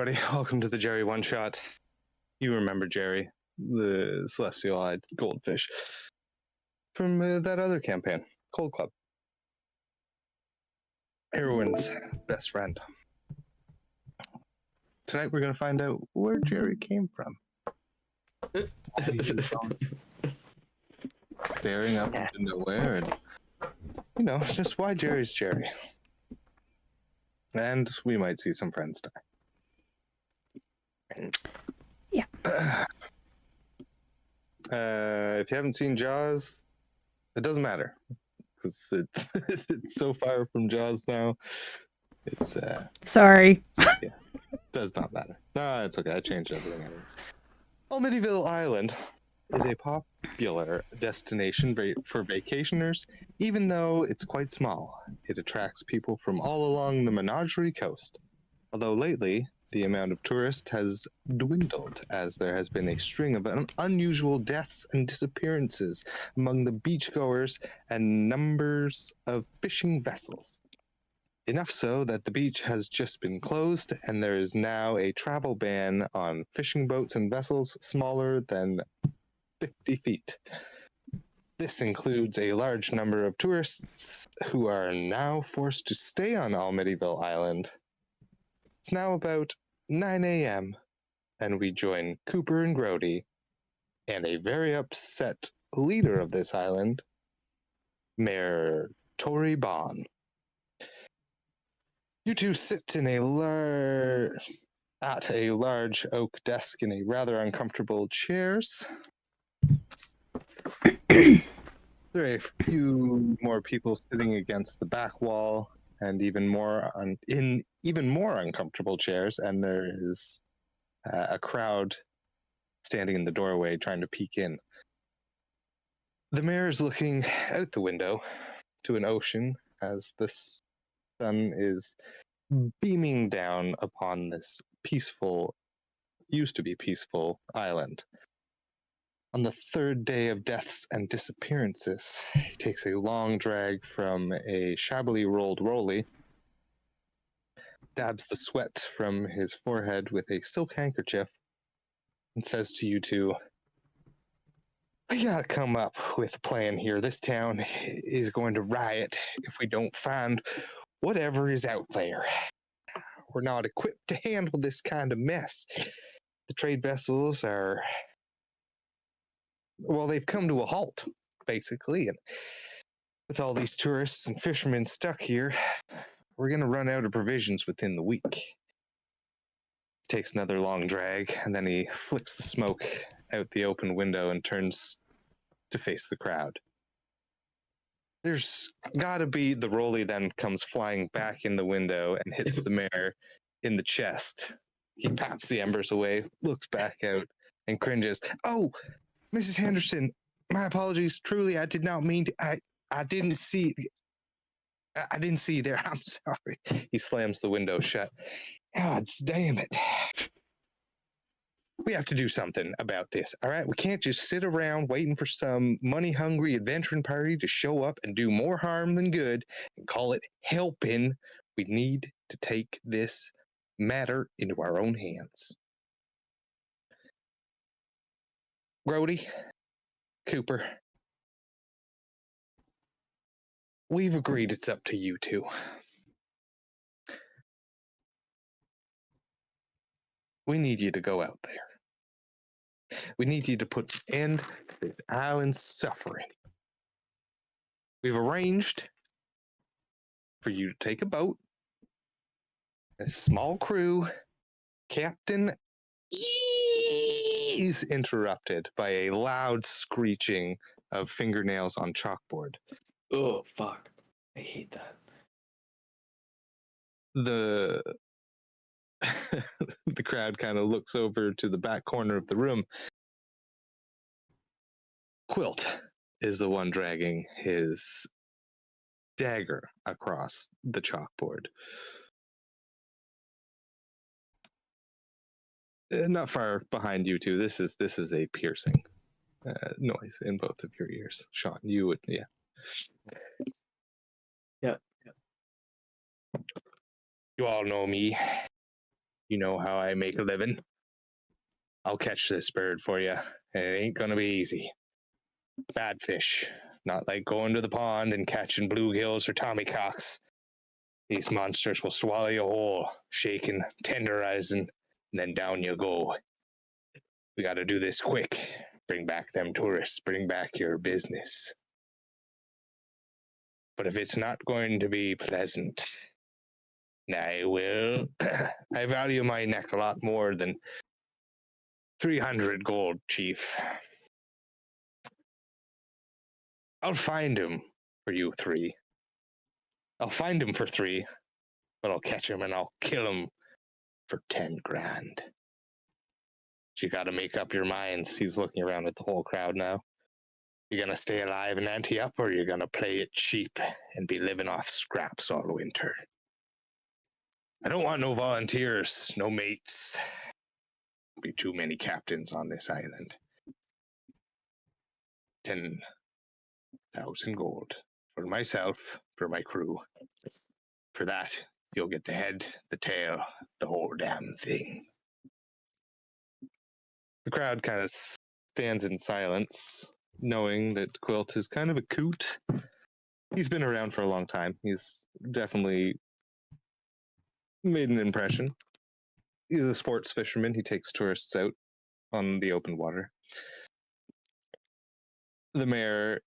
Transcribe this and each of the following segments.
everybody. Welcome to the Gerry One Shot. You remember Gerry, the celestial-eyed goldfish from that other campaign, Cold Club. Arawyn's best friend. Tonight we're going to find out where Gerry came from. Staring up into nowhere and, just why Gerry's Gerry. And we might see some friends die. Yeah. If you haven't seen Jaws, it doesn't matter. Because it's so far from Jaws now. It's, Sorry. Yeah, does not matter. No, it's okay. I changed everything anyways. Almityville Island is a popular destination for vacationers, even though it's quite small. It attracts people from all along the Menagerie Coast. Although lately, the amount of tourists has dwindled as there has been a string of unusual deaths and disappearances among the beachgoers and numbers of fishing vessels. Enough so that the beach has just been closed and there is now a travel ban on fishing boats and vessels smaller than 50 feet. This includes a large number of tourists who are now forced to stay on Almityville Island. It's now about 9 a.m. and we join Cooper and Grody and a very upset leader of this island, Mayor Tory Bond. You two sit at a large oak desk in a rather uncomfortable chairs. There are a few more people sitting against the back wall and even more uncomfortable chairs, and there is a crowd standing in the doorway trying to peek in. The mayor is looking out the window to an ocean as the sun is beaming down upon this used to be peaceful island. On the third day of deaths and disappearances, he takes a long drag from a shabbily rolled rolly, dabs the sweat from his forehead with a silk handkerchief, and says to you two, "We gotta come up with a plan here. This town is going to riot if we don't find whatever is out there. We're not equipped to handle this kind of mess. The trade vessels they've come to a halt, basically, and with all these tourists and fishermen stuck here, we're going to run out of provisions within the week." Takes another long drag, and then he flicks the smoke out the open window and turns to face the crowd. There's gotta be, the rolly then comes flying back in the window and hits the mayor in the chest. He pats the embers away, looks back out, and cringes. "Oh, Mrs. Henderson, my apologies. Truly, I did not mean to. I didn't see. I didn't see there. I'm sorry." He slams the window shut. God damn it. We have to do something about this, all right? We can't just sit around waiting for some money-hungry adventuring party to show up and do more harm than good and call it helping. We need to take this matter into our own hands. Grody, Cooper, we've agreed it's up to you two. We need you to go out there. We need you to put an end to this island's suffering. We've arranged for you to take a boat, a small crew. Captain is interrupted by a loud screeching of fingernails on chalkboard. Oh, fuck. I hate that. The the crowd kind of looks over to the back corner of the room. Quilt is the one dragging his dagger across the chalkboard. Not far behind you two. This is a piercing noise in both of your ears. Sean, you would, yeah. Yeah. You all know me. You know how I make a living. I'll catch this bird for you. It ain't gonna be easy. Bad fish. Not like going to the pond and catching bluegills or tommycocks. These monsters will swallow you whole, shaking, tenderizing, and then down you go. We gotta do this quick. Bring back them tourists. Bring back your business. But if it's not going to be pleasant, I will. I value my neck a lot more than 300 gold, Chief. I'll find him for you three. I'll find him for 3, but I'll catch him and I'll kill him for 10 grand. You gotta make up your minds. He's looking around at the whole crowd now. You gonna stay alive and ante up, or you gonna play it cheap and be living off scraps all winter? I don't want no volunteers, no mates. Be too many captains on this island. 10,000 gold for myself, for my crew. For that, you'll get the head, the tail, the whole damn thing. The crowd kind of stands in silence, knowing that Quilt is kind of a coot. He's been around for a long time. He's definitely made an impression. He's a sports fisherman. He takes tourists out on the open water. The mayor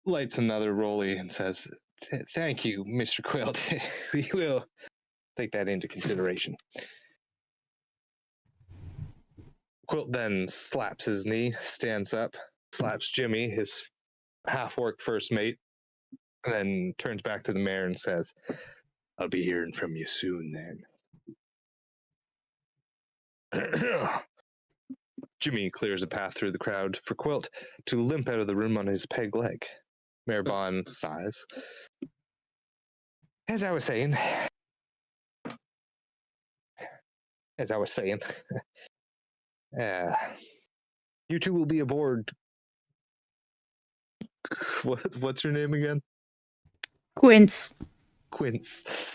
lights another rollie and says, "Thank you, Mr. Quilt. We will take that into consideration." Quilt then slaps his knee, stands up, slaps Jimmy, his half-orc first mate, and then turns back to the mayor and says, "I'll be hearing from you soon then." Jimmy clears a path through the crowd for Quilt to limp out of the room on his peg leg. Mayor Bond sighs. As I was saying, you two will be aboard. What's your name again? Quince. Quince.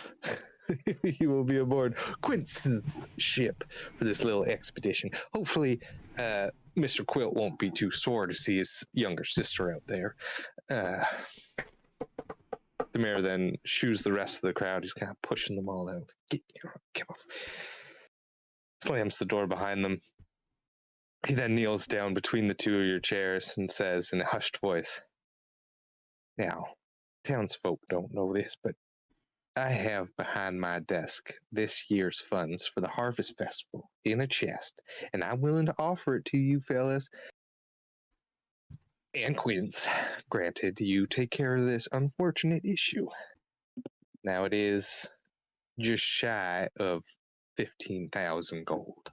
You will be aboard Quince's ship for this little expedition. Hopefully, Mr. Quilt won't be too sore to see his younger sister out there. The mayor then shoos the rest of the crowd. He's kind of pushing them all out. Get off. Slams the door behind them. He then kneels down between the two of your chairs and says in a hushed voice, "Now, townsfolk don't know this, but I have behind my desk this year's funds for the Harvest Festival in a chest, and I'm willing to offer it to you fellas and Quince, granted you take care of this unfortunate issue. Now it is just shy of 15,000 gold.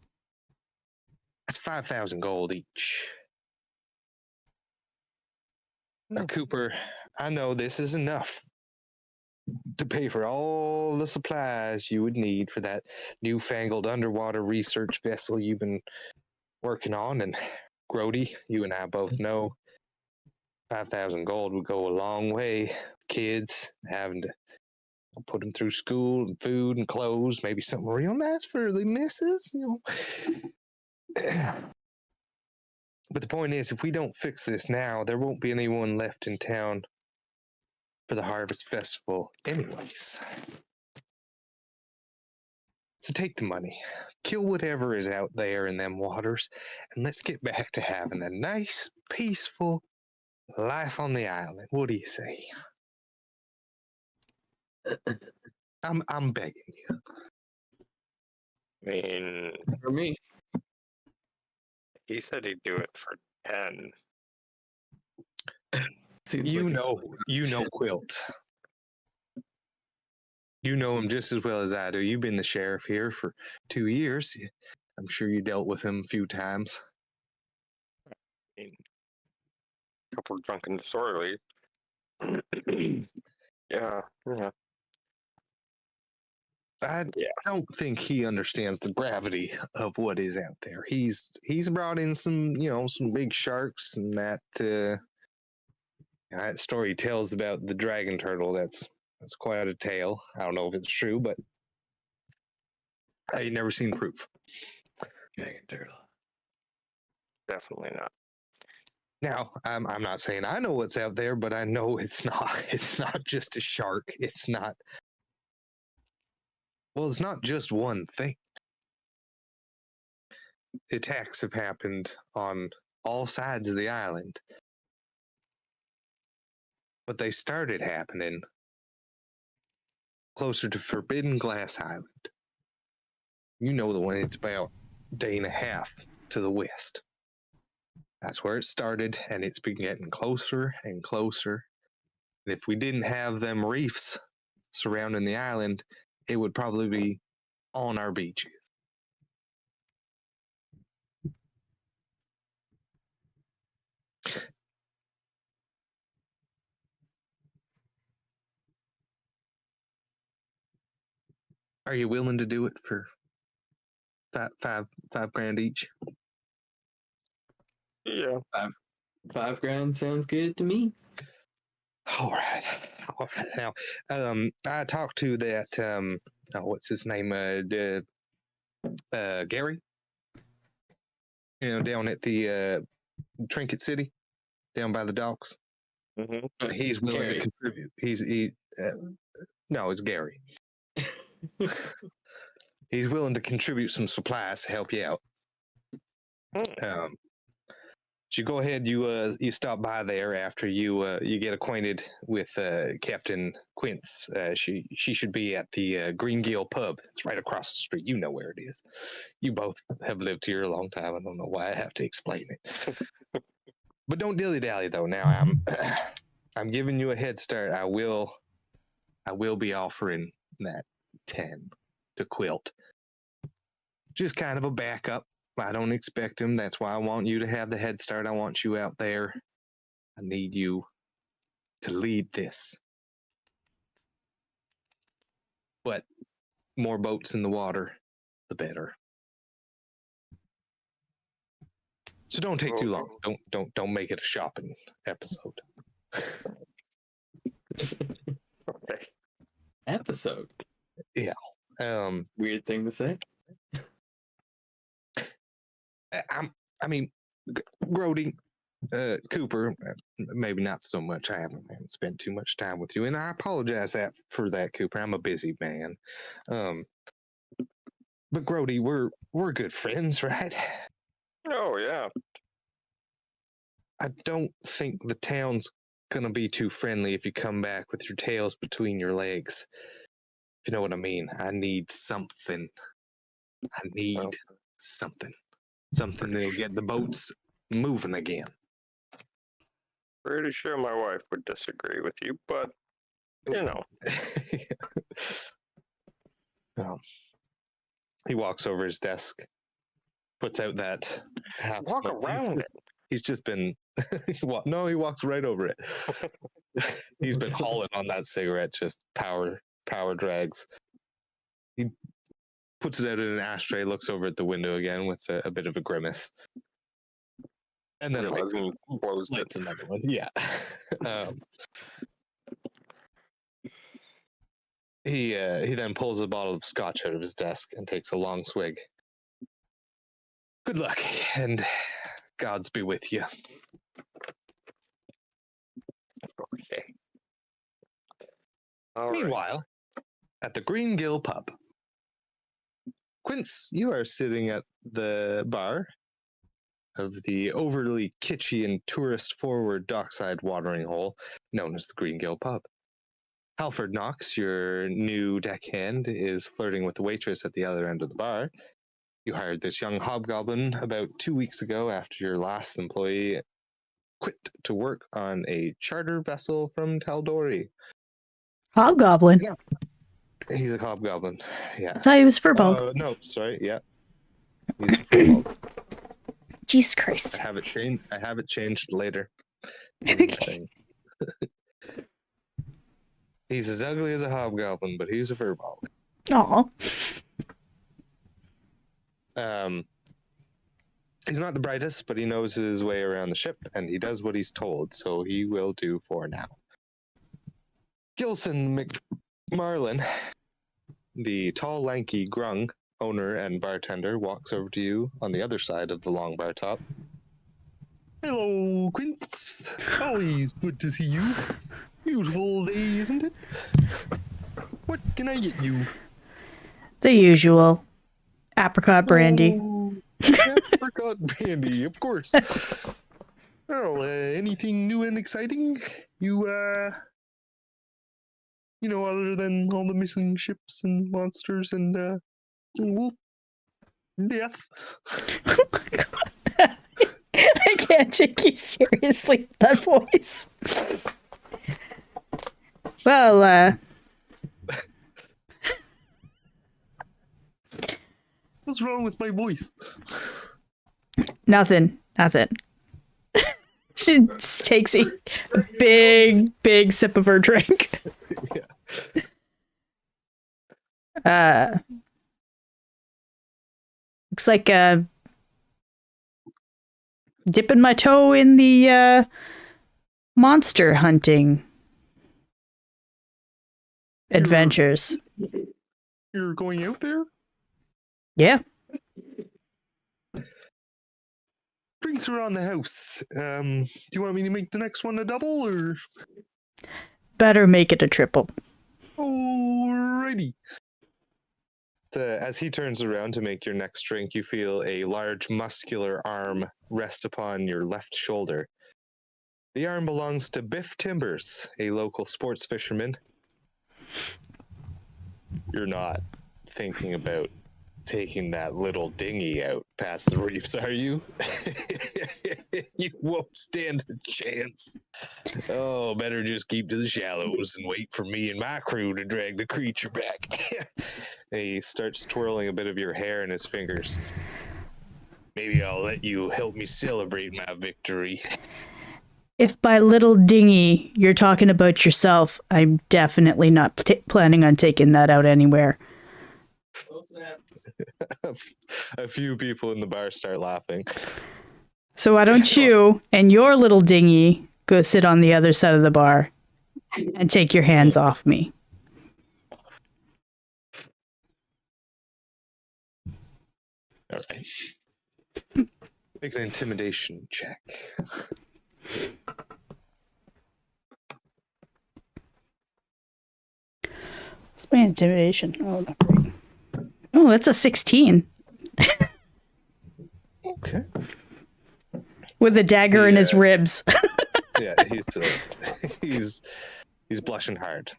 That's 5,000 gold each. Now, Cooper, I know this is enough to pay for all the supplies you would need for that newfangled underwater research vessel you've been working on. And Grody, you and I both know 5,000 gold would go a long way. Kids having to put them through school and food and clothes, maybe something real nice for the missus, But the point is, if we don't fix this now, there won't be anyone left in town for the Harvest Festival anyways. So take the money, kill whatever is out there in them waters, and let's get back to having a nice, peaceful life on the island. What do you say? I'm begging you. I mean, For me, he said he'd do it for 10. seems You like know Quilt. You know him just as well as I do. You've been the sheriff here for 2 years. I'm sure you dealt with him a few times. I mean, a couple of drunken disorderly. Yeah. I Yeah. don't think he understands the gravity of what is out there. He's brought in some big sharks, and that story he tells about the dragon turtle. That's quite a tale. I don't know if it's true, but I ain't never seen proof. Dragon turtle. Definitely not. Now, I'm not saying I know what's out there, but I know it's not. It's not just a shark. It's not. Well, it's not just one thing. Attacks have happened on all sides of the island, but they started happening closer to Forbidden Glass Island. You know the one. It's about a day and a half to the west. That's where it started, and it's been getting closer and closer. And if we didn't have them reefs surrounding the island, it would probably be on our beaches. Are you willing to do it for five grand each? Yeah. $5,000 sounds good to me. All right. Now, I talked to that. What's his name? Gerry. You know, down at the Trinket City, down by the docks. Mm-hmm. He's willing Gerry. to contribute. No, it's Gerry. He's willing to contribute some supplies to help you out. So you go ahead. You stop by there after you get acquainted with Captain Quince. She should be at the Green Gill pub. It's right across the street. You know where it is. You both have lived here a long time. I don't know why I have to explain it. But don't dilly dally though. Now I'm giving you a head start. I will be offering that 10 to Quilt. Just kind of a backup. I don't expect him. That's why I want you to have the head start. I want you out there. I need you to lead this. But more boats in the water, the better. So don't take too long. Don't make it a shopping episode. Okay. Episode. Yeah. Weird thing to say. I mean, Grody, Cooper, maybe not so much. I haven't spent too much time with you, and I apologize for that, Cooper. I'm a busy man. But Grody, we're good friends, right? Oh yeah. I don't think the town's gonna be too friendly if you come back with your tails between your legs. If you know what I mean. I need something. Something that'll get the boats moving again. Pretty sure my wife would disagree with you, but you know. He walks over his desk, puts out that half. Walk around it. He's just been. He walks right over it. He's been hauling on that cigarette, just power drags. He puts it out in an ashtray, looks over at the window again with a bit of a grimace, and then Realizing closed lights it. another one. Yeah. He then pulls a bottle of scotch out of his desk and takes a long swig. Good luck, and gods be with you. Okay. All right. Meanwhile, at the Green Gill pub, Quince, you are sitting at the bar of the overly kitschy and tourist-forward dockside watering hole known as the Green Gill pub. Halford Knox, your new deckhand, is flirting with the waitress at the other end of the bar. You hired this young hobgoblin about 2 weeks ago after your last employee quit to work on a charter vessel from Taldori. Hobgoblin. Yeah. He's a hobgoblin. Yeah. I thought he was Furbolg. No, sorry. Yeah. He's a Furbolg. Jesus Christ. I have it changed later. Okay. He's as ugly as a hobgoblin, but he's a Furbolg. Aw. He's not the brightest, but he knows his way around the ship, and he does what he's told, so he will do for now. Gilson McMarlin, the tall, lanky grung owner and bartender walks over to you on the other side of the long bar top. Hello, Quince. Always good to see you. Beautiful day, isn't it? What can I get you? The usual. Apricot brandy. Oh, apricot brandy, of course. Well, anything new and exciting? You, other than all the missing ships and monsters and, wolf death. Oh my god. I can't take you seriously with that voice. Well, What's wrong with my voice? nothing. She just takes a big sip of her drink. Looks like dipping my toe in the monster hunting adventures. You're going out there? Yeah. Drinks around the house. Do you want me to make the next one a double or? Better make it a triple. Alrighty. As he turns around to make your next drink, you feel a large muscular arm rest upon your left shoulder. The arm belongs to Biff Timbers, a local sports fisherman. You're not thinking about taking that little dinghy out past the reefs, are you? You won't stand a chance. Oh, better just keep to the shallows and wait for me and my crew to drag the creature back. He starts twirling a bit of your hair in his fingers. Maybe I'll let you help me celebrate my victory. If by little dinghy you're talking about yourself, I'm definitely not planning on taking that out anywhere. A few people in the bar start laughing. So why don't you and your little dinghy go sit on the other side of the bar and take your hands off me? All right. Make an intimidation check. What's my intimidation? Oh, not great. Oh, that's a 16. Okay. With a dagger in his ribs. Yeah, he's blushing hard.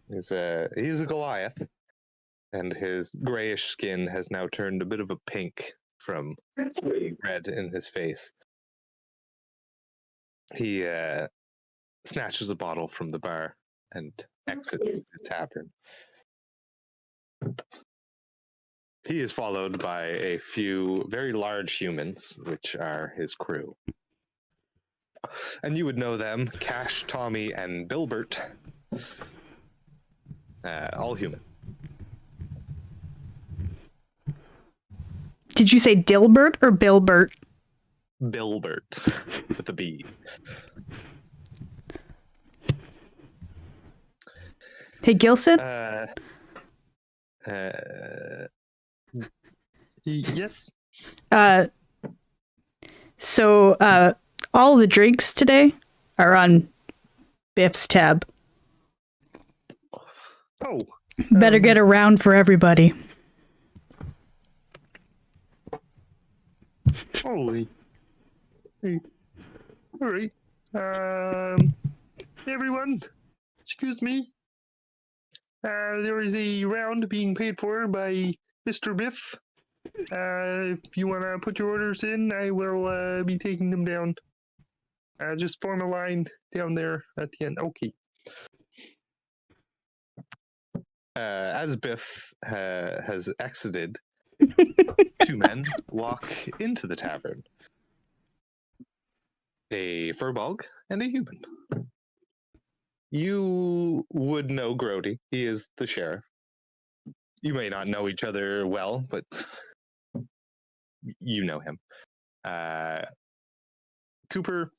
He's a Goliath, and his grayish skin has now turned a bit of a pink from the red in his face. He snatches a bottle from the bar and exits the tavern. He is followed by a few very large humans, which are his crew. And you would know them, Cash, Tommy, and Bilbert. All human. Did you say Dilbert or Bilbert? Bilbert, with a B. Hey, Gilson? Yes? So, all the drinks today are on Biff's tab. Oh. Better get a round for everybody. Holy. Hey. All right. Everyone, excuse me. There is a round being paid for by Mr. Biff. If you want to put your orders in, I will be taking them down. Just form a line down there at the end. Okay. As Biff has exited, two men walk into the tavern. A furbog and a human. You would know Grody. He is the sheriff. You may not know each other well, but you know him. Cooper,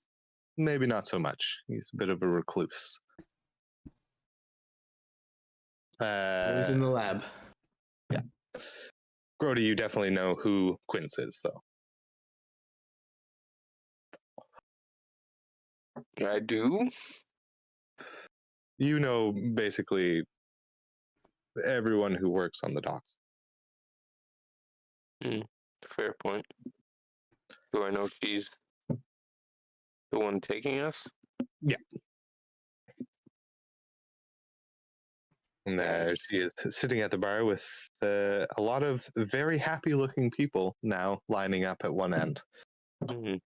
maybe not so much. He's a bit of a recluse. I was in the lab. Yeah. Grody, you definitely know who Quince is, though. I do. You know basically everyone who works on the docks. Fair point. Do I know she's the one taking us? Yeah. And Nice. she is sitting at the bar with a lot of very happy-looking people now lining up at one end. Mhm.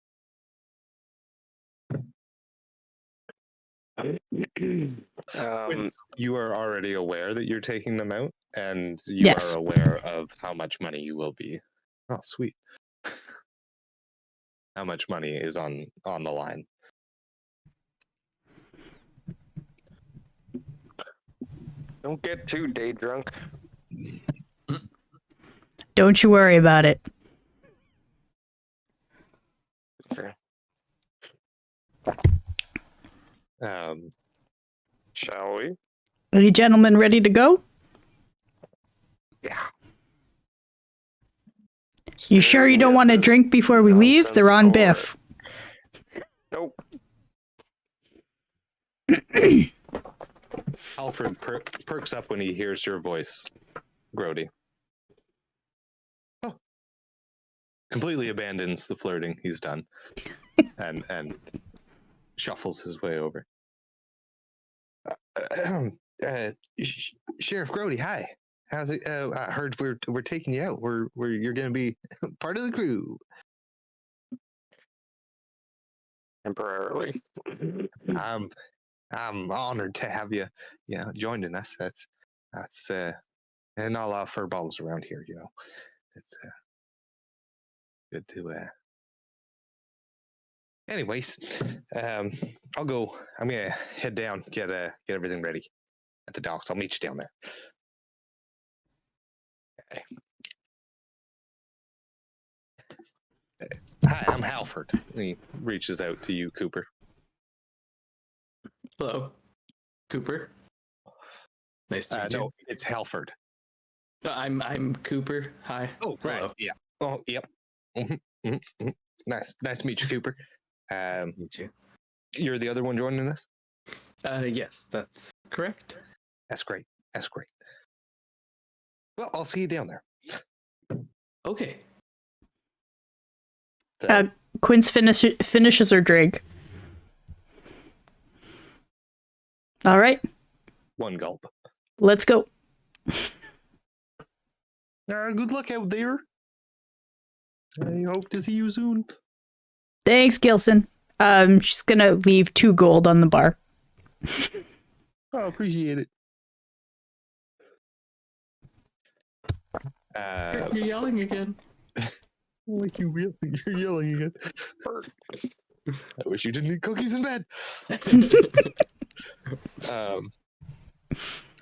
Quince, you are already aware that you're taking them out, and you Yes. are aware of how much money you will be. Oh, sweet. How much money is on the line. Don't get too day drunk. Don't you worry about it. Okay. Shall we? Are you gentlemen ready to go? Yeah. You sure you don't want to drink before we leave? They're on Biff. Nope. Alfred perks up when he hears your voice, Grody. Oh. Completely abandons the flirting he's done, and shuffles his way over. Sheriff Grody, hi. How's it? I heard we're taking you out. You're going to be part of the crew. Temporarily. I'm honored to have you, joining us. That's and not a lot of fur balls around here, It's good to. Anyways, I'll go. I'm gonna head down, get everything ready at the docks. I'll meet you down there. Okay. Hi, I'm Halford. And he reaches out to you, Cooper. Hello, Cooper. Nice to meet No, you. it's Halford. No, I'm Cooper. Hi. Oh, right. Hello. Yeah. Oh, yep. Nice to meet you, Cooper. Meet you. You're the other one joining us? Yes, that's correct. That's great. Well, I'll see you down there. Okay. Quince finishes her drink. All right, One gulp. let's go. Good luck out there. I hope to see you soon. Thanks, Gilson. She's gonna leave 2 gold on the bar. I appreciate it. You're yelling again. Like you're yelling again. I wish you didn't eat cookies in bed.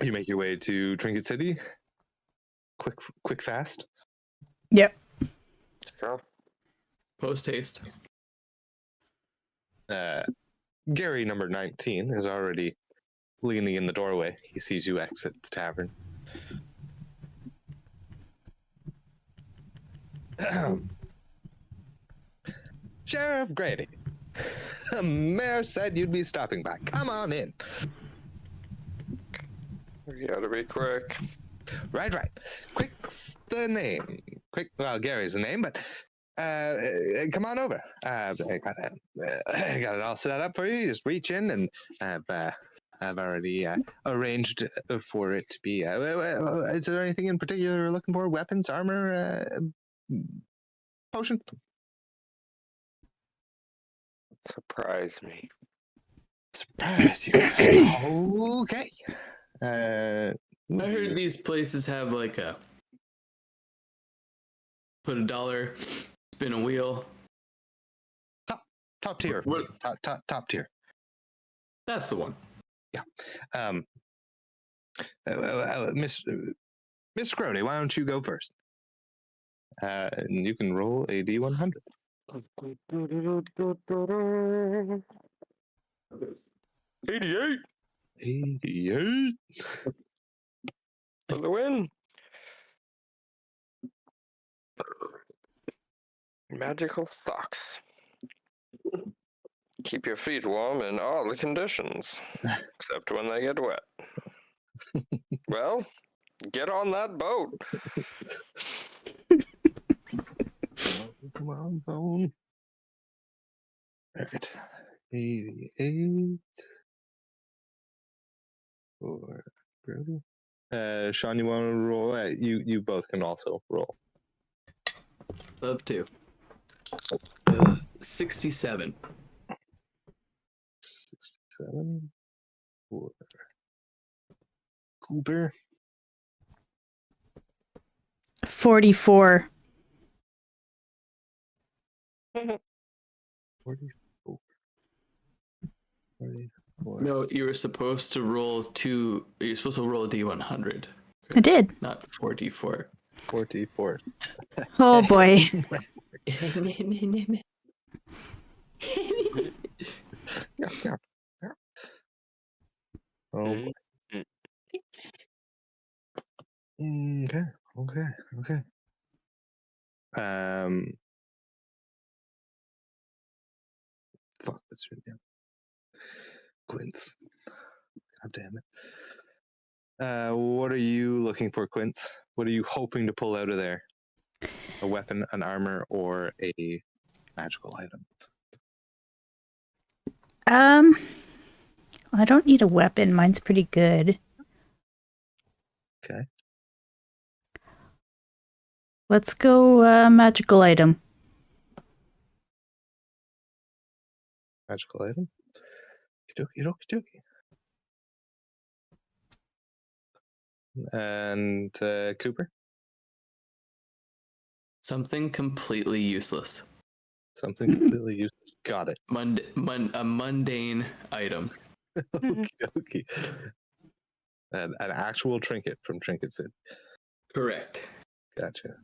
You make your way to Trinket City. Quick, fast. Yep. Sure. Post haste. Gerry, number 19, is already leaning in the doorway. He sees you exit the tavern. Sheriff Grady, the mayor said you'd be stopping by. Come on in. We gotta be quick. Right. Quick's the name. Well, Gary's the name, but come on over. I got it all set up for you. Just reach in, and I've already arranged for it to be. Is there anything in particular you're looking for? Weapons, armor, potion? Surprise me. Surprise you. Okay. I heard these places have like a put $1, spin a wheel. Top tier. What? Top tier. That's the one. Yeah. Miss Grody, why don't you go first? And you can roll a D100. 88 88. for the win. Magical socks. Keep your feet warm in all the conditions, except when they get wet. Well, get on that boat. Come on, phone. All right. 88 for Brody. Sean, you want to roll? You both can also roll. Love to. 67. 67 for Cooper. 44. 44. 44. No, you were supposed to roll two. You're supposed to roll a D100. I did. Not 44. 44. Oh boy. Oh, okay, okay, okay. Fuck, what's your name? Quince. God damn it. What are you looking for, Quince? What are you hoping to pull out of there? A weapon, an armor, or a magical item? I don't need a weapon. Mine's pretty good. Okay. Let's go magical item. Magical item? Okie dokie. And Cooper? Something completely useless. Something completely useless. Got it. A mundane item. Okie dokie. An actual trinket from Trinket Sid. Correct. Gotcha.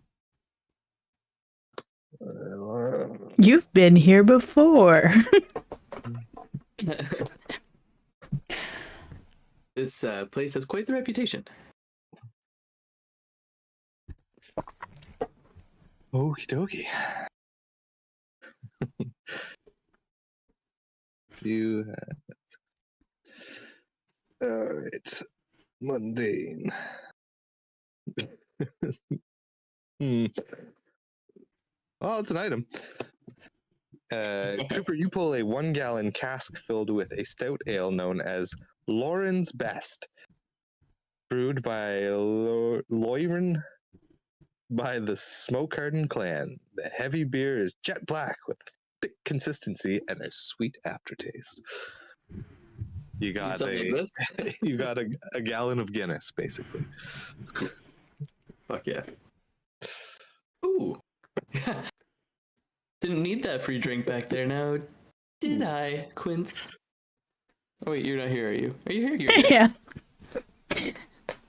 You've been here before. This place has quite the reputation. Okie dokie. You have... All right. Mundane. Oh, it's an item. Cooper, you pull a 1-gallon cask filled with a stout ale known as Lauren's Best, brewed by Loyren by the Smoke Hardened Clan. The heavy beer is jet black with thick consistency and a sweet aftertaste. You got Something like this? you got a gallon of Guinness, basically. Fuck yeah. Ooh. Didn't need that free drink back there now, did I, Quince? Oh wait, you're not here, are you? Are you here? You're here. Yeah.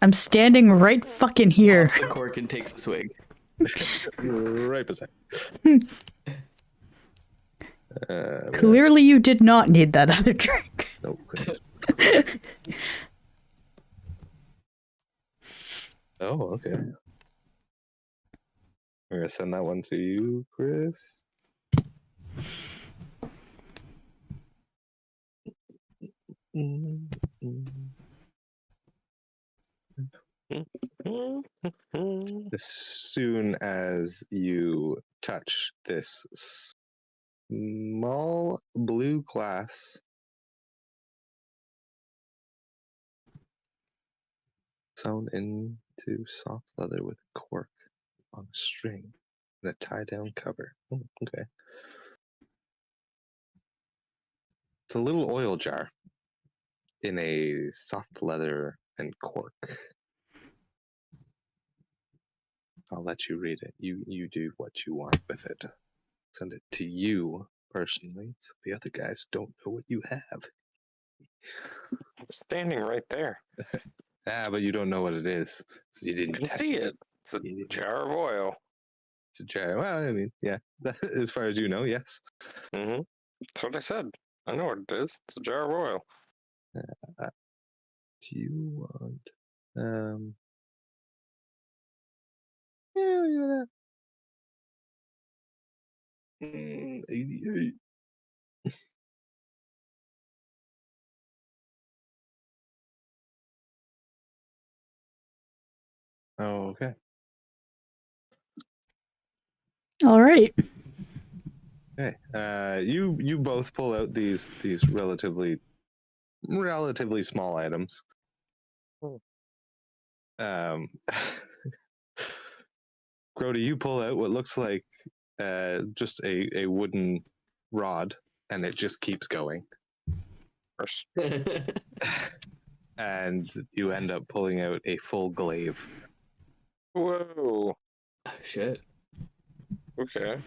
I'm standing right fucking here. Pops the cork and takes a swig. Right beside. Clearly you did not need that other drink. Nope. Oh, okay. We're gonna send that one to you, Chris. As soon as you touch this small blue glass, sewn into soft leather with cork on a string and a tie-down cover. Oh, okay. It's a little oil jar in a soft leather and cork. I'll let you read it. You do what you want with it. Send it to you personally, so the other guys don't know what you have. I'm standing right there. But you don't know what it is. So you You didn't can touch see it. It's a jar of oil. It's a jar. Well, I mean, yeah. As far as you know, yes. Mm-hmm. That's what I said. I know what it is. It's a jar of oil. Do you want? Yeah, look at that. 88. Okay. All right. Okay. You both pull out these relatively small items. Um, Grody, you pull out what looks like just a wooden rod, and it just keeps going. And you end up pulling out a full glaive. Whoa. Shit. Okay.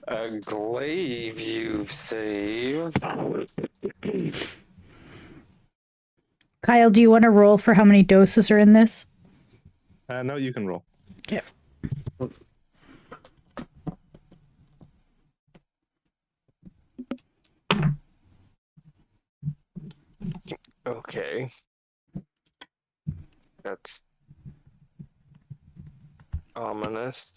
A glaive you've saved. Kyle, do you want to roll for how many doses are in this? No, you can roll. Okay. Okay. That's ominous.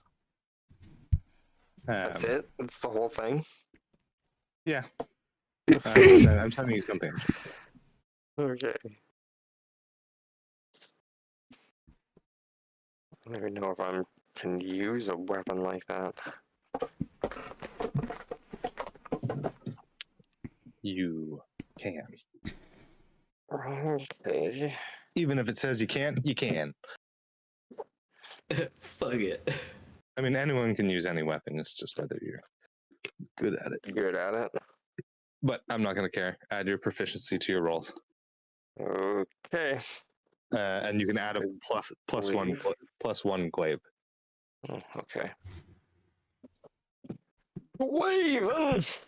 That's it? That's the whole thing? Yeah. I'm telling you something. Okay. I don't even know if I can use a weapon like that. You can. Okay. Even if it says you can't, you can. Fuck it. I mean, anyone can use any weapon. It's just whether you're good at it. Good at it. But I'm not going to care. Add your proficiency to your rolls. Okay. And you can add a plus one glaive. Oh, okay. Glaive!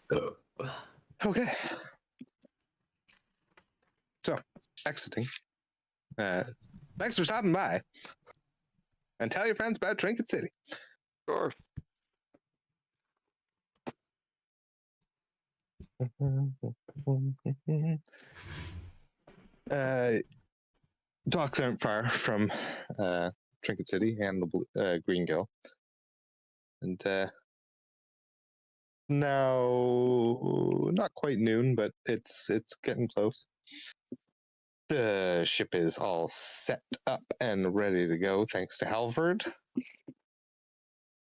Okay. So, exiting. Thanks for stopping by. And tell your friends about Trinket City. Sure. Docks aren't far from Trinket City and the Green Gill. And now, not quite noon, but it's getting close. The ship is all set up and ready to go, thanks to Halvard.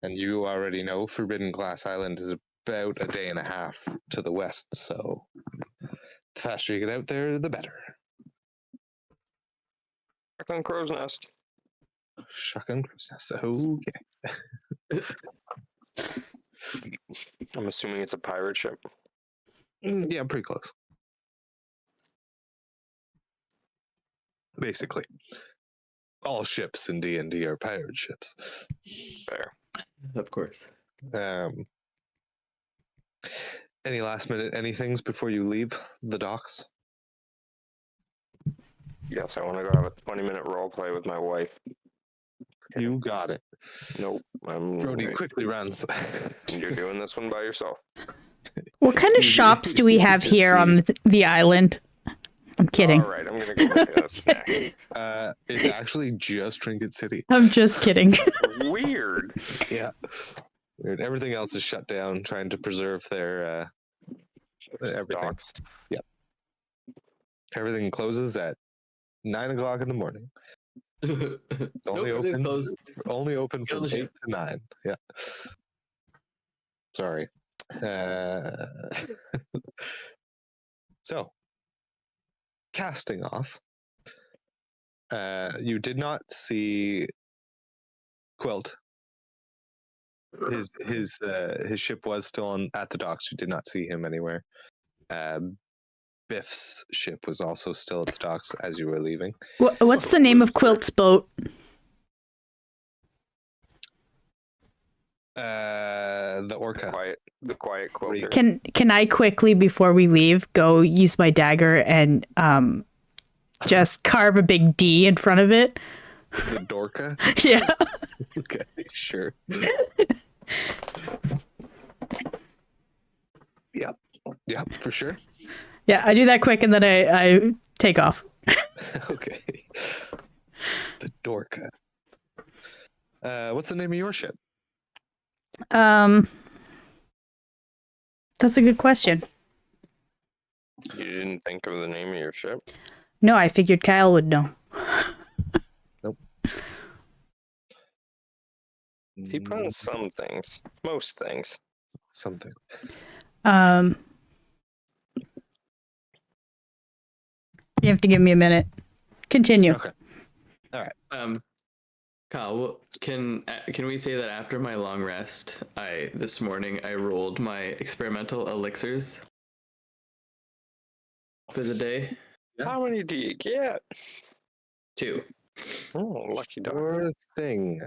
And you already know Forbidden Glass Island is about a day and a half to the west, so the faster you get out there, the better. Back on Crow's Nest. Shotgun Crow's Nest. Okay. I'm assuming it's a pirate ship. Yeah, pretty close. Basically, all ships in D&D are pirate ships. Fair. Of course. Any last minute anythings before you leave the docks? Yes, I want to go have a 20-minute role play with my wife. You got it. Nope. Brody quickly runs. You're doing this one by yourself. What kind of shops do we have Just here on the island? I'm kidding. All right, I'm going to go make a snack. It's actually just Trinket City. I'm just kidding. Weird. Yeah. Weird. Everything else is shut down, trying to preserve their everything. Docks. Yep. Everything closes at 9 o'clock in the morning. It's only open from 8 to 9. Yeah. Sorry. So, casting off. You did not see Quilt. His ship was still at the docks. You did not see him anywhere. Biff's ship was also still at the docks as you were leaving. What's the name of Quilt's boat? The Orca. The quiet quilter. Can I quickly, before we leave, go use my dagger and just carve a big D in front of it? The Dorca? Yeah. Okay, sure. Yep, for sure. Yeah, I do that quick and then I take off. Okay. The Dorca. What's the name of your ship? That's a good question. You didn't think of the name of your ship? No, I figured Kyle would know. Nope. He puns some things. Most things. Something. You have to give me a minute. Continue. Okay. All right. Kyle, can we say that after my long rest, this morning I rolled my experimental elixirs for the day? Yeah. How many do you get? 2. Oh, lucky dog. Sure thing.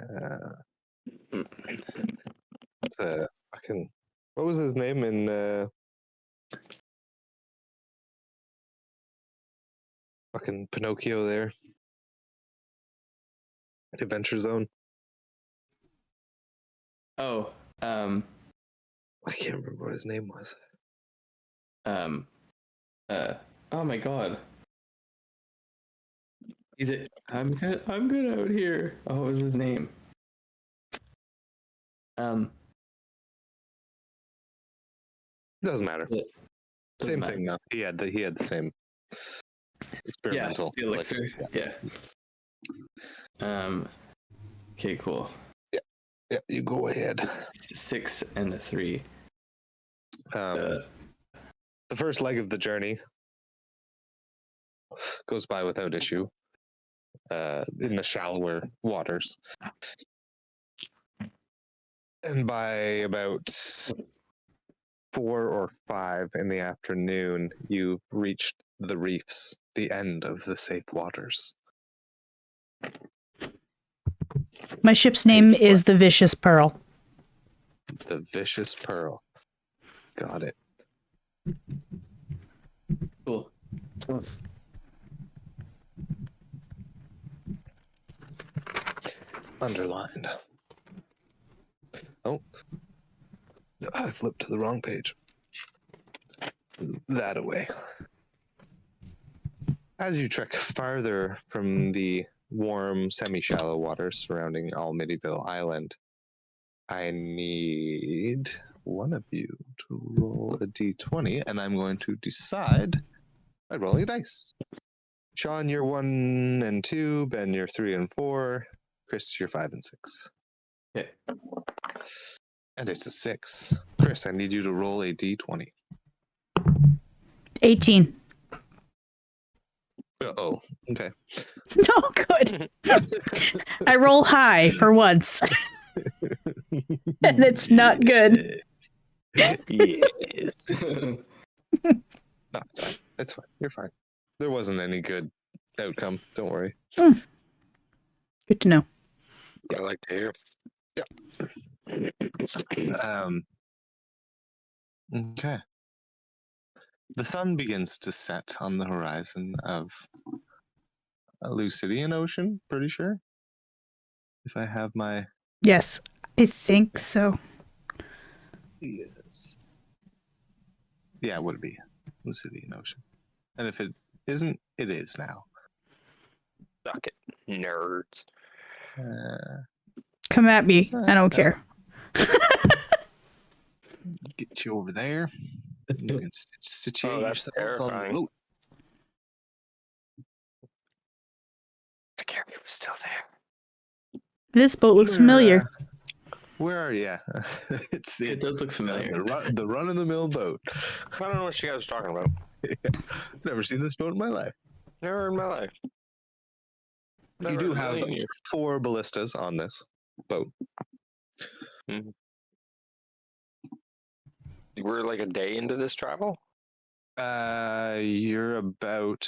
Fucking. What was his name in fucking Pinocchio there? Adventure Zone. Oh, I can't remember what his name was. oh my god. I'm good out here. Oh, what was his name? Doesn't matter. Doesn't Same matter. thing. No, he had the same experimental. Yeah, the elixir. elixirs. Yeah. Okay, cool. Yeah, you go ahead. 6 and a 3. The first leg of the journey goes by without issue. In the shallower waters, and by about 4 or 5 in the afternoon, you've reached the reefs, the end of the safe waters. My ship's name is the Vicious Pearl. The Vicious Pearl. Got it. Cool. Underlined. Oh, I flipped to the wrong page. That away. As you trek farther from the warm, semi-shallow waters surrounding Almityville Island, I need one of you to roll a d20, and I'm going to decide by rolling a dice. Sean, you're 1 and 2. Ben, you're 3 and 4. Chris, you're 5 and 6. Okay. And it's a 6. Chris, I need you to roll a d20. 18. Uh-oh. Okay. No, good. I roll high for once. And it's not good. Yes. No, it's fine. It's fine. You're fine. There wasn't any good outcome. Don't worry. Good to know. I like to hear. Okay. The sun begins to set on the horizon of a Lucidian ocean, pretty sure. If I have my... Yes, I think so. Yes. Yeah, it would be Lucidian ocean. And if it isn't, it is now. Suck it, nerds. Come at me. I don't care. Get you over there. You can situate Oh, that's yourselves on the terrifying. boat. The Gerry was still there. This boat looks familiar. Where are you? Yeah. It does look familiar. The run-of-the-mill boat. I don't know what you guys are talking about. Never seen this boat in my life. Never in my life. You do have 4 ballistas on this boat. Mm-hmm. We're like a day into this travel? You're about,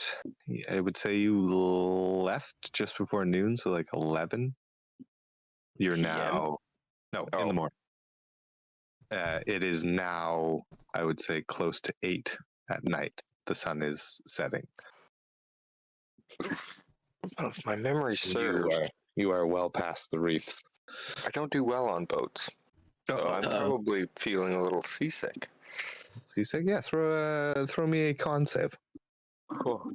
I would say you left just before noon, so like 11. You're PM? now, no, in the morning. It is now, I would say, close to 8 at night. The sun is setting. Oh, if my memory serves. You are well past the reefs. I don't do well on boats. So I'm probably feeling a little seasick. Seasick? Yeah, throw me a con save. Cool.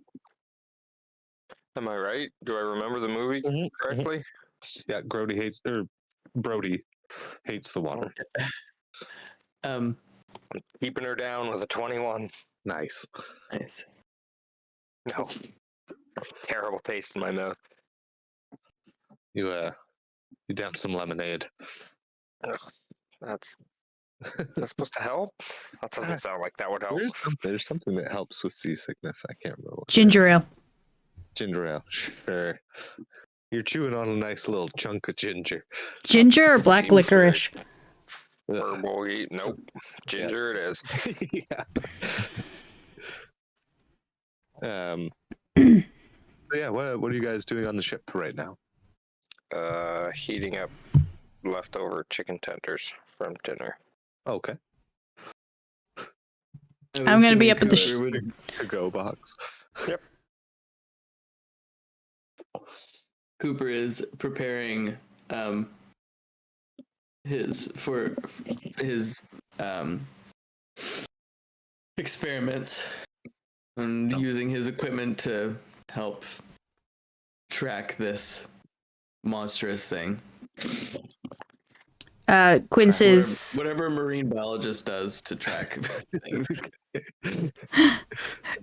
Am I right? Do I remember the movie Mhm, correctly? Yeah, Brody hates the water. Um, Keeping her down with a 21. Nice. nice. No. Terrible taste in my mouth. You down some lemonade. Ugh, that's supposed to help? That doesn't sound like that would help. There's something that helps with seasickness. I can't remember what it Ginger is. ale. Ginger ale. Sure. You're chewing on a nice little chunk of ginger. Ginger or black Seems licorice? Ugh. Herbal eat. Nope. Ginger it is. Yeah. But yeah, what are you guys doing on the ship right now? Heating up leftover chicken tenders from dinner. Okay. I'm gonna be up at the Cooper would- To-go box. Cooper is preparing his experiments and using his equipment to help track this monstrous thing. Quince is Whatever a marine biologist does to track things.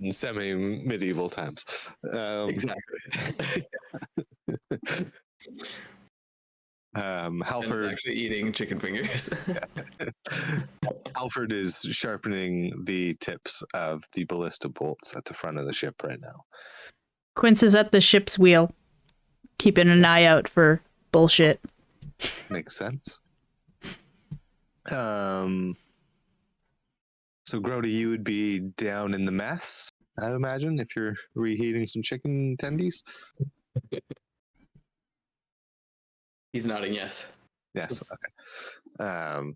In semi-medieval times. Exactly. And it's Halford actually eating chicken fingers. Alfred is sharpening the tips of the ballista bolts at the front of the ship right now. Quince is at the ship's wheel, keeping an eye out for bullshit. Makes sense. So Grody, you would be down in the mess, I imagine, if you're reheating some chicken tendies. He's nodding yes. Yes. Okay.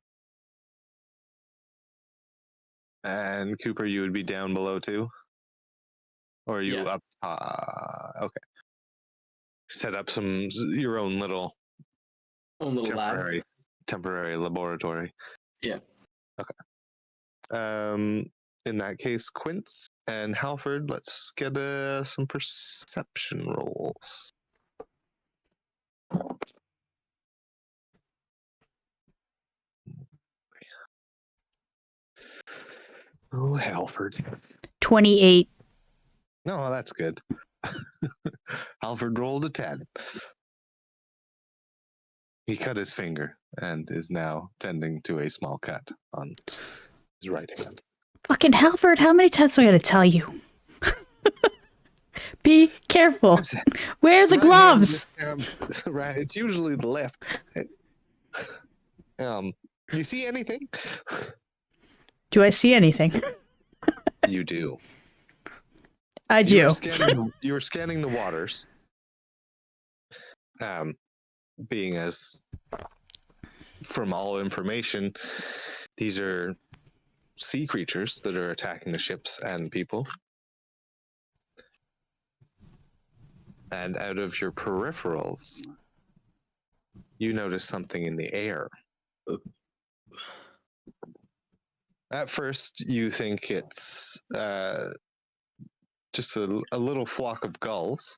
And Cooper, you would be down below too, or are you Yeah. up? Okay. Set up your own little Own little lab. temporary laboratory. Yeah. Okay. In that case, Quince and Halford, let's get some perception rolls. Oh, Halford. 28. No, that's good. Halford rolled a 10. He cut his finger and is now tending to a small cut on his right hand. Fucking Halford, how many times do I gotta tell you? Be careful. Wear the gloves. Right, it's usually the left. You see anything? Do I see anything? You do. I do. You were scanning the waters. Being as, from all information, these are sea creatures that are attacking the ships and people. And out of your peripherals, you notice something in the air. At first, you think it's just a little flock of gulls.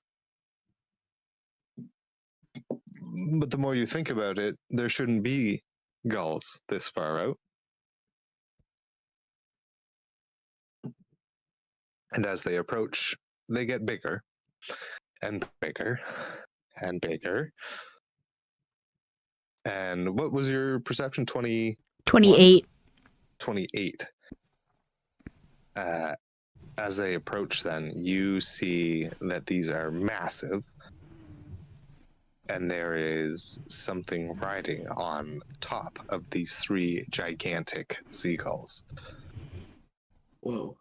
But the more you think about it, there shouldn't be gulls this far out. And as they approach, they get bigger and bigger and bigger. And what was your perception? 28. 28. As they approach, then you see that these are massive, and there is something riding on top of these 3 gigantic seagulls. Whoa.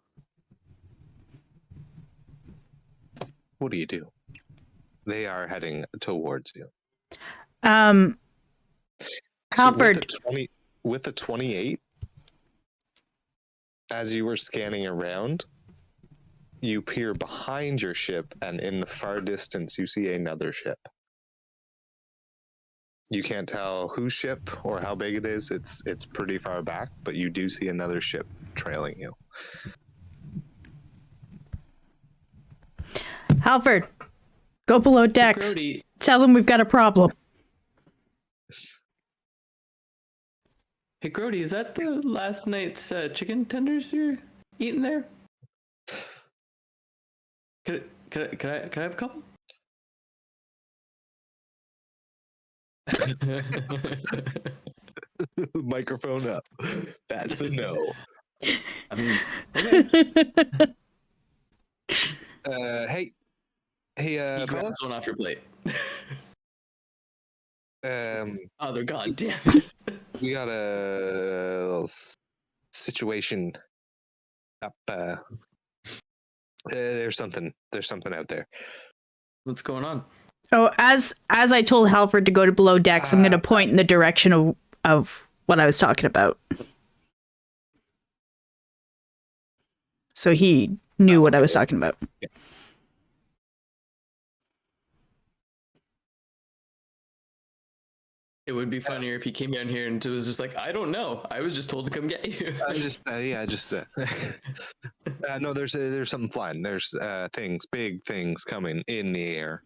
What do you do? They are heading towards you. Halford. With the 28, as you were scanning around, you peer behind your ship, and in the far distance, you see another ship. You can't tell whose ship or how big it is. It's pretty far back, but you do see another ship trailing you. Halford, Go below decks. Grody, Tell them we've got a problem. hey Grody, is that the last night's chicken tenders you're eating there? Can I have a couple? Microphone up. That's a no. I mean, okay. Hey, You grab fellas. one off your plate. Oh, they're gone. Damn it. We got a little situation up. There's something out there. What's going on? Oh, as I told Halford to go to below decks, I'm going to point in the direction of what I was talking about. So he knew what I was talking about. Yeah. It would be funnier if he came down here and was just like, I don't know. I was just told to come get you. No, there's something flying. There's big things coming in the air.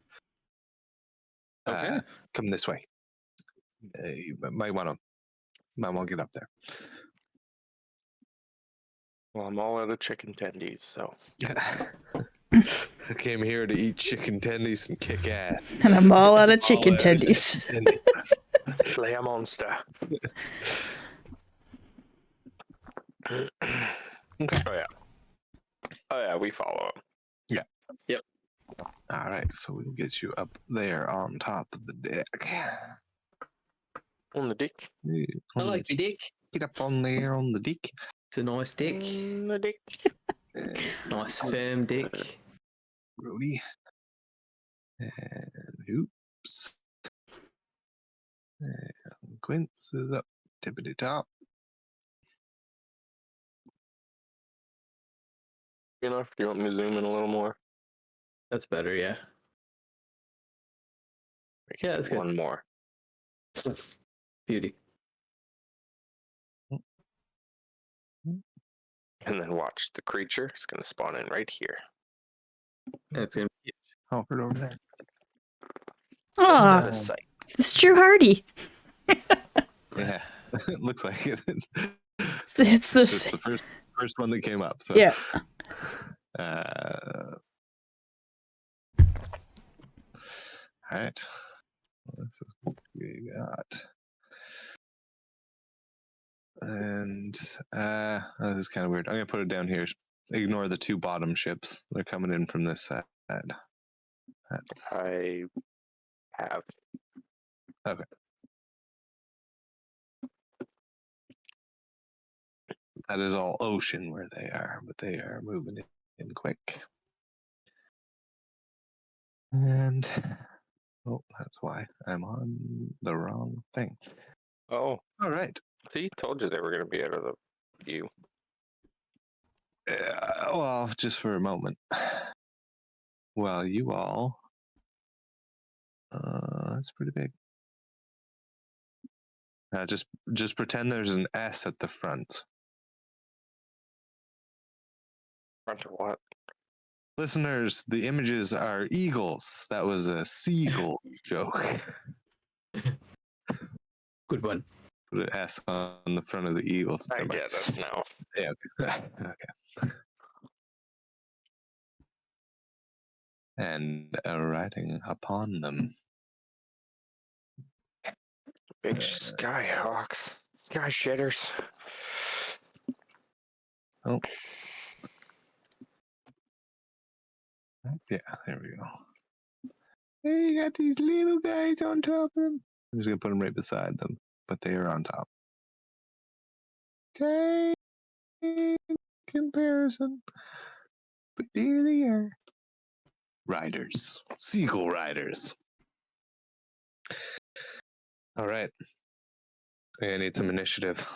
Okay. Coming this way. You might want to get up there. Well, I'm all out of chicken tendies, so. I came here to eat chicken tendies and kick ass. And I'm all out of chicken tendies. Play a monster. Okay. Oh yeah, we follow him. Yeah. Yep. All right, so we'll get you up there on top of the deck. On the dick. I like your dick. Get up on there on the deck. It's a nice dick. On the dick. Nice firm dick. Brody. And oops. And Quince is up tippity top. Enough? Do you want me to zoom in a little more? That's better, yeah. Yeah, that's good. One more. Beauty. And then watch. The creature is going to spawn in right here. That's gonna be Halford over there. Oh, Out of sight. it's Drew Hardy. Yeah, it looks like it. It's this. Just the first one that came up. So. Yeah. All right. This is what we got. And this is kind of weird. I'm gonna put it down here. Ignore the two bottom ships. They're coming in from this side. That's I have. okay. That is all ocean where they are, but they are moving in quick. And that's why I'm on the wrong thing. Oh, All right. see, told you they were going to be out of the view. Well, just for a moment. Well, you all. That's pretty big. Just pretend there's an S at the front. Front of what? Listeners, the images are eagles. That was a seagull joke. good one. Put an S on the front of the eagles. I get it now. Yeah. Okay. And riding upon them. Big skyhawks. Sky shitters. Oh. Yeah, there we go. Hey, you got these little guys on top of them. I'm just gonna put them right beside them, but they are on top. Same comparison, but there they are. Riders, seagull riders. All right, I need some initiative,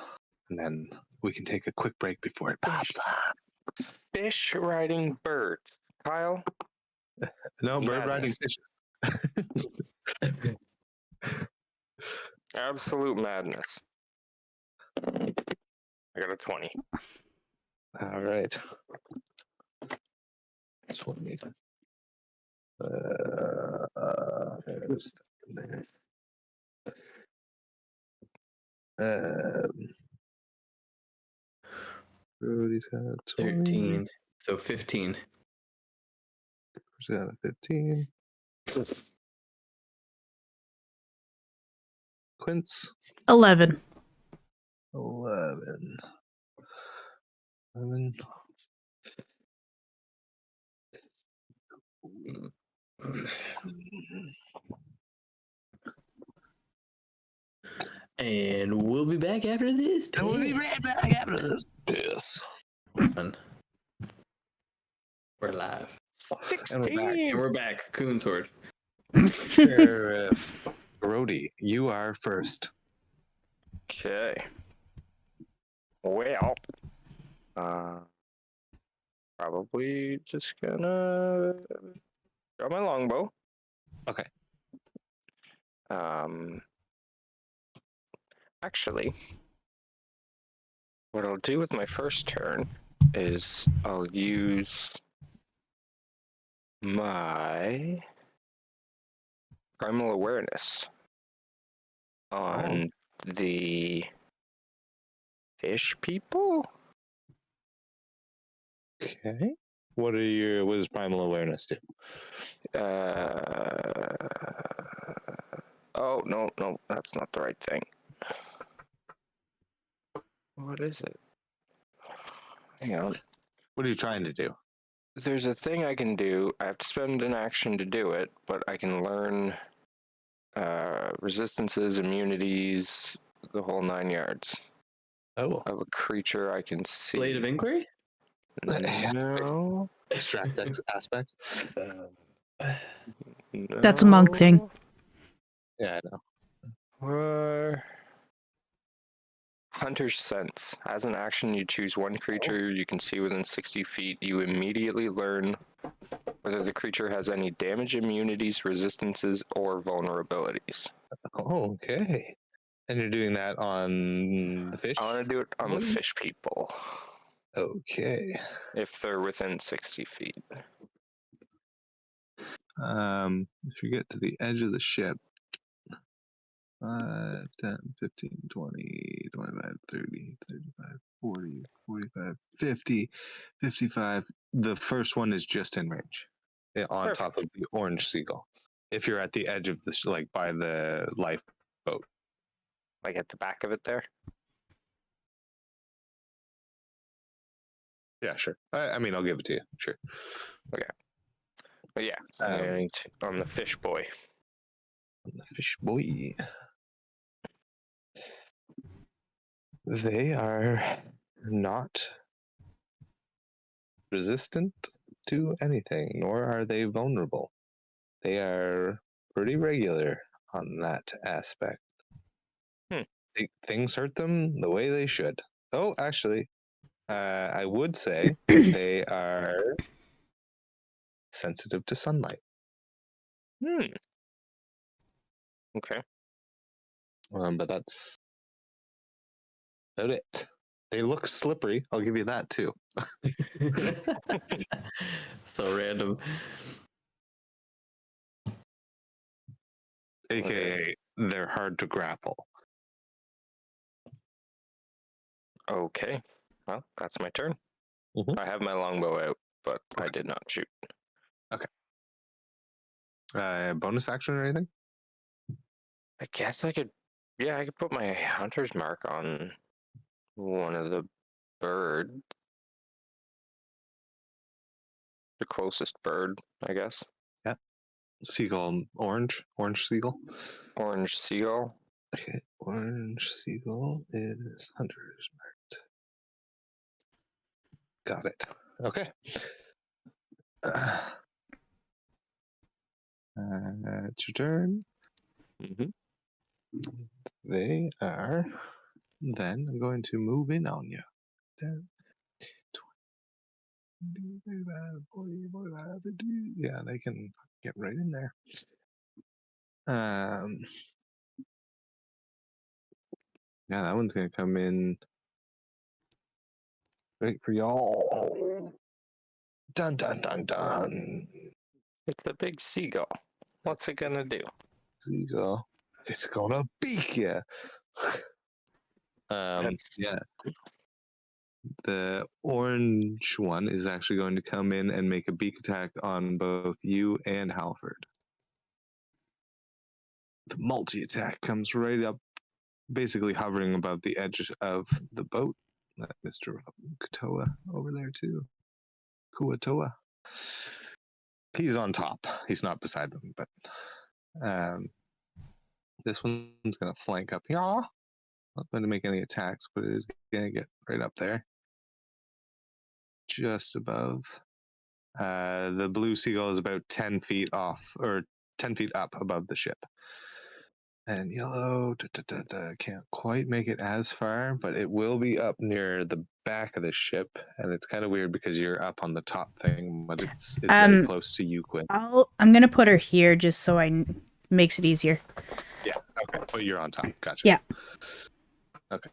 and then we can take a quick break before it pops up. Fish riding birds. Kyle? No, It's bird riding madness. fishes. Absolute madness. I got a 20. All right. 20. There's there. Brody's got 20. 13. So 15. He's got a 15. Quince, 11. 11. 11. And we'll be back after this. And we'll be right back after this. Yes. We're live. And we're back. And we're back. Coonsword. Sheriff Brody, you are first. Okay. Well, probably just gonna draw my longbow. Okay. Actually, what I'll do with my first turn is I'll use my primal awareness on the fish people. Okay. What does primal awareness do? Oh, no, that's not the right thing. What is it? Hang on. What are you trying to do? There's a thing I can do. I have to spend an action to do it, but I can learn resistances, immunities, the whole 9 yards. Oh. Of a creature I can see. Blade of Inquiry? No. Extract aspects? That's a monk thing. Yeah, I know. Hunter's Sense. As an action, you choose one creature you can see within 60 feet. You immediately learn whether the creature has any damage, immunities, resistances, or vulnerabilities. Oh, okay. And you're doing that on the fish? I want to do it on the fish people. Okay. If they're within 60 feet. If you get to the edge of the ship, 5, 10, 15, 20, 25, 30, 35, 40, 45, 50, 55. The first one is just in range on top of the orange seagull. If you're at the edge of this, like by the lifeboat. Like at the back of it there? Yeah, sure. I mean, I'll give it to you. Sure. Okay. But yeah, and on the fish boy. On the fish boy. They are not resistant to anything, nor are they vulnerable. They are pretty regular on that aspect. Things hurt them the way they should. Oh, actually, I would say they are sensitive to sunlight. Okay. But that's about it. They look slippery. I'll give you that too. So random. AKA, they're hard to grapple. Okay. Well, that's my turn. Mhm. I have my longbow out, but I did not shoot. Okay. Bonus action or anything? I guess I could. Yeah, I could put my hunter's mark on one of the bird. The closest bird, I guess. Yeah. Seagull, orange seagull. Orange seagull. Okay, orange seagull is hunter's marked. Got it. Okay. It's your turn. They are then going to move in on you. 10, 20, 35, 40, 45, 50. Yeah, they can get right in there. Yeah, that one's gonna come in right for y'all. Dun dun dun dun. It's the big seagull. What's it gonna do? Seagull. It's gonna beak you. That's- Yeah. The orange one is actually going to come in and make a beak attack on both you and Halford. The multi attack comes right up, basically hovering above the edge of the boat. Mr. Katoa over there too. Kuatoa. He's on top. He's not beside them, but this one's gonna flank up here. Not going to make any attacks, but it is gonna get right up there, just above. The blue seagull is about 10 feet off, or 10 feet up above the ship. And yellow can't quite make it as far, but it will be up near the back of the ship. And it's kind of weird because you're up on the top thing, but it's very close to you, Quinn. I'm gonna put her here just so makes it easier. Yeah. Okay. But you're on top. Gotcha. Yeah. Okay.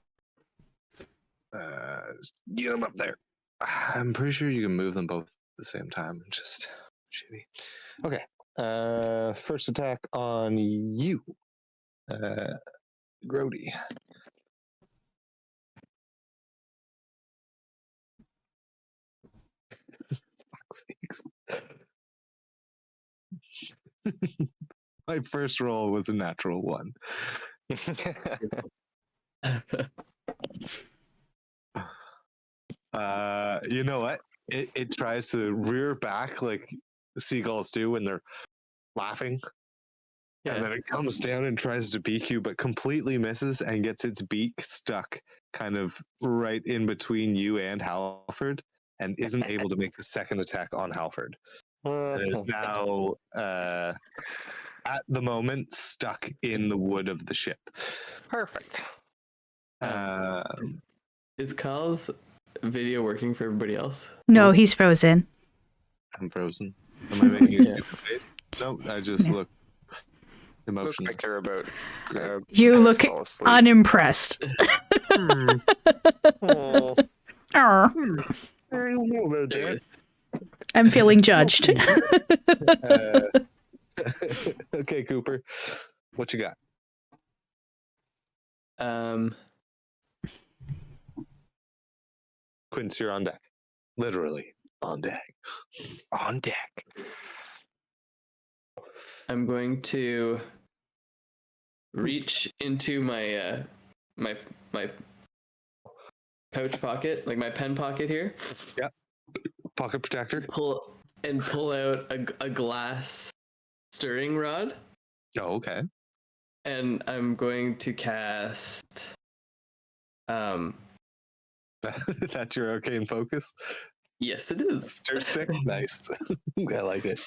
Get them up there. I'm pretty sure you can move them both at the same time. Just shitty. Okay. First attack on you, Grody. My first roll was a natural one. You know what? It tries to rear back like seagulls do when they're laughing. Yeah. And then it comes down and tries to beak you, but completely misses and gets its beak stuck kind of right in between you and Halford, and isn't able to make the second attack on Halford. And is now, at the moment, stuck in the wood of the ship. Perfect. Is Kyle's video working for everybody else? No, he's frozen. I'm frozen. Am I making a stupid face? No, I just look emotionless. Look like they're about. You look fall asleep. unimpressed. Oh. Arr. I don't know about that. I'm feeling judged. Okay, Cooper, what you got? Quince, you're on deck. Literally on deck. On deck. I'm going to reach into my my pouch pocket, like my pen pocket here. Yep. Pocket protector. Pull out a glass stirring rod. Oh, okay. And I'm going to cast That's your arcane focus? yes, it is. Stir stick? Nice. I like it.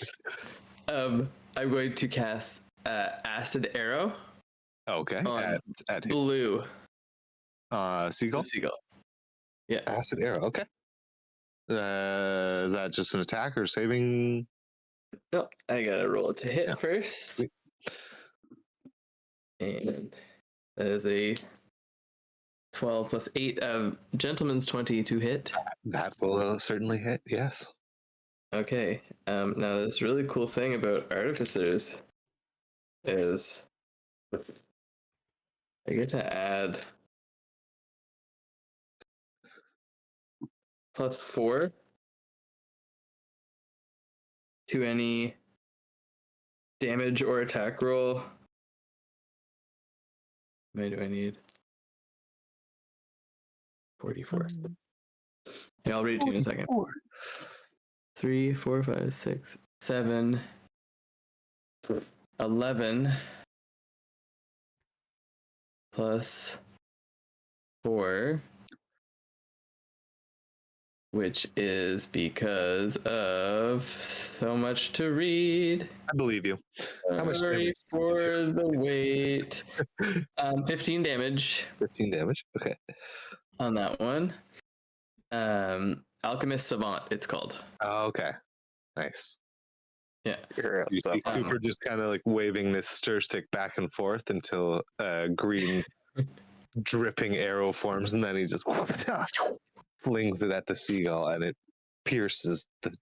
I'm going to cast acid arrow. Okay. On At who? blue. Seagull? Seagull. Yeah. Acid arrow, okay. Is that just an attack or saving? No, I gotta roll it to hit first. Sweet. And that is a 12 plus 8 of gentleman's 20 to hit. That will certainly hit, yes. Okay. Now this really cool thing about artificers is I get to add +4 to any damage or attack roll. How many do I need? 44. Yeah, I'll read it to you in a second. 3, 4, 5, 6, 7, 11 plus 4, which is because of so much to read. I believe you. How much Sorry damage? for the wait. 15 damage 15 damage. Okay. on that one. Alchemist Savant, it's called. Oh, okay. Nice. Yeah. You see Cooper just kind of like waving this stir stick back and forth until green dripping arrow forms, and then he just flings it at the seagull, and it pierces the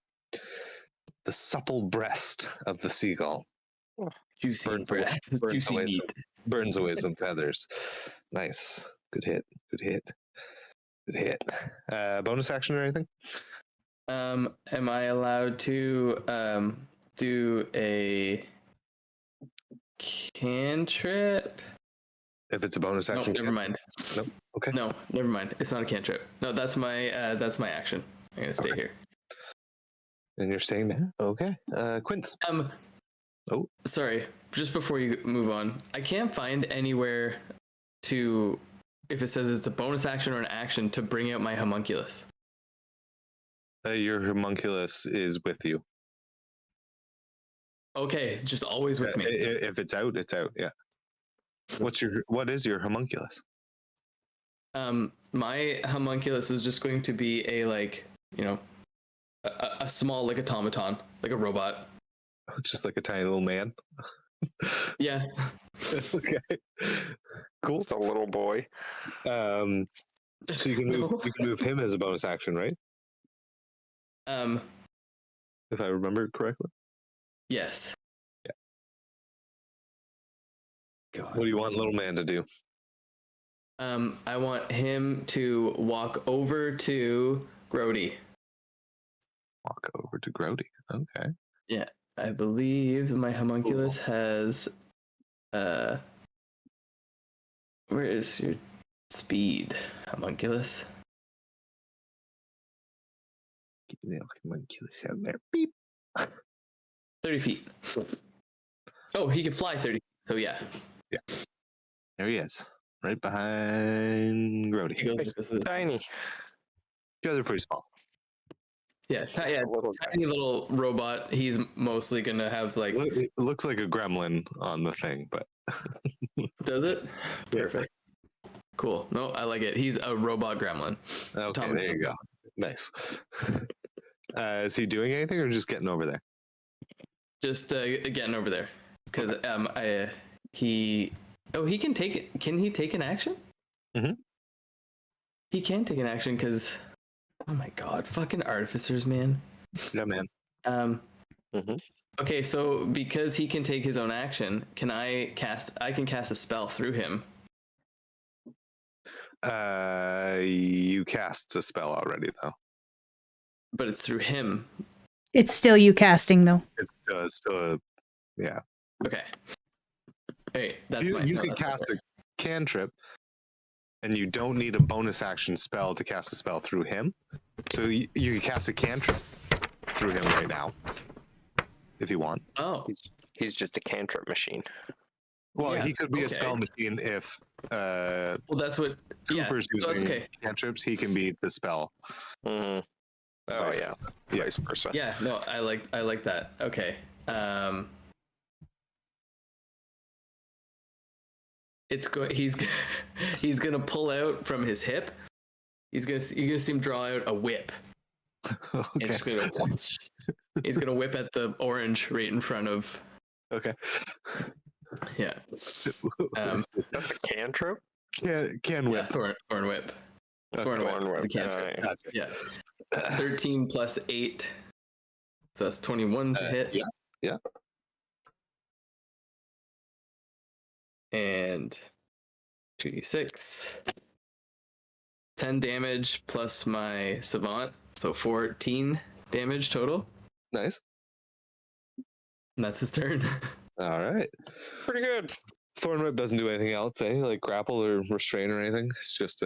supple breast of the seagull. Juicy Burns bread. away- burns Juicy away meat. Burns away some feathers. Nice. Good hit. Good hit. Good hit. Bonus action or anything? Am I allowed to do a cantrip? If it's a bonus No, action. never mind. Nope. Okay. No, never mind. It's not a cantrip. No, that's my action. I'm gonna stay here. And you're staying there? Okay. Quince. Oh. Sorry. Just before you move on, I can't find anywhere to, if it says it's a bonus action or an action, to bring out my homunculus. Your homunculus is with you. Okay, just always with me. If it's out, it's out. Yeah. What is your homunculus? My homunculus is just going to be a small like automaton, like a robot. Just like a tiny little man. Yeah. Okay. Cool. It's a little boy. So you can move. No. You can move him as a bonus action, right? If I remember correctly. Yes. Yeah. God. What do you want little man to do? I want him to walk over to Grody. Walk over to Grody. Okay. Yeah, I believe my homunculus has where is your speed, homunculus? Get the homunculus out there. Beep. 30 feet. Oh, he can fly 30 feet, so yeah. There he is. Right behind Grody. He goes like this with his- Tiny. You guys are pretty small. Yeah, A little guy. tiny little robot. He's mostly gonna have like. It looks like a gremlin on the thing, but Does it? Yeah. Perfect. Cool. No, I like it. He's a robot gremlin. okay, Thomas. there you go. Nice. Is he doing anything or just getting over there? Just getting over there, because he can take it. Can he take an action? Mhm. He can take an action because, oh my god, fucking artificers, man. Yeah, man. Mhm. Okay, so because he can take his own action, I can cast a spell through him. You cast a spell already, though. But it's through him. It's still you casting, though. It's still yeah. Okay. Hey, that's You fine. No, can that's cast fine. a cantrip, and you don't need a bonus action spell to cast a spell through him. So you can cast a cantrip through him right now, if you want. Oh, He's just a cantrip machine. Well, Yeah, he could be a okay. spell machine if well, that's what. Cooper's Yeah, so that's using okay. cantrips. He can be the spell. Mhm. Oh Vice yeah. Yeah. Vice versa. Yeah, no, I like that. Okay. He's gonna pull out from his hip. You're gonna see him draw out a whip. And Okay. just gonna whoosh. He's gonna whip at the orange right in front of. Okay. Yeah. That's a cantrip. can Yeah, whip. thorn whip. Okay. Thorn whip. Thorn whip, The cantrip. Gotcha. Yeah. 13 plus 8. So that's 21 to hit. Yeah. Yeah. And 2d6. 10 damage plus my savant. So 14 damage total. Nice. And that's his turn. All right. Pretty good. Thorn whip doesn't do anything else, eh? Like grapple or restrain or anything. It's just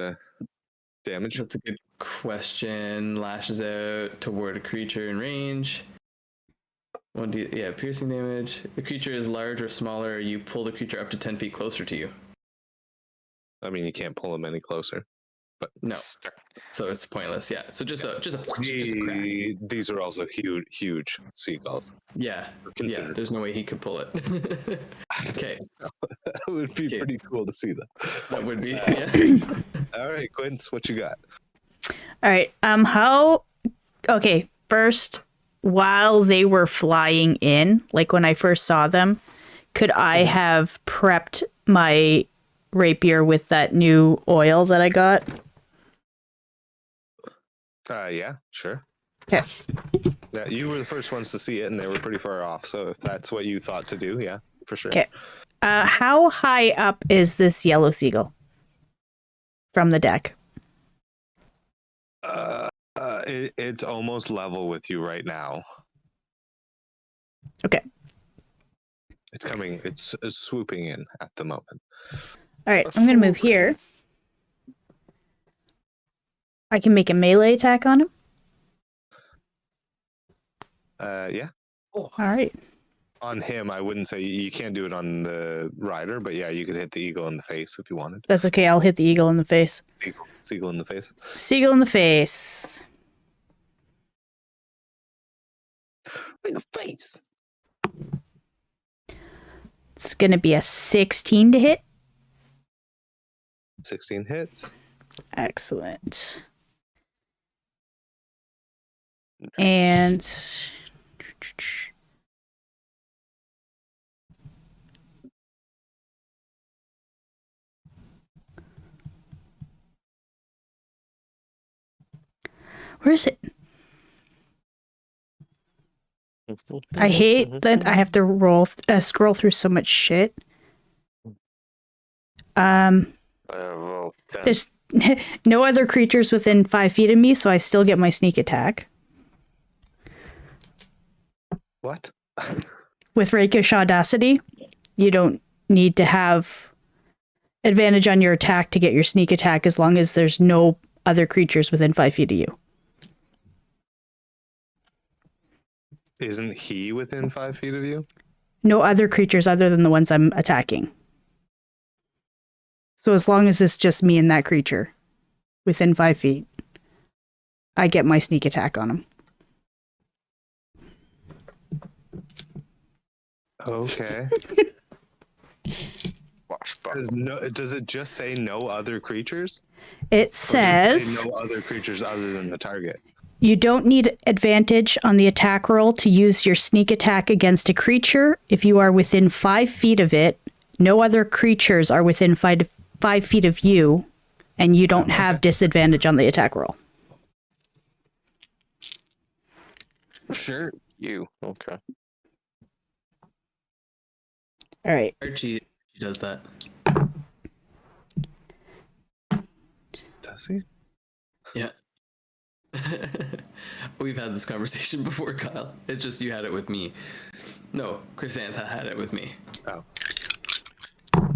damage. That's a good question. Lashes out toward a creature in range. Piercing damage. The creature is large or smaller. You pull the creature up to 10 feet closer to you. I mean, you can't pull him any closer. No, so it's pointless. Yeah. So just a crack. These are also huge seagulls. Yeah. Considered. There's no way he could pull it. Okay. That would be Okay. pretty cool to see that. That would be. Yeah. All right, Quince, what you got? All right. Okay. First, while they were flying in, like when I first saw them, could I have prepped my rapier with that new oil that I got? Yeah, sure. Okay. Yeah, you were the first ones to see it, and they were pretty far off. So if that's what you thought to do, yeah, for sure. Okay. How high up is this yellow seagull from the deck? It's almost level with you right now. Okay. It's coming. It's swooping in at the moment. All right. I'm going to move here. I can make a melee attack on him. Yeah. All right. On him, I wouldn't say you can't do it on the rider, but yeah, you could hit the eagle in the face if you wanted. That's okay. I'll hit the eagle in the face. Seagull in the face. Seagull in the face. In the face. It's going to be a 16 to hit. 16 hits. Excellent. And where is it? I hate that I have to scroll through so much shit. Well, 10. There's no other creatures within 5 feet of me, so I still get my sneak attack. What? With Rakish Audacity, you don't need to have advantage on your attack to get your sneak attack as long as there's no other creatures within 5 feet of you. Isn't he within 5 feet of you? No other creatures other than the ones I'm attacking. So as long as it's just me and that creature within 5 feet, I get my sneak attack on him. Okay. Does it just say no other creatures? It Or does it says say no other creatures other than the target. you don't need advantage on the attack roll to use your sneak attack against a creature if you are within 5 feet of it. No other creatures are within 5 feet of you, and you don't have disadvantage on the attack roll. Sure. You. Okay. All right. Archie does that. Does he? Yeah. We've had this conversation before, Kyle. It's just you had it with me. No, Chrysantha had it with me. Oh. I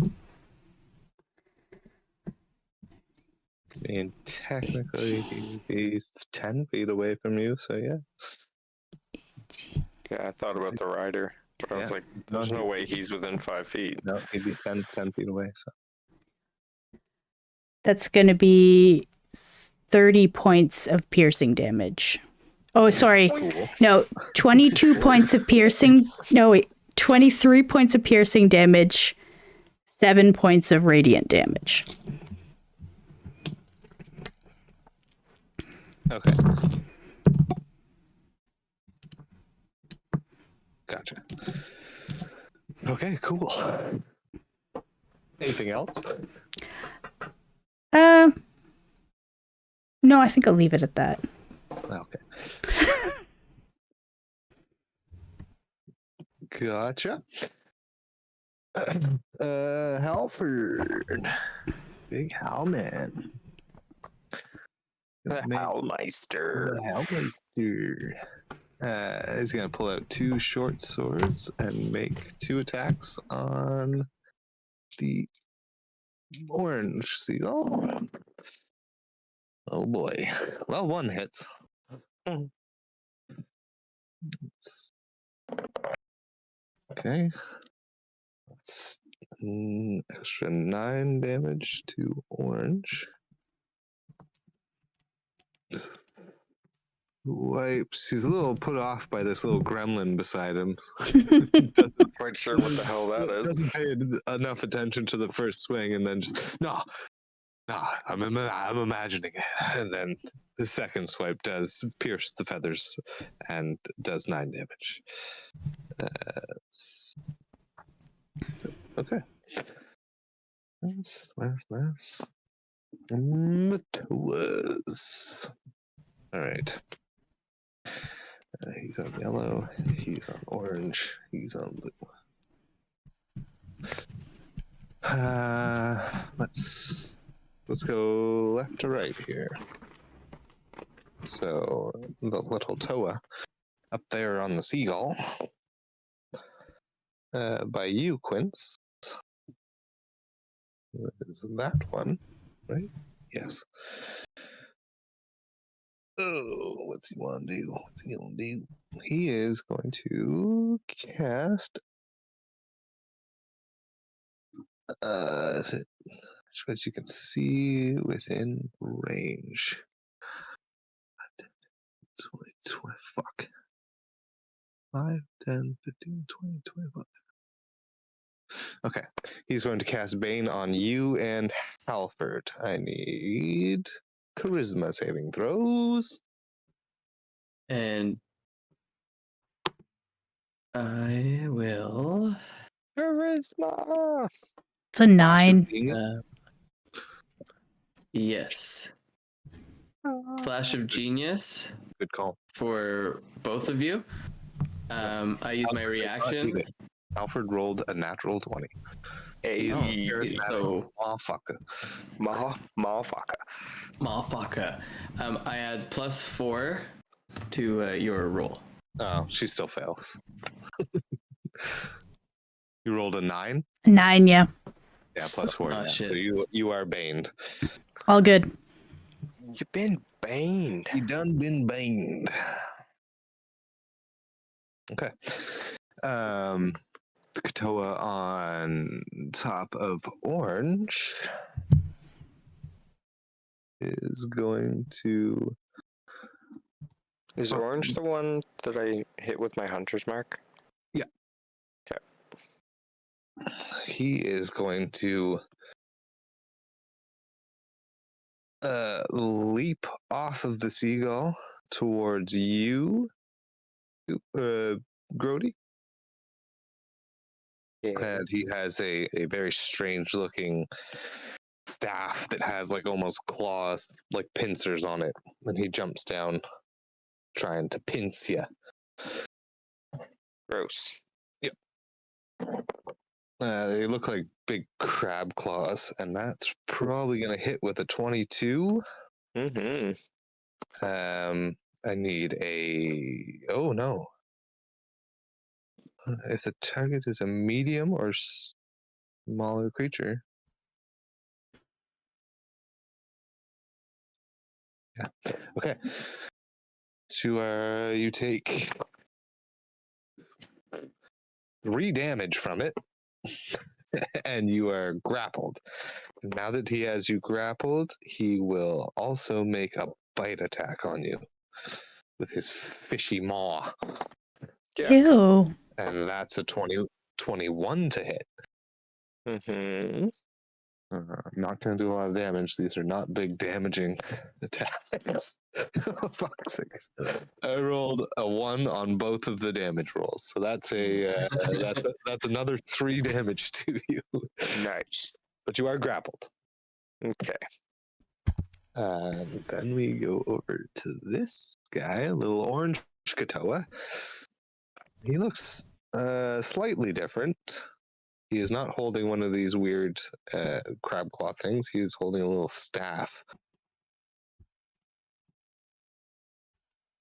mean, technically, he's 10 feet away from you, so yeah. Yeah, I thought about the rider, but I was like, there's no way he's within 5 feet. No, he'd be 10 feet away, so. That's going to be 30 points of piercing damage. Oh, sorry. Cool. No, 22 points of piercing. No, wait. 23 points of piercing damage, 7 points of radiant damage. Okay. Gotcha. Okay, cool. Anything else? No, I think I'll leave it at that. Okay. Gotcha. Halford. Big Howlman. The Howlmeister. Howlmeister. He's gonna pull out 2 short swords and make 2 attacks on the orange seagull. Oh boy. Well, 1 hits. Okay. That's extra 9 damage to orange. Wipes. He's a little put off by this little gremlin beside him. Not quite sure what the hell that is. Doesn't pay enough attention to the first swing, and then just no, I'm imagining it. And then the second swipe does pierce the feathers and does 9 damage. Okay. Last. Matoas. All right. He's on yellow. He's on orange. He's on blue. Let's go left to right here. So the little Toa up there on the seagull. By you, Quince. Is that one, right? Yes. Oh, what's he want to do? What's he gonna do? He is going to cast. Is it which you can see within range? 20, fuck. 5, 10, 15, 20, 25. Okay. He's going to cast Bane on you and Halford. I need charisma saving throws. And I will. Charisma. It's a 9. Yes. Flash of Genius Good call. for both of you. I use my reaction. Alfred rolled a natural 20. He's Oh, charismatic so motherfucker. Motherfucker. I add +4 to your roll. Oh, she still fails. You rolled a 9? 9, yeah. Yeah, +4. Oh, Yeah. shit. So you are baned. All good. You've been baned. You done been baned. Okay. The Katoa on top of orange is going to. Is orange the one that I hit with my hunter's mark? Yeah. Okay. He is going to leap off of the seagull towards you, Grody. Yeah. And he has a very strange looking staff that has like almost claws, like pincers on it. And he jumps down trying to pinch you. Gross. They look like big crab claws, and that's probably going to hit with a 22. Mm-hmm. I need a. Oh no. If the target is a medium or smaller creature. Yeah. Okay. So you take 3 damage from it, and you are grappled. Now that he has you grappled, he will also make a bite attack on you with his fishy maw. Yeah. Ew. And that's a 21 to hit. Mm-hmm. Not going to do a lot of damage. These are not big damaging attacks. Oh, fuck's sake. I rolled a 1 on both of the damage rolls, so that's that's another 3 damage to you. Nice. But you are grappled. Okay. Then we go over to this guy, a little orange Katoa. He looks slightly different. He is not holding one of these weird crab claw things. He is holding a little staff.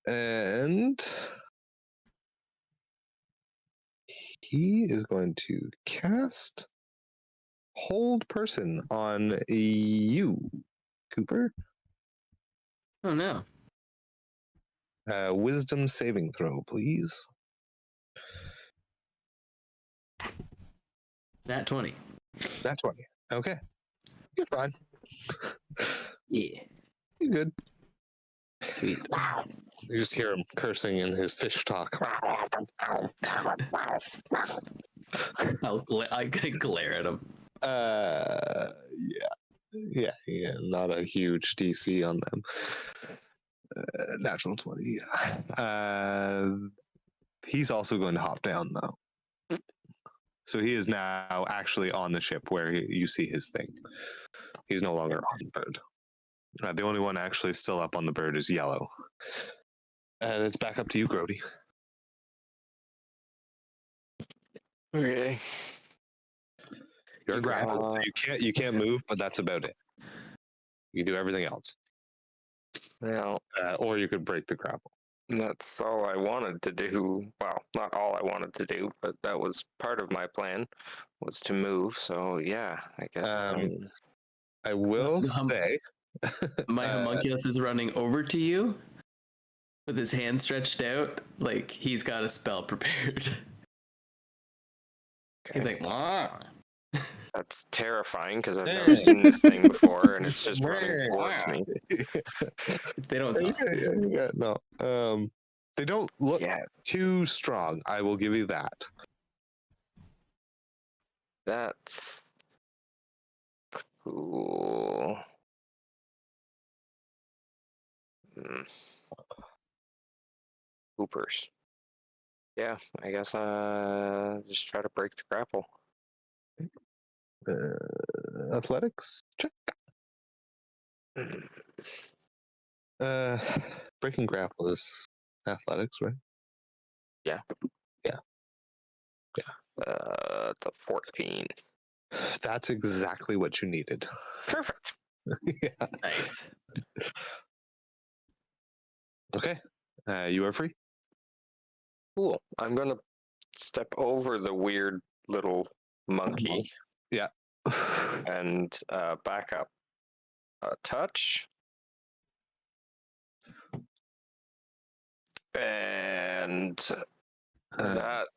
And he is going to cast Hold Person on you, Cooper. Oh no. Wisdom saving throw, please. Nat 20. That's 20. Okay. You're fine. Yeah. You're good. Sweet. You just hear him cursing in his fish talk. I could glare at him. Yeah. Not a huge DC on them. Natural 20. He's also going to hop down though. So he is now actually on the ship where you see his thing. He's no longer on the bird. The only one actually still up on the bird is yellow. And it's back up to you, Grody. Okay. You're You grappled, so grapple. you can't move, but that's about it. You can do everything else, Well, or you could break the grapple. that's all I wanted to do. Well, not all I wanted to do, but that was part of my plan, was to move. So yeah, I guess. I will hum- say, My homunculus is running over to you with his hand stretched out, like he's got a spell prepared. He's Okay. like, "Wah." That's terrifying because I've never seen this thing before, and it's just running towards me. They don't talk. yeah, no. They don't look Yeah, too strong. I will give you that. that's cool. Hmm. Hoopers. Yeah, I guess just try to break the grapple. Athletics check. Hmm. Uh, breaking grapple is athletics, right? Yeah. Yeah. It's a 14. That's exactly what you needed. Perfect. Yeah. Nice. Okay. You are free. Cool. I'm gonna step over the weird little monkey Yeah. and back up a touch. And that.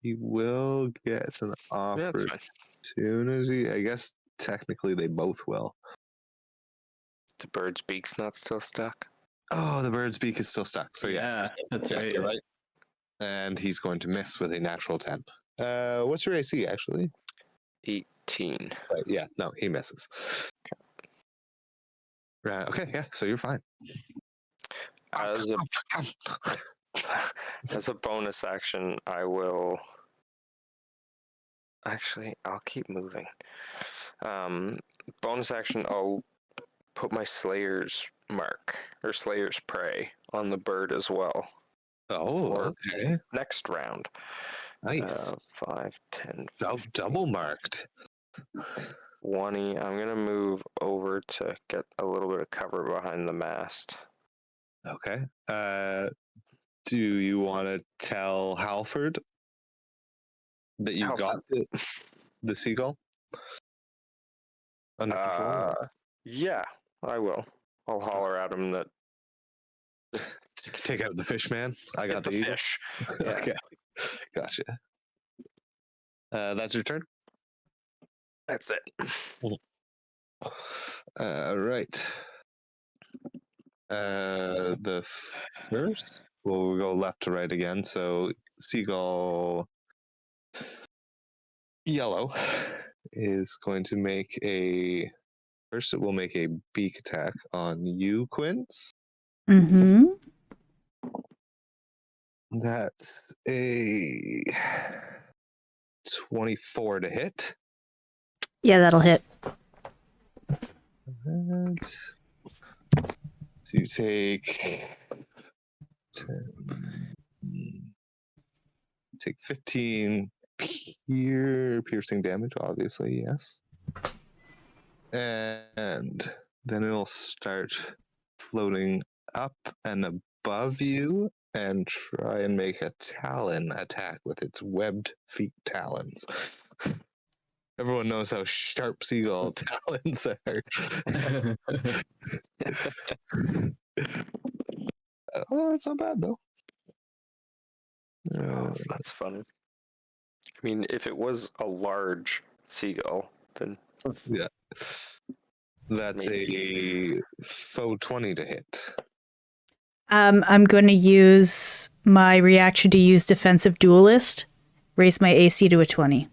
He will get an Yeah, that's fine. opportunity. I guess technically they both will. The bird's beak's not still stuck. Oh, the bird's beak is still stuck. So Yeah, that's right. you're right. And he's going to miss with a natural 10. What's your AC actually? 18. Right, yeah, no, he misses. Okay, yeah, so you're fine. As a bonus action, I will. Actually, I'll keep moving. Bonus action, I'll put my Slayer's mark or Slayer's prey on the bird as well. Oh, okay. Next round. Nice. 5, 10, Double marked. 20. I'm gonna move over to get a little bit of cover behind the mast. Okay. Do you want to tell Halford that you got the seagull under control? Yeah, I will. I'll holler at him that Take out the fish, man. I got get the eagle. fish. Yeah. Okay, gotcha. That's your turn. That's it. Right. The first, we'll go left to right again. So seagull yellow is going to make a first. It will make a beak attack on you, Quince. Mm-hmm. That's a 24 to hit. Yeah, that'll hit. And so you take 10, take 15 piercing damage, obviously, yes. And then it'll start floating up and above you and try and make a talon attack with its webbed feet talons. Everyone knows how sharp seagull talons are. Oh, that's not bad though. Oh, that's funny. I mean, if it was a large seagull, then Yeah. That's a faux 20 to hit. I'm going to use my reaction to use defensive duelist, raise my AC to a 20.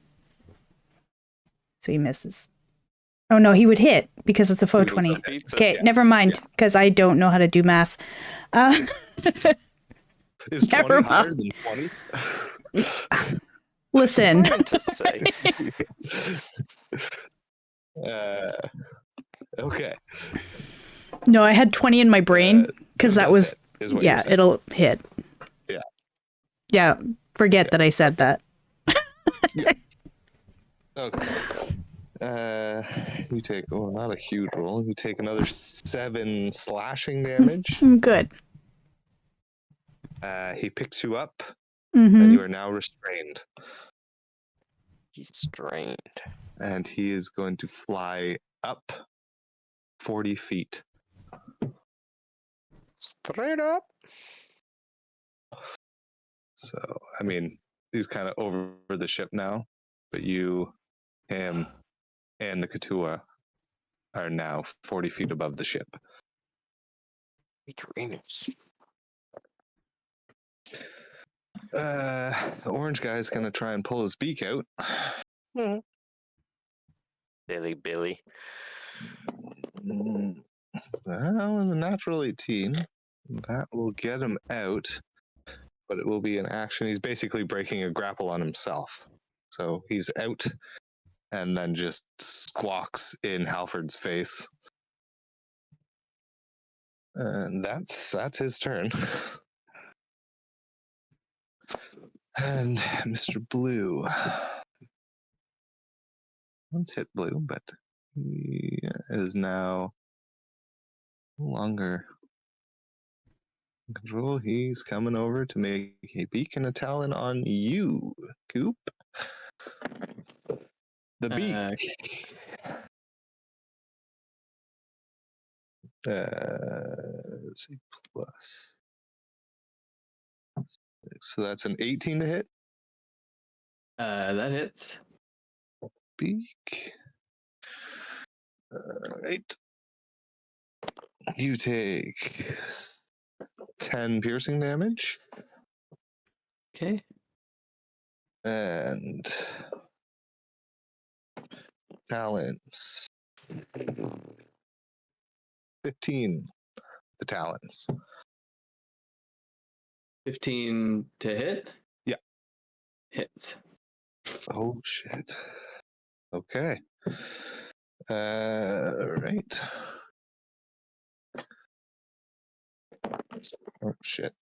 So he misses. Oh no, he would hit because it's a faux 20. Okay, never mind, because I don't know how to do math. Is 20 higher than 20? Listen. to say. Okay. No, I had 20 in my brain because that was is what you're Yeah, saying. it'll hit. Yeah. Yeah, forget that I said that. Okay. You take not a huge roll. You take another 7 slashing damage. Good. He picks you up, Mm-hmm. and you are now restrained. He's strained. And he is going to fly up 40 feet. Straight up. So, I mean, he's kind of over the ship now, but you, him, and the Katua are now 40 feet above the ship. Uranus. Orange guy's gonna try and pull his beak out. Billy. Well, in the natural 18, that will get him out, but it will be an action. He's basically breaking a grapple on himself. So he's out and then just squawks in Halford's face. And that's his turn. And Mr. Blue. Once hit Blue, but he is now no longer in control. He's coming over to make a beak and a talon on you, Coop. The beak. Let's see, plus. So that's an 18 to hit. That hits. Beak. Right. You take 10 piercing damage. Okay. And talons. 15. The talons. 15 to hit? Yeah. Hits. Oh, shit. Okay. Right. Oh, shit.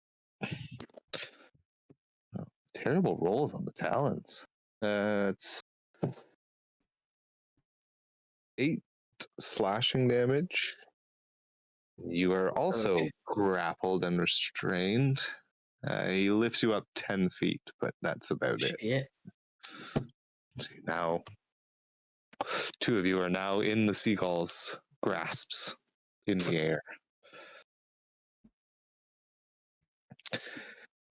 Oh, terrible rolls on the talons. It's 8 slashing damage. You are also grappled and restrained. He lifts you up 10 feet, but that's about it. Shit. So now, 2 of you are now in the seagull's grasps in the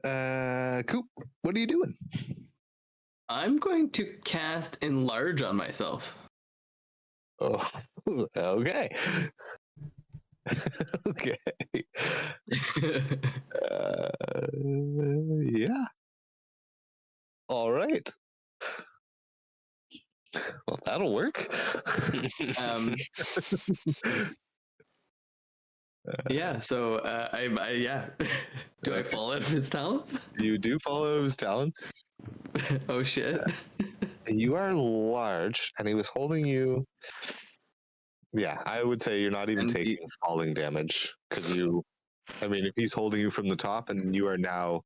air. Coop, what are you doing? I'm going to cast Enlarge on myself. Oh, okay. Okay. Yeah. All right. Well, that'll work. Yeah, so I yeah. Do I fall out of his talents? You do fall out of his talents. Oh shit. You are large, and he was holding you. Yeah, I would say you're not even 10 taking feet. falling damage because you. I mean, if he's holding you from the top, and you are now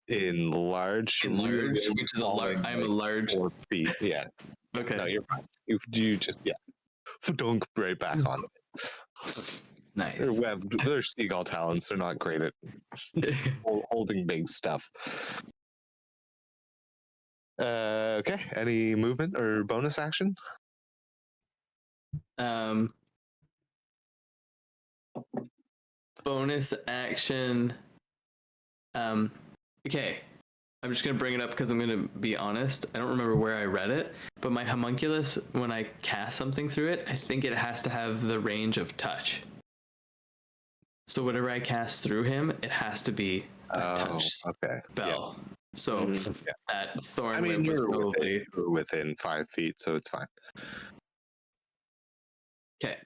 in large, you're really Enlarge, only which is falling I'm a like large. 4 feet. Yeah. Okay. No, you're fine. You just dunk right back on it. Nice. They're webbed. They're seagull talons. They're not great at holding big stuff. Okay. Any movement or bonus action? Bonus action. Okay. I'm just gonna bring it up because I'm gonna be honest. I don't remember where I read it, but my homunculus, when I cast something through it, I think it has to have the range of touch. So whatever I cast through him, it has to be a touch spell. Yeah. So that thorn. I mean, was probably you're within 5 feet, so it's fine. okay.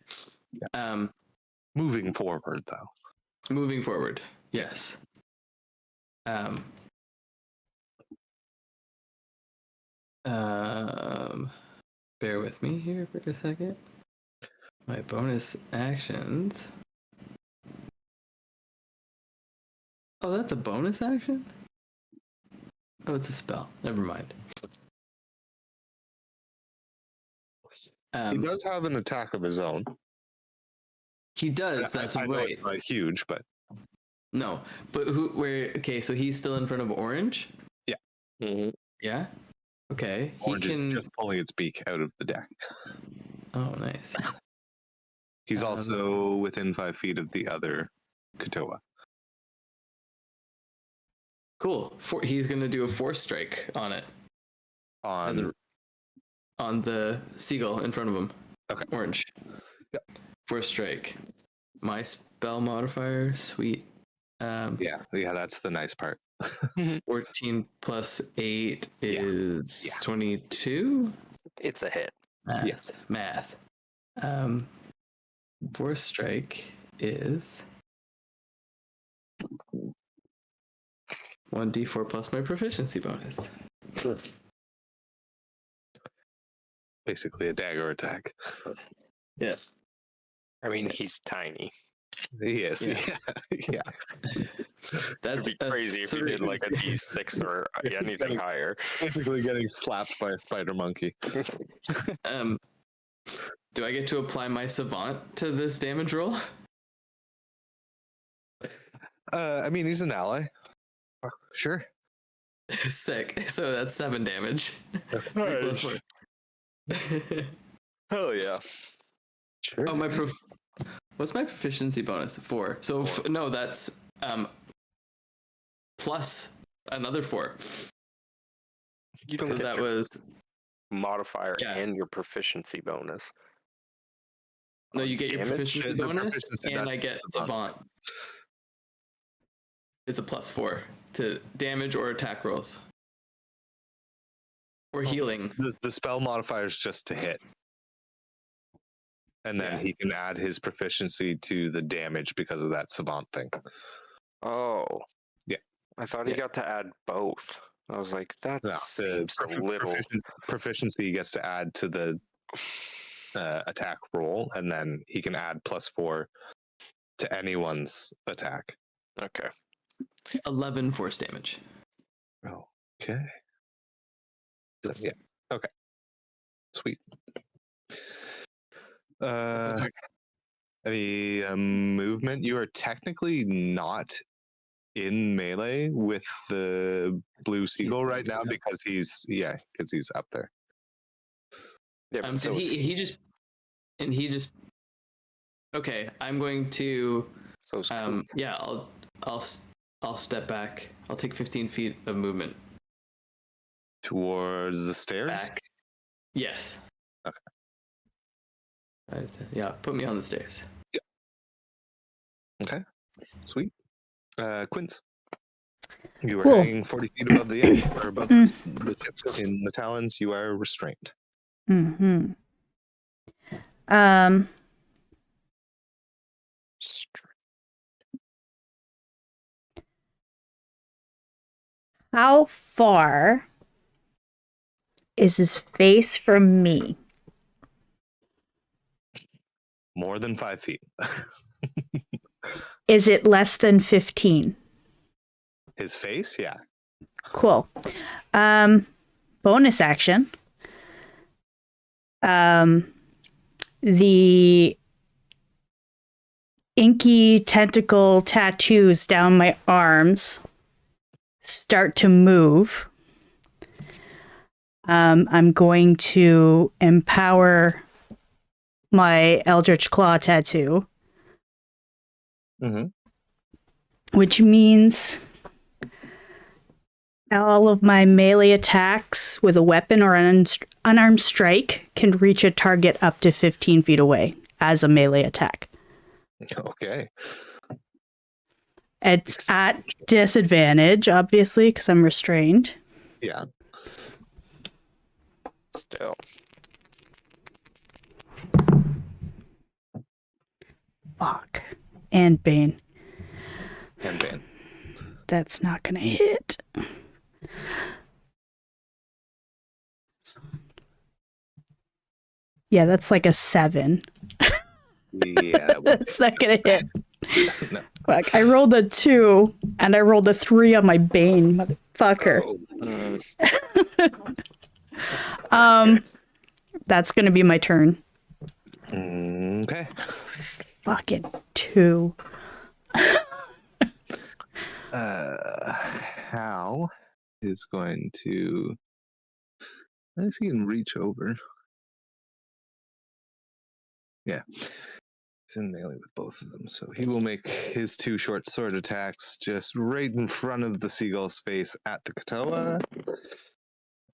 Yeah. Moving forward, though. Moving forward, yes. Bear with me here for a second. My bonus actions. Oh, that's a bonus action? Oh, it's a spell. Never mind. He does have an attack of his own. He does, that's I know right. it's not huge, but No, but okay, so he's still in front of Orange? Yeah. Mm-hmm. Yeah? Okay. Orange is just pulling its beak out of the deck. Oh, nice. He's also within 5 feet of the other Katoa. Cool. He's going to do a force strike on it. On the seagull in front of him. Okay. Orange. Yep. Force strike. My spell modifier, sweet. Yeah, that's the nice part. 14 plus 8 is 22. It's a hit. Math. Force strike is 1d4 plus my proficiency bonus. Basically a dagger attack. Yeah. I mean, he's tiny. He is. Yeah. That's It'd be crazy if you did like a D6 or anything higher. Basically getting slapped by a spider monkey. Do I get to apply my savant to this damage roll? I mean, he's an ally. Sure. Sick. So that's 7 damage. 3 plus 4. Hell yeah. Sure. Oh, what's my proficiency bonus? 4. So no, that's plus another 4. You don't So get that your was modifier and your proficiency bonus. no. You get your Damage? proficiency The bonus, proficiency, and that's I get savant. savant. It's a +4 to damage or attack rolls, or healing. The spell modifier is just to hit. And then he can add his proficiency to the damage because of that savant thing. Oh. Yeah. I thought he got to add both. I was like, that seems a little... Proficiency he gets to add to the attack roll, and then he can add +4 to anyone's attack. Okay. 11 force damage. Okay. So, yeah. Okay. Sweet. Any movement? You are technically not in melee with the blue seagull right now because he's up there. Yeah, but Did he just okay, I'm going to I'll step back. I'll take 15 feet of movement towards the stairs. Back. Yes. Okay. Yeah, put me on the stairs. Yeah. Okay. Sweet. Quince. You are hanging 40 feet above the edge, or above the chips in the talons. You are restrained. Mm-hmm. How far is his face from me? More than 5 feet. Is it less than 15? His face? Yeah. Cool. Bonus action. The inky tentacle tattoos down my arms start to move. I'm going to empower my Eldritch Claw tattoo. Mm-hmm. Which means all of my melee attacks with a weapon or an unarmed strike can reach a target up to 15 feet away as a melee attack. Okay. It's at disadvantage, obviously, because I'm restrained. Yeah. Still. Fuck. And Bane. And Bane. That's not gonna hit. Yeah, that's like a 7. Yeah. That's not gonna hit. No. Fuck, I rolled a 2 and I rolled a 3 on my Bane, motherfucker. Okay. That's gonna be my turn. Okay. Fucking 2. Hal is going to. I guess he can reach over. Yeah. He's in melee with both of them, so he will make his 2 short sword attacks just right in front of the seagull's face at the Katoa.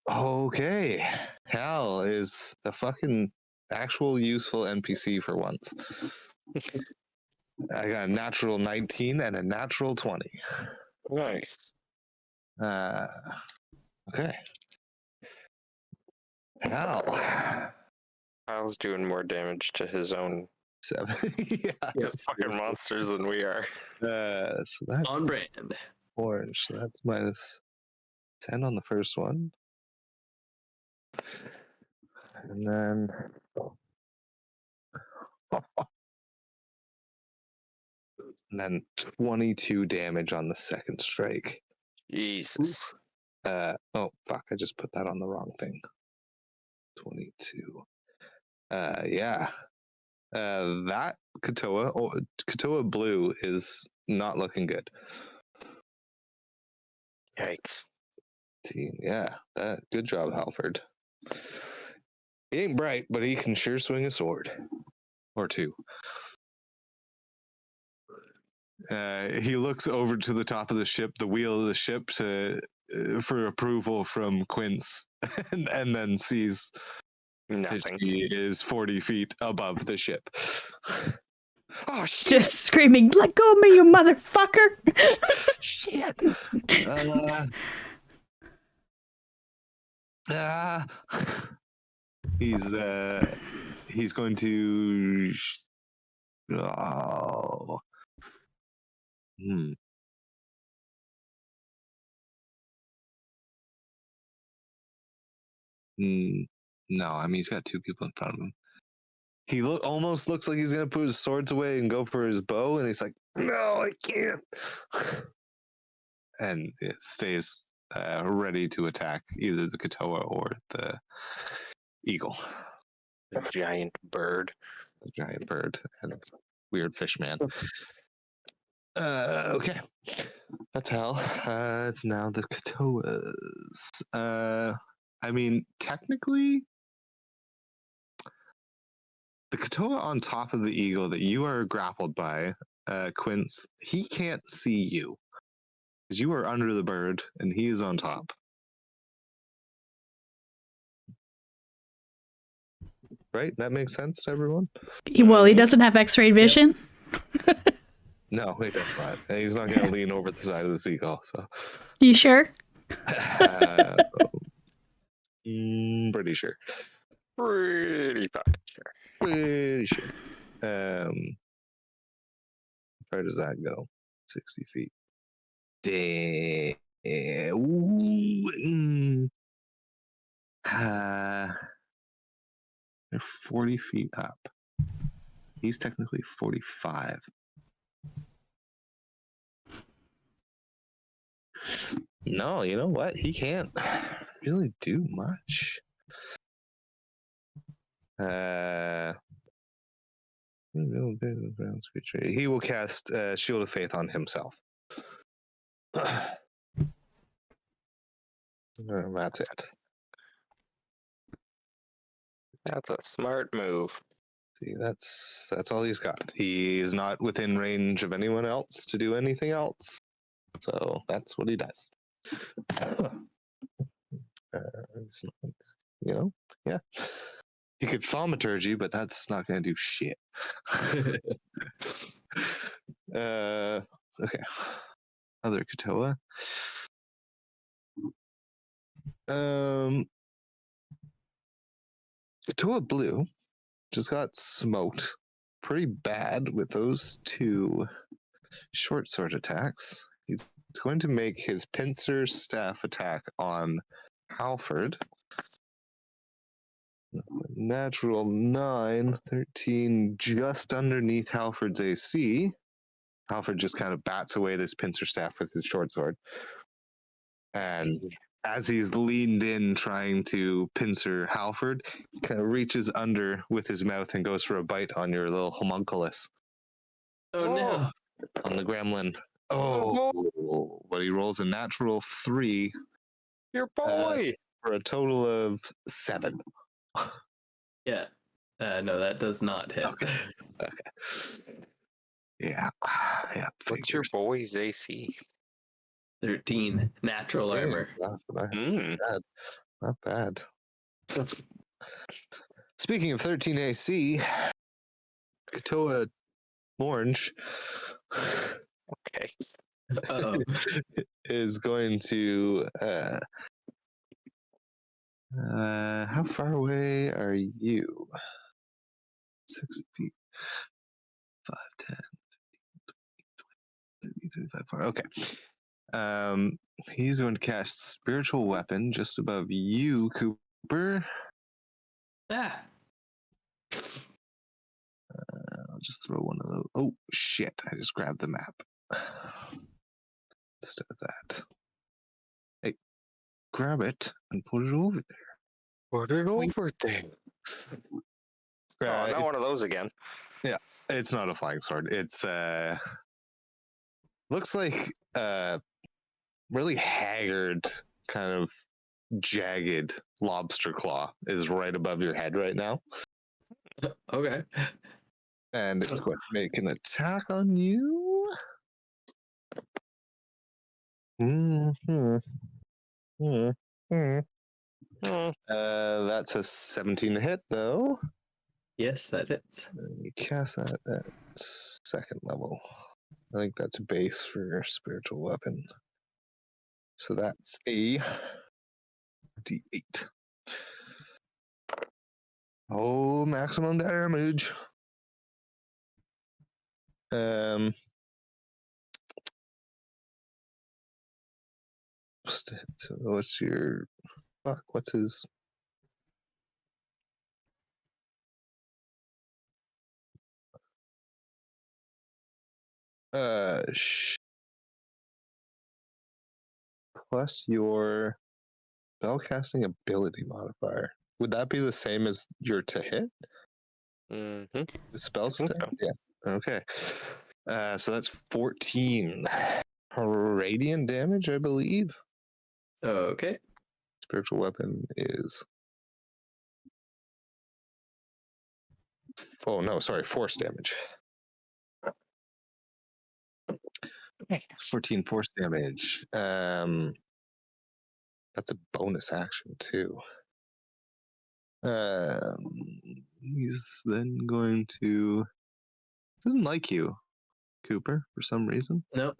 Okay. Hal is a fucking actual useful NPC for once. I got a natural 19 and a natural 20. Nice. Okay. Hal. Kyle's doing more damage to his own 7. Yeah. Yep. fucking monsters than we are. So that's On brand. orange. So that's minus 10 on the first one. And then. And then 22 damage on the second strike. Jesus. Oh, fuck. I just put that on the wrong thing. 22. Yeah. That Katoa blue is not looking good. Yikes. Yeah, good job, Halford. He ain't bright, but he can sure swing a sword. Or 2. He looks over to the top of the ship, the wheel of the ship, for approval from Quince, and then sees that Nothing. she is 40 feet above the ship. Oh, shit! Just screaming, let go of me, you motherfucker! Shit! He's going to. Oh. No, I mean he's got 2 people in front of him. He almost looks like he's gonna put his swords away and go for his bow, and he's like, "No, I can't," and it stays ready to attack either the Katoa or the eagle, A giant bird. the giant bird, and weird fish man. Okay, that's Hal. It's now the Katoas. I mean, technically, the Katoa on top of the eagle that you are grappled by, Quince, he can't see you because you are under the bird and he is on top. Right? That makes sense to everyone? Well, he doesn't have X-ray vision. No, he does not. And he's not going to lean over the side of the seagull. So, You sure? Pretty sure. Pretty fucking sure. Pretty sure. How far does that go? 60 feet. Damn. They're 40 feet up. He's technically 45. No, you know what? He can't really do much. He will cast Shield of Faith on himself. That's it. That's a smart move. See, that's all he's got. He is not within range of anyone else to do anything else. So that's what he does. Yeah. He could thaumaturgy, but that's not going to do shit. Okay. Other Katoa. Katoa Blue just got smoked pretty bad with those 2 short sword attacks. He's going to make his pincer staff attack on Halford. Natural 9, 13, just underneath Halford's AC. Halford just kind of bats away this pincer staff with his short sword. And as he's leaned in trying to pincer Halford, he kind of reaches under with his mouth and goes for a bite on your little homunculus, Oh no. on the gremlin. Oh, Oh, but he rolls a natural 3 your boy. for a total of 7. Yeah. No, that does not hit. Okay. Okay. Yeah. Yeah. What's your figures. boy's AC? 13 natural Yeah, armor. not bad. Mm. Not bad. Speaking of 13 AC, Katoa Orange Okay. Oh, is going to how far away are you? 6 feet, 5, 10, 30, 35, 40. Okay. He's going to cast Spiritual Weapon just above you, Cooper. ah. I'll just throw one of those. Oh, shit. I just grabbed the map. Instead of that. Hey, grab it and put it over there. Put it over there. Oh, not one of those again. It's not a flying sword. It's looks like really haggard, kind of jagged lobster claw is right above your head right now, Okay. and it's going to make an attack on you. That's a 17 to hit, though. Yes, that hits. And you cast that at 2nd level. I think that's base for your spiritual weapon. So that's a D8. Oh, maximum damage. So what's your fuck? What's his? Plus your spellcasting ability modifier. Would that be the same as your to hit? Mm-hmm. The spell I think stat? so. Yeah. Okay. So that's 14 radiant damage, I believe. Okay. Spiritual weapon is. Oh no, sorry, force damage. 14 force damage. That's a bonus action too. He's then going to. Doesn't like you, Cooper, for some reason. Nope.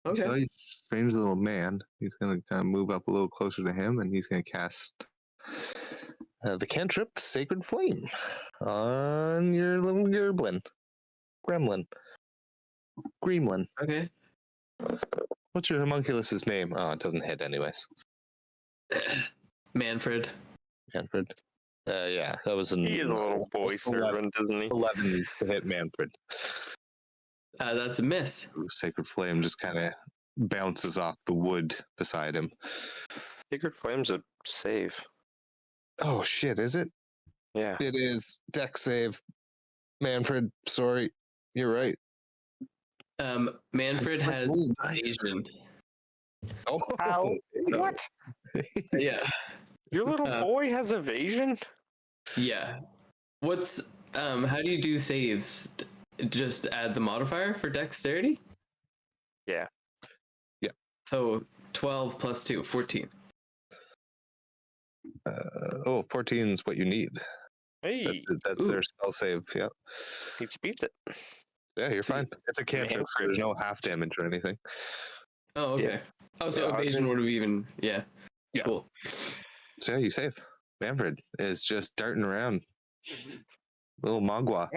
You saw Okay. you strange little man. He's going to kind of move up a little closer to him, and he's going to cast the cantrip Sacred Flame on your little gremlin. Okay. What's your homunculus's name? Oh, it doesn't hit anyways. Manfred. Manfred. Yeah, that was an He is a little boy servant, isn't he? 11 to hit Manfred. That's a miss. Sacred Flame just kind of bounces off the wood beside him. Sacred Flame's a save. Oh shit, is it? Yeah. It is. Dex save. Manfred, sorry. You're right. Manfred Nice. has Oh, nice. evasion. Oh, How? What? Yeah. Your little boy has evasion? Yeah. What's how do you do saves? Just add the modifier for dexterity? Yeah. Yeah. So 12 plus 2, 14. 14 is what you need. Hey, That's Ooh. their spell save. Yeah. he beats it. Yeah, you're Sweet. fine. It's a cantrip, so there's no half damage or anything. Oh, okay. Oh, so Yeah, evasion would have even, yeah. Yeah. Cool. So yeah, you save. Manfred is just darting around. Little Mogwai.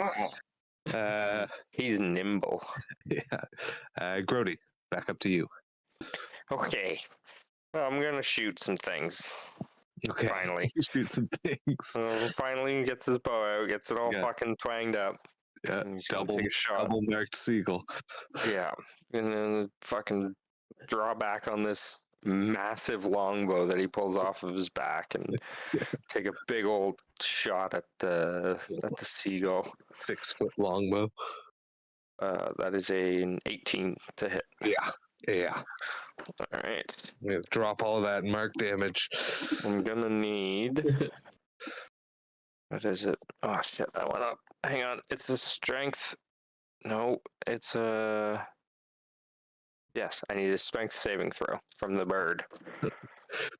He's nimble. Yeah. Grody, back up to you. Okay. Well, I'm gonna shoot some things. Okay. Finally. Shoot some things. Finally gets his bow out, gets it all Yeah. fucking twanged up. Yeah, And he's gonna double, take a shot. double marked seagull. Yeah, and then fucking draw back on this massive longbow that he pulls off of his back and take a big old shot at the seagull. 6-foot longbow. That is an 18 to hit. Yeah, yeah. All right, We have to drop all that mark damage. I'm gonna need. What is it? Oh shit, that went up. Hang on, it's a strength. No, it's a. Yes, I need a strength saving throw from the bird.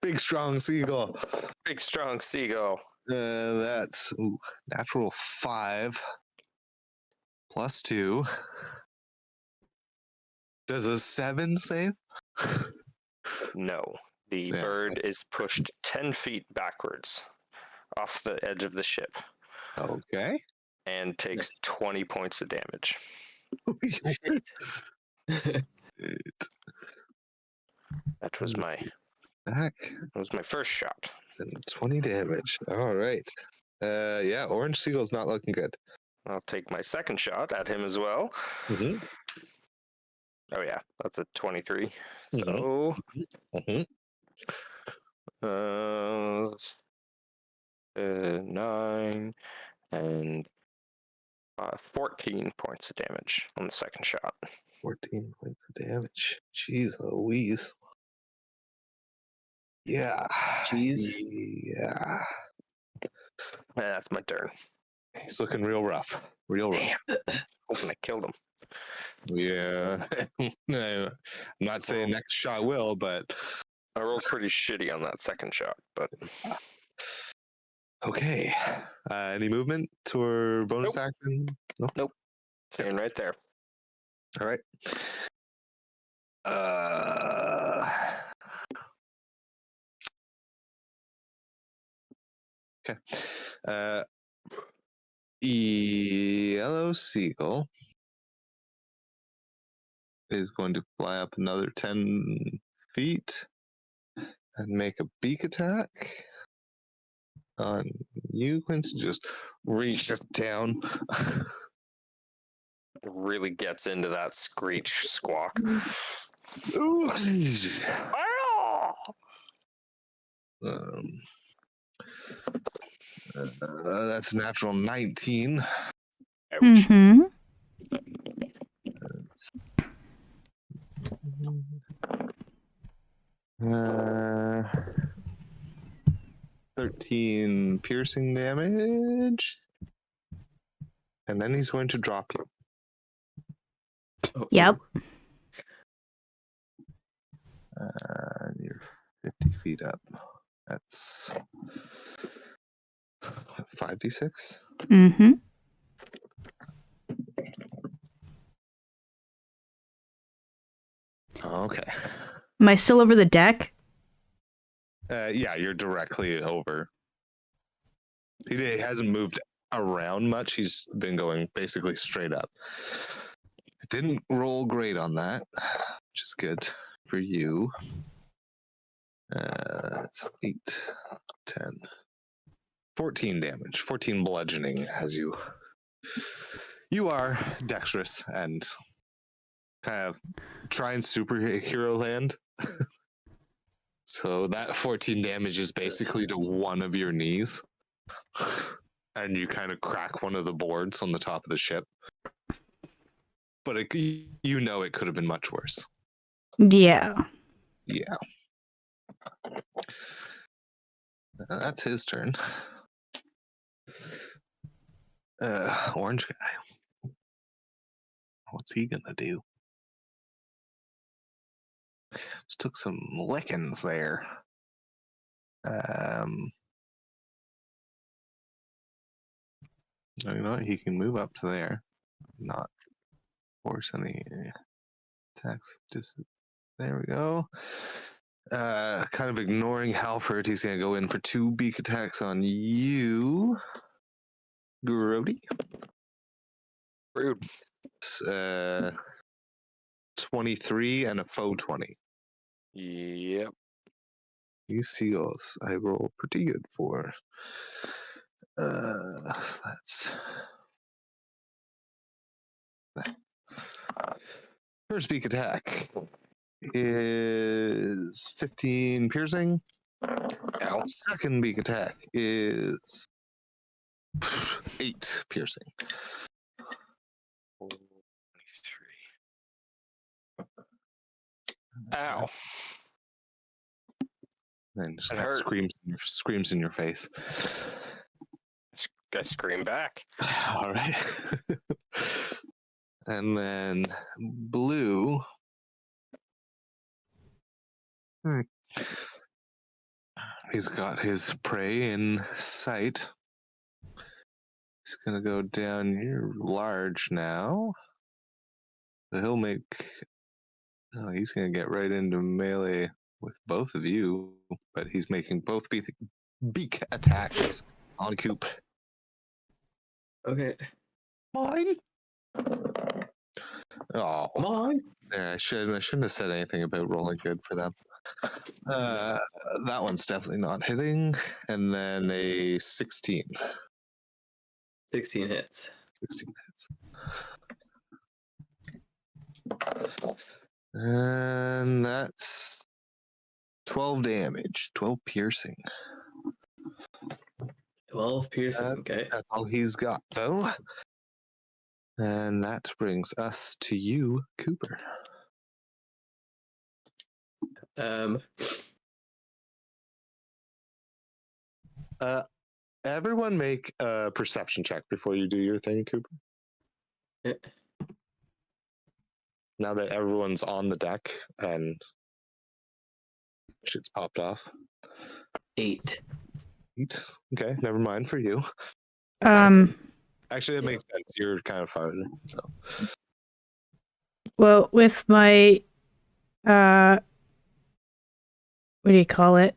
Big strong seagull. Big strong seagull. That's natural 5 plus 2. Does a 7 save? No, the Yeah. bird is pushed 10 feet backwards off the edge of the ship Okay. and takes 20 points of damage. That was my Back. that was my first shot. And 20 damage. All right. Yeah, orange seagull's not looking good. I'll take my second shot at him as well. Mm-hmm. Oh yeah, that's a 23. Mhm. So Mm-hmm. 9 and 14 points of damage on the second shot. 14 points of damage. Jeez Louise. Yeah. Jeez. Yeah. And that's my turn. He's looking real rough. Real rough. Damn. Hoping I killed him. Yeah. I'm not saying next shot will, but I rolled pretty shitty on that second shot, but okay. Any movement or bonus Nope. action? No. Nope. Staying right there. All right. Okay. Yellow seagull is going to fly up another 10 feet and make a beak attack on you, Quincy. Just reach it down. Really gets into that screech squawk. Ooh. That's a natural 19. Ouch. Mm-hmm. 13 piercing damage. And then he's going to drop you. Yep. You're 50 feet up. That's 5d6. Mm-hmm. Okay. Am I still over the deck? Yeah, you're directly over. He hasn't moved around much. He's been going basically straight up. It didn't roll great on that, which is good for you. It's 8, 10, 14 damage. 14 bludgeoning as you are dexterous and kind of trying superhero land. So that 14 damage is basically to one of your knees. And you kind of crack one of the boards on the top of the ship. But you know it could have been much worse. Yeah. Yeah. That's his turn. Orange guy. What's he gonna do? Just took some lickings there. You know what? He can move up to there. Not force any attacks. Just there we go. Kind of ignoring Halford, he's gonna go in for 2 beak attacks on you, Grody. Rude. 23 and a faux 20. Yep. These seagulls I roll pretty good for. That's First beak attack is 15 piercing. Ow. Second beak attack is 8 piercing. 23. Ow. And just It kind of hurt. screams in your face. I scream back. All right. And then blue. He's got his prey in sight. He's gonna go down here large now. So he'll make. Oh, he's gonna get right into melee with both of you, but he's making both beak attacks on Coop. Okay. Mine. Oh, Come on. yeah, I shouldn't have said anything about rolling good for them. That one's definitely not hitting, and then a 16. 16 hits. 16 hits. And that's 12 damage, 12 piercing. 12 piercing. Okay. That's all he's got, though. And that brings us to you, Cooper. Everyone make a perception check before you do your thing, Cooper. Yeah. Now that everyone's on the deck and shit's popped off. 8. 8. Okay, never mind for you. Actually, it makes sense. You're kind of farther, so. Well, with my what do you call it?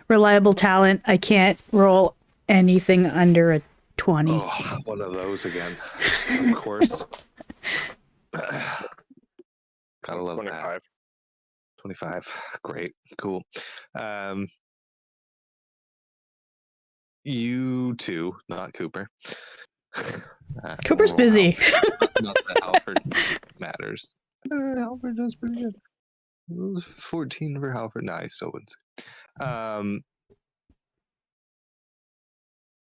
Reliable talent, I can't roll anything under a 20. Oh, one of those again. Of course. Gotta love 25. that. 25. Great. Cool. You two, not Cooper. Cooper's busy. Not that Halford matters. Halford does pretty good. It was 14 for Halford. No, I still wouldn't say.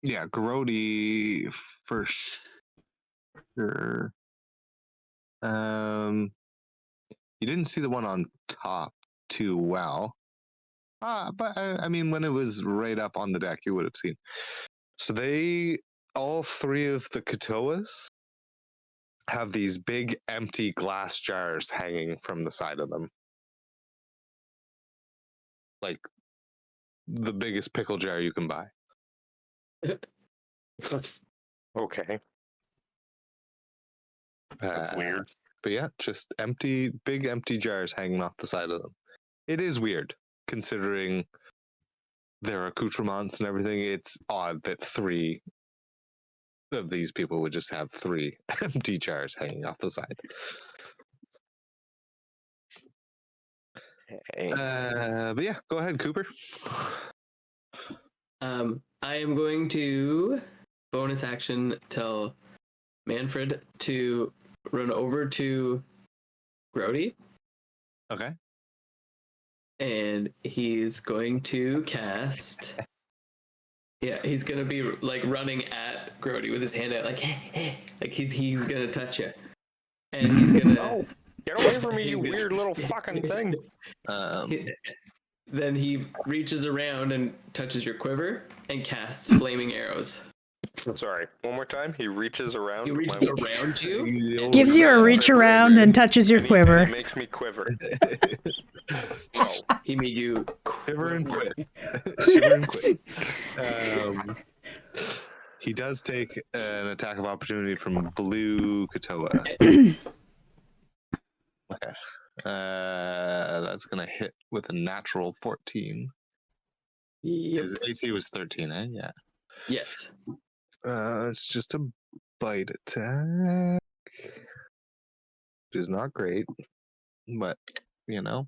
Yeah, Grody for sure. You didn't see the one on top too well. But I mean, when it was right up on the deck, you would have seen. So all three of the Katoas have these big empty glass jars hanging from the side of them. Like the biggest pickle jar you can buy. Okay. That's weird. But yeah, just big empty jars hanging off the side of them. It is weird, considering their accoutrements and everything. It's odd that 3 of these people would just have 3 empty jars hanging off the side. Hey. But yeah, go ahead, Cooper. I am going to bonus action tell Manfred to run over to Grody. Okay. And he's going to cast. Yeah, he's gonna be like running at Grody with his hand out, like he's gonna touch you, and he's gonna. Oh, get away from me, you weird little fucking thing! Then he reaches around and touches your quiver and casts flaming arrows. Sorry, one more time. He reaches around. He reaches around you, Gives you a reach around and touches your quiver. And he makes me quiver. No. He made you Shiver and quit. Shiver and quit. He does take an attack of opportunity from Blue Katoa. Okay. That's gonna hit with a natural 14. Yep. His AC was 13, eh? Yeah. Yes. It's just a bite attack, which is not great, but you know.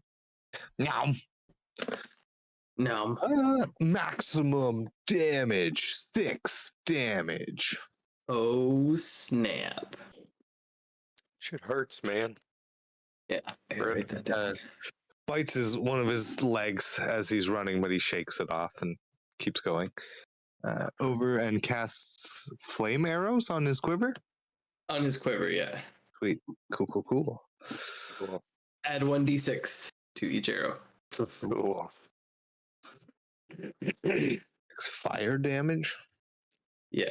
Nom. No. Maximum damage, 6 damage. Oh snap! Shit hurts, man. Yeah, I gotta write that down. Bites one of his legs as he's running, but he shakes it off and keeps going. Over and casts flame arrows on his quiver. On his quiver, yeah. Sweet. Cool. Cool. Add 1d6 to each arrow. Cool. It's fire damage. Yeah.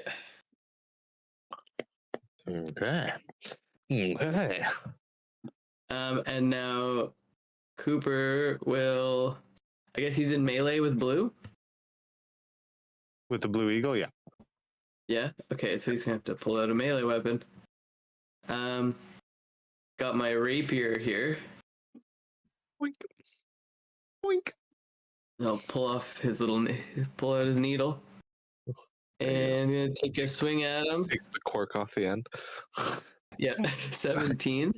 Okay. And now Cooper will. I guess he's in melee with Blue. With the blue eagle, yeah. Yeah. Okay, so he's gonna have to pull out a melee weapon. Got my rapier here. Boink. Boink. I'll pull out his needle, and I'm gonna take a swing at him. Takes the cork off the end. Yeah, 17.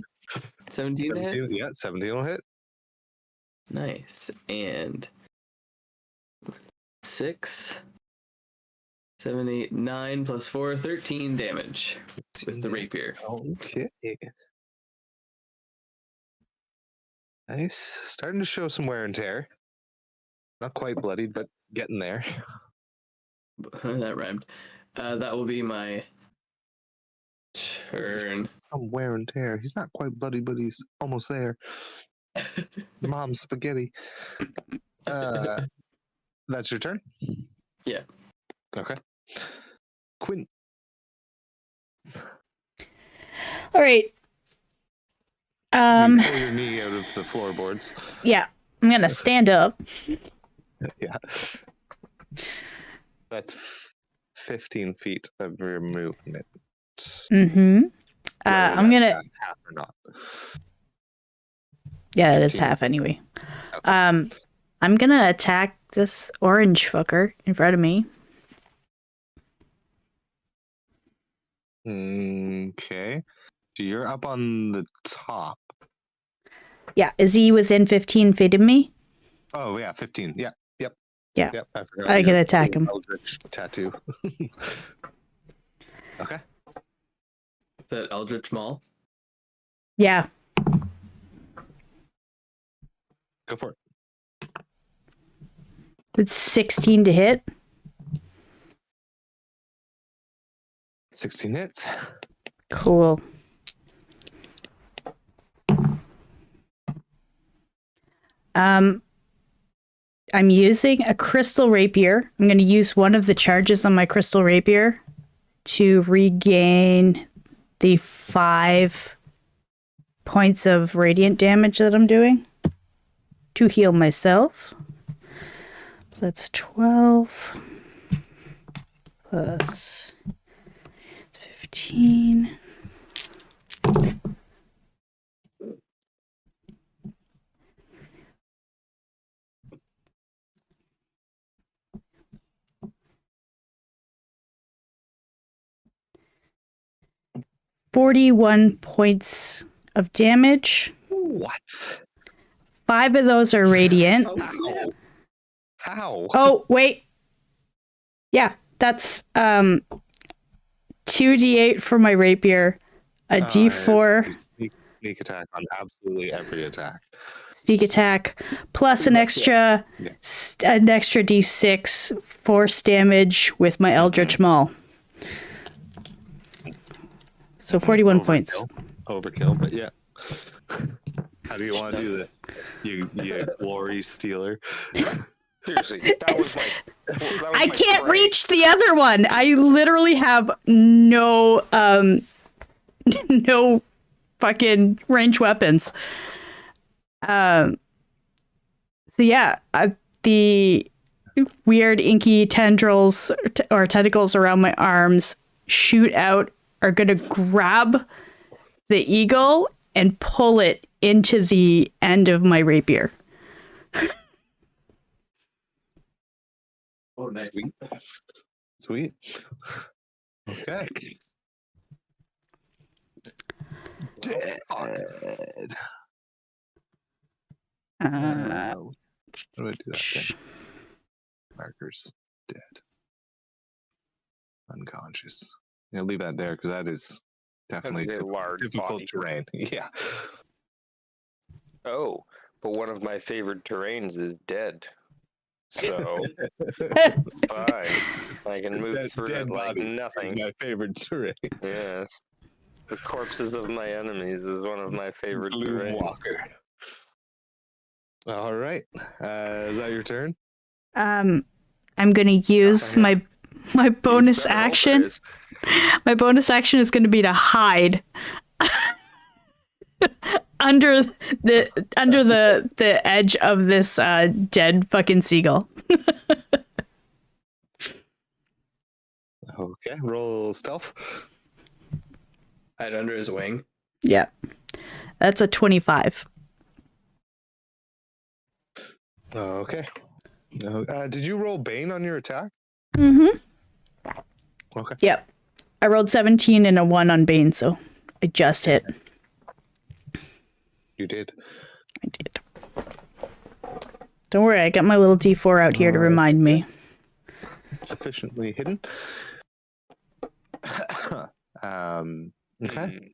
17 to hit. 17, yeah, 17 will hit. Nice. And 6, 7, 8, 9 plus 4, 13 damage with the rapier. Okay. Nice. Starting to show some wear and tear. Not quite bloodied, but getting there. That rhymed. That will be my turn. Some wear and tear. He's not quite bloody, but he's almost there. Mom's spaghetti. That's your turn? Yeah. Okay. Quinn. All right. You pull your knee out of the floorboards. Yeah, I'm gonna stand up. Yeah. That's 15 feet of your movement. Mm-hmm. Whether I'm that's gonna. half or not. Yeah, it is 15. half anyway. Okay. I'm gonna attack this orange fucker in front of me. Okay. So you're up on the top. Yeah, is he within 15 feet of me? Oh, yeah, 15. Yeah. Yep. Yeah. Yep. I forgot. I can your attack cool him. Eldritch tattoo. Okay. Is that Eldritch Maul? Yeah. Go for it. It's 16 to hit. 16 hits. Cool. I'm using a crystal rapier. I'm going to use one of the charges on my crystal rapier to regain the 5 points of radiant damage that I'm doing to heal myself. So that's 12 plus 15. $41 points of damage. What? 5 of those are radiant. How? How? Oh, wait. Yeah, that's 2d8 for my rapier, a d4 Sneak attack on absolutely every attack. sneak attack, plus an extra d6 force damage with my Eldritch Maul. So 41 points. Overkill, but yeah. How do you want to do this? You glory stealer. Seriously, that was I my can't prey. reach the other one. I literally have no no fucking range weapons. So yeah, the weird inky tendrils or tentacles around my arms shoot out, are gonna grab the eagle and pull it into the end of my rapier. Oh, nice. Sweet. Okay. Dead. How do I do that thing? Markers. Dead. Unconscious. Yeah, leave that there because that is definitely That is a large difficult body. terrain. Yeah. Oh, but one of my favorite terrains is dead. So, fine. I can move That through it dead like body is nothing. my favorite terrain. Yes. The corpses of my enemies is one of my favorite Gloom terrains. Walker. All right. Is that your turn? I'm gonna use yeah. my bonus You better hope it action. is. My bonus action is gonna be to hide under the edge of this dead fucking seagull. Okay. Roll stealth. Hide under his wing. Yeah, that's a 25. Okay. Did you roll Bane on your attack? Mm-hmm. Okay. Yep. I rolled 17 and a 1 on Bane, so I just hit. You did. I did. Don't worry, I got my little D4 out here to remind me. Sufficiently hidden. Okay.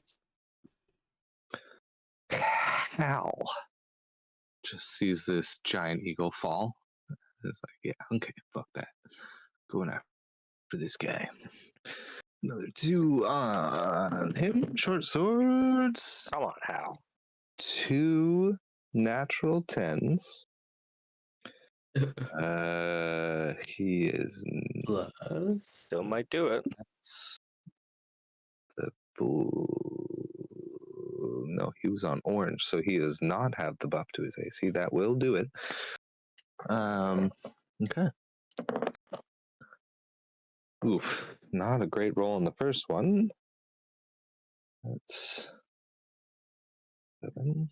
Cal just sees this giant eagle fall. It's like, yeah, okay, fuck that. Going after this guy. Another 2 on him. Short swords. Come on, Hal. 2 natural 10s. He is Plus. Still might do it. the blue. No, he was on orange, so he does not have the buff to his AC. That will do it. Okay. Oof, not a great roll on the first one. That's 7.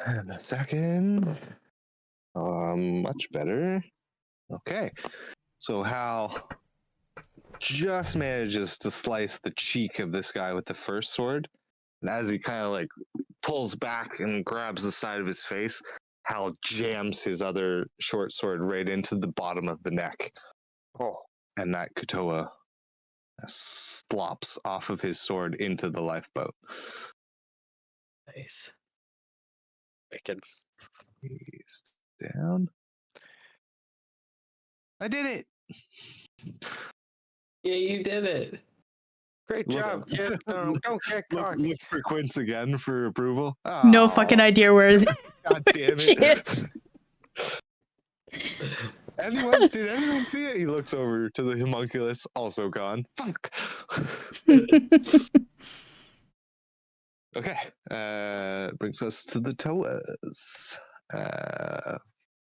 And the second, much better. Okay, so Hal just manages to slice the cheek of this guy with the first sword, and as he kind of like pulls back and grabs the side of his face, Hal jams his other short sword right into the bottom of the neck, Oh, and that Katoa slops off of his sword into the lifeboat. Nice. wicked. He's down. I did it! Yeah, you did it. Great Look- job, kid. Don't get cocky. Look for Quince again for approval. No Oh, fucking idea where God damn she it. is. Did anyone see it? He looks over to the homunculus, also gone. Fuck. Okay. Brings us to the Toas.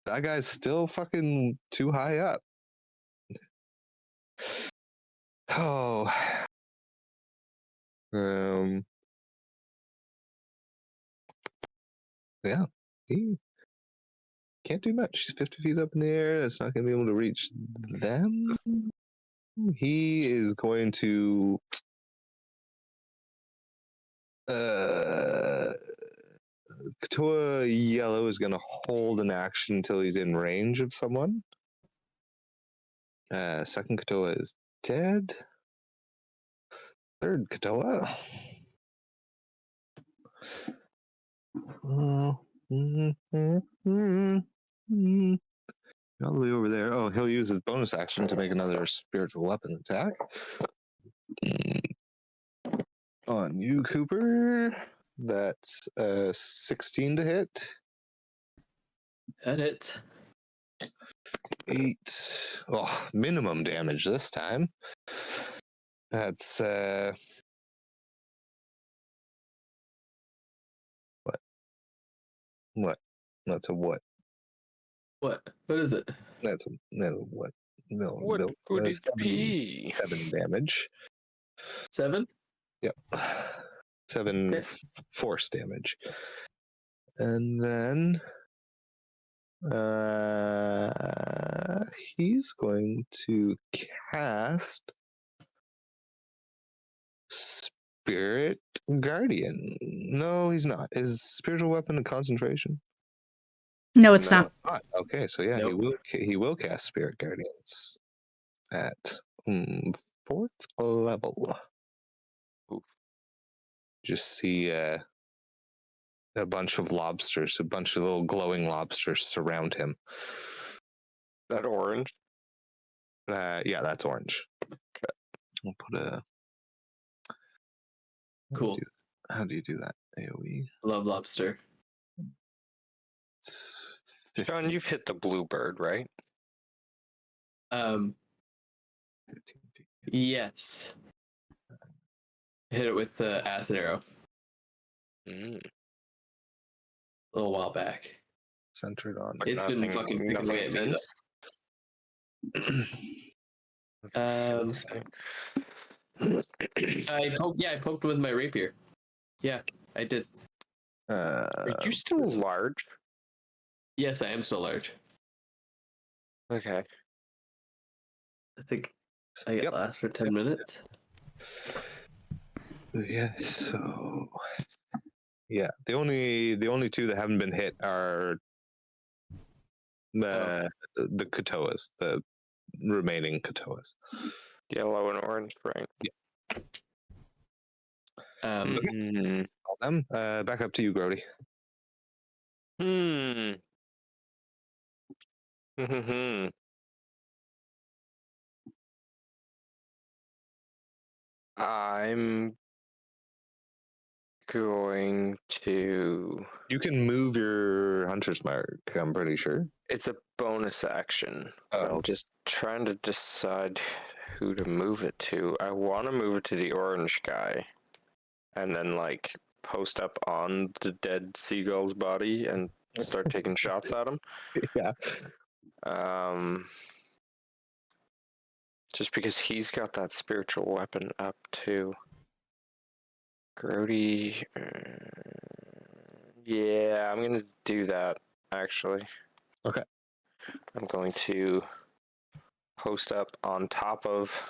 That guy's still fucking too high up. Oh. Yeah. He can't do much. He's 50 feet up in the air. It's not going to be able to reach them. He is going to Katoa Yellow is going to hold an action until he's in range of someone. Second Katoa is dead. Third Katoa. All the way over there. Oh, he'll use his bonus action to make another spiritual weapon attack. On you, Cooper. That's 16 to hit. That it. 8. Oh, minimum damage this time. That's what? That's a what? What? What is it? That's a what? No, What could it be? 7 damage. 7? Yep. 7 Okay. force damage. And then he's going to cast Spirit Guardian. No, he's not. Is spiritual weapon a concentration? No, it's No. not. Okay, so yeah, Nope. he will cast Spirit Guardians at 4th level. Oof. Just see a bunch of lobsters, a bunch of little glowing lobsters surround him. That orange. Yeah, that's orange. I'll put a. Cool. How do you do that? AOE. Love lobster. It's John, 15, you've hit the blue bird, right? 15 feet. Yes. Hit it with the acid arrow Mm. a little while back. Centered on. It's been fucking picking away at me, since. I poked with my rapier. Yeah, I did. Are you still large? Yes, I am still large. Okay. I think I get last for 10 minutes. Yeah, so yeah, the only two that haven't been hit are the Katoas, the remaining Katoas. Yellow and orange, right? Yeah. All them. Back up to you, Grody. I'm going to. You can move your hunter's mark, I'm pretty sure. It's a bonus action. Oh. I'm just trying to decide who to move it to. I want to move it to the orange guy, and then like post up on the dead seagull's body and start taking shots at him. Yeah. Just because he's got that spiritual weapon up too. Grody. Yeah, I'm gonna do that actually. Okay. I'm going to post up on top of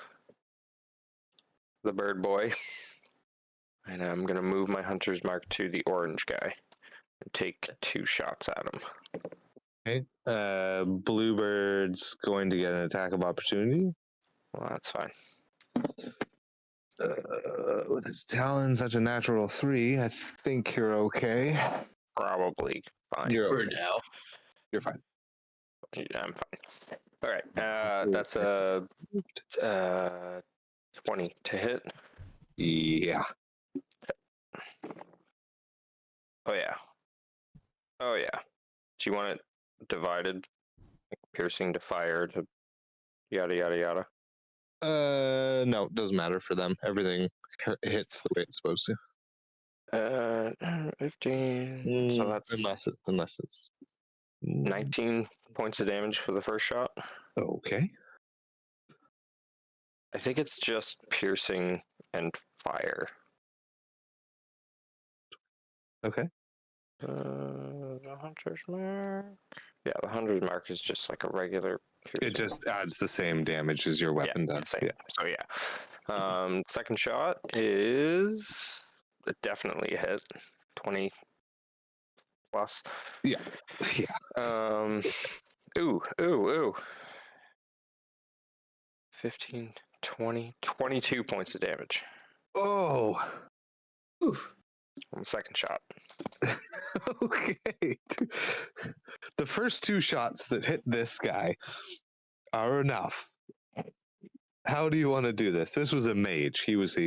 the bird boy, and I'm gonna move my hunter's mark to the orange guy and take 2 shots at him. Okay. Bluebird's going to get an attack of opportunity. Well, that's fine. With his talons, that's a natural 3. I think you're okay. Probably fine. You're For okay. now. You're fine. Yeah, I'm fine. All right. That's a 20 to hit. Yeah. Oh yeah. Oh yeah. Do you want it divided? Like piercing to fire to yada yada yada? No, it doesn't matter for them. Everything hits the way it's supposed to. 15. So that's unless it's 19 points of damage for the first shot. Okay. I think it's just piercing and fire. Okay. The hunter's mark. Yeah, the hunter's mark is just like a regular piercing. It just adds the same damage as your weapon does. Same. Yeah. So yeah. Second shot is definitely a hit. 20 plus. Yeah. Yeah. Ooh. 15, 20, 22 points of damage. Oh. Oof. On the second shot. Okay. The first 2 shots that hit this guy are enough. How do you want to do this? This was a mage. He was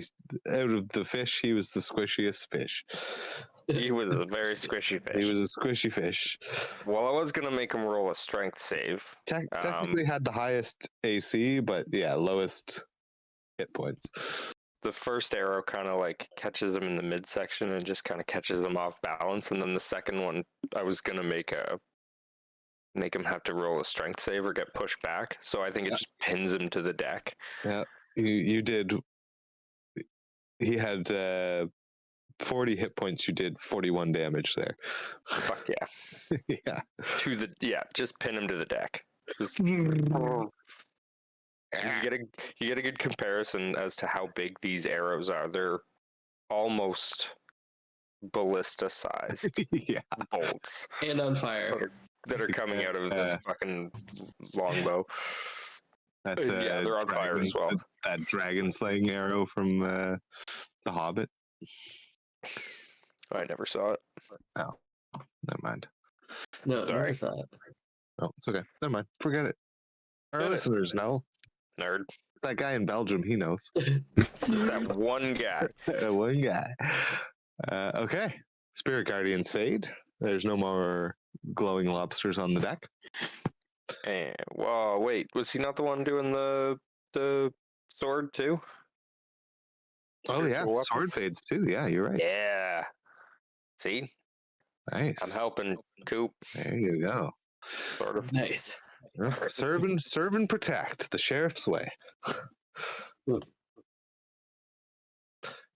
out of the fish, he was the squishiest fish. He was a very squishy fish. He was a squishy fish. Well, I was going to make him roll a strength save. Technically had the highest AC, but yeah, lowest hit points. The first arrow kind of like catches them in the midsection and just kind of catches them off balance. And then the second one, I was going to make him have to roll a strength save or get pushed back. So I think it just pins him to the deck. Yeah, you did. He had 40 hit points. You did 41 damage there. Fuck yeah. Yeah. Just pin him to the deck. Just, you get a good comparison as to how big these arrows are. They're almost ballista sized Yeah. bolts And on fire. that are coming out of this fucking longbow. They're on fire as well. That dragon slaying arrow from The Hobbit. I never saw it. Never mind. No, Sorry. never saw it. Oh, it's okay. Never mind. Forget it. Our Forget it. listeners know. Nerd. That guy in Belgium, he knows. That one guy. One guy. Okay. Spirit Guardians fade. There's no more glowing lobsters on the deck. And whoa, wait, was he not the one doing the sword too? Oh yeah, Spiritual weapon? sword fades too. Yeah, you're right. Yeah. See, I'm Nice. helping Coop, There you go. sort of. Nice. Serve and protect the sheriff's way.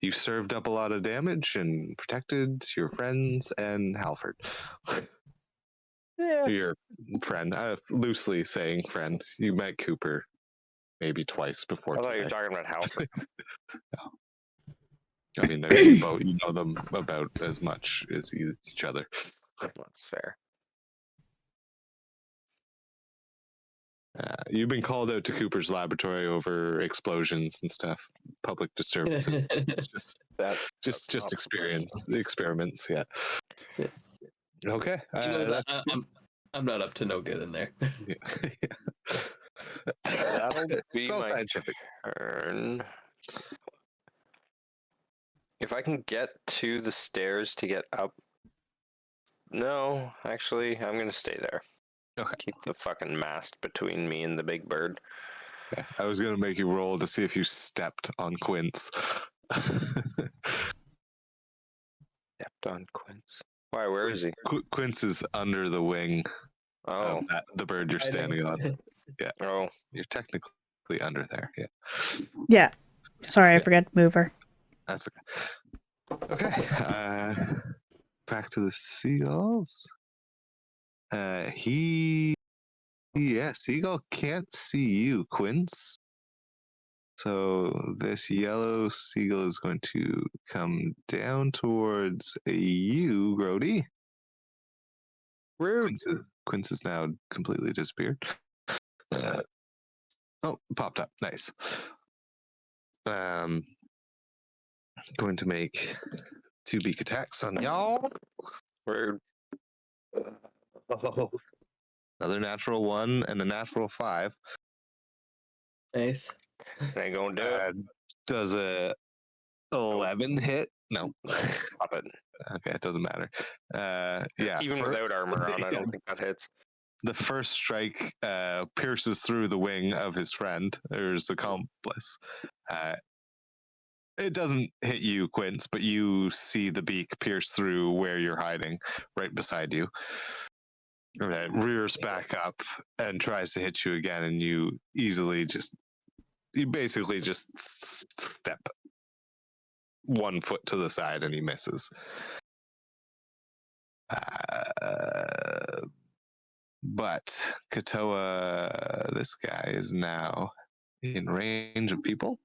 You've served up a lot of damage and protected your friends and Halford. Yeah. Your friend. Loosely saying friend. You met Cooper maybe twice before I thought you were today. talking about Halford. I mean, you know them about as much as each other. That's fair. You've been called out to Cooper's laboratory over explosions and stuff, public disturbances. It's just experiments. Yeah. Yeah. Okay. He knows I'm not up to no good in there. That'll be It's all my scientific. turn. If I can get to the stairs to get up. No, actually, I'm gonna stay there. Okay. Keep the fucking mast between me and the big bird. Yeah, I was gonna make you roll to see if you stepped on Quince. Stepped on Quince. Why? Where is he? Quince is under the wing Oh, of the bird you're standing on. Yeah, oh, you're technically under there. Yeah, Yeah. Sorry, I Yeah. forgot to move her. that's okay. Okay, back to the seagulls. Seagull can't see you, Quince. So this yellow seagull is going to come down towards you, Grody. rude. Quince is now completely disappeared. Popped up. Nice. Going to make 2 beak attacks on y'all. Rude. Another natural 1 and a natural 5. Nice. Ain't gonna do it. Does a 11 hit? No. Stop it. Okay, it doesn't matter. Yeah. Even without armor on, I don't think that hits. The first strike pierces through the wing of his friend, or his accomplice. It doesn't hit you, Quince, but you see the beak pierce through where you're hiding, right beside you. And it rears back up and tries to hit you again, and you basically just step 1 foot to the side and he misses. But Katoa, this guy is now in range of people.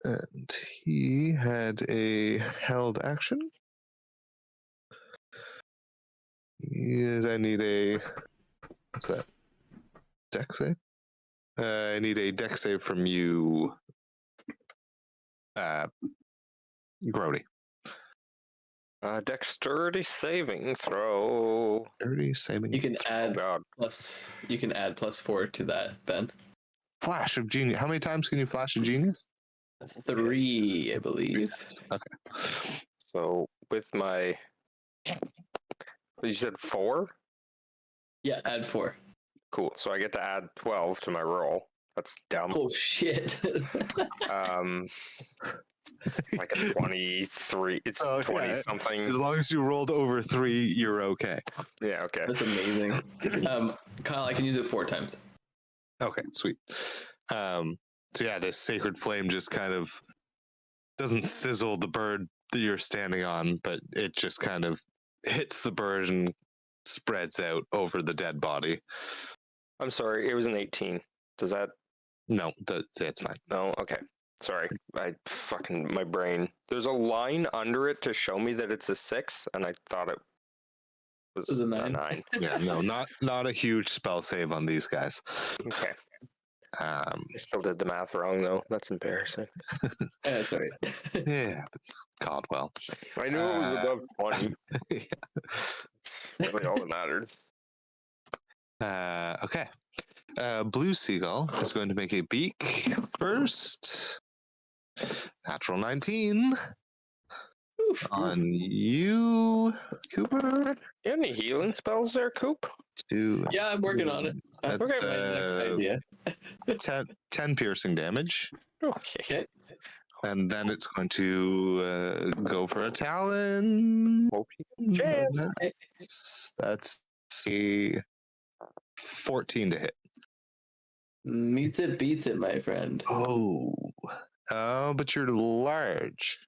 And he had a held action. I need a... What's that? Dex save? I need a dex save from you, Grody. Dexterity saving throw. 30 saving. You can add God. +4 to that, Ben. Flash of genius. How many times can you flash a genius? 3, I believe. Okay. So with my, you said 4? Yeah, add 4. Cool. So I get to add 12 to my roll. That's dumb. Oh shit. Like a 23. It's 20 yeah. something. As long as you rolled over 3, you're okay. Yeah. Okay. That's amazing. Kyle, I can use it 4 times. Okay, sweet. So yeah, this sacred flame just kind of doesn't sizzle the bird that you're standing on, but it just kind of hits the bird and spreads out over the dead body. I'm sorry. It was an 18. Does that? No, it's fine. No. Okay. Sorry. My brain. There's a line under it to show me that it's a 6, and I thought it was It was a a 9. 9. Yeah, no, not a huge spell save on these guys. Okay. I still did the math wrong though. That's embarrassing. That's all right. Yeah, it's Caldwell. I knew it was above 20. Yeah. It's really all that mattered. Okay. Blue Seagull is going to make a beak first. Natural 19 Oof. on you, Cooper. You have any healing spells there, Coop? 2. Yeah, I'm working on it. That's Okay, my next idea. 10 piercing damage. Okay. And then it's going to go for a Talon. That's a 14 to hit. Meets it, beats it, my friend. Oh, but you're large.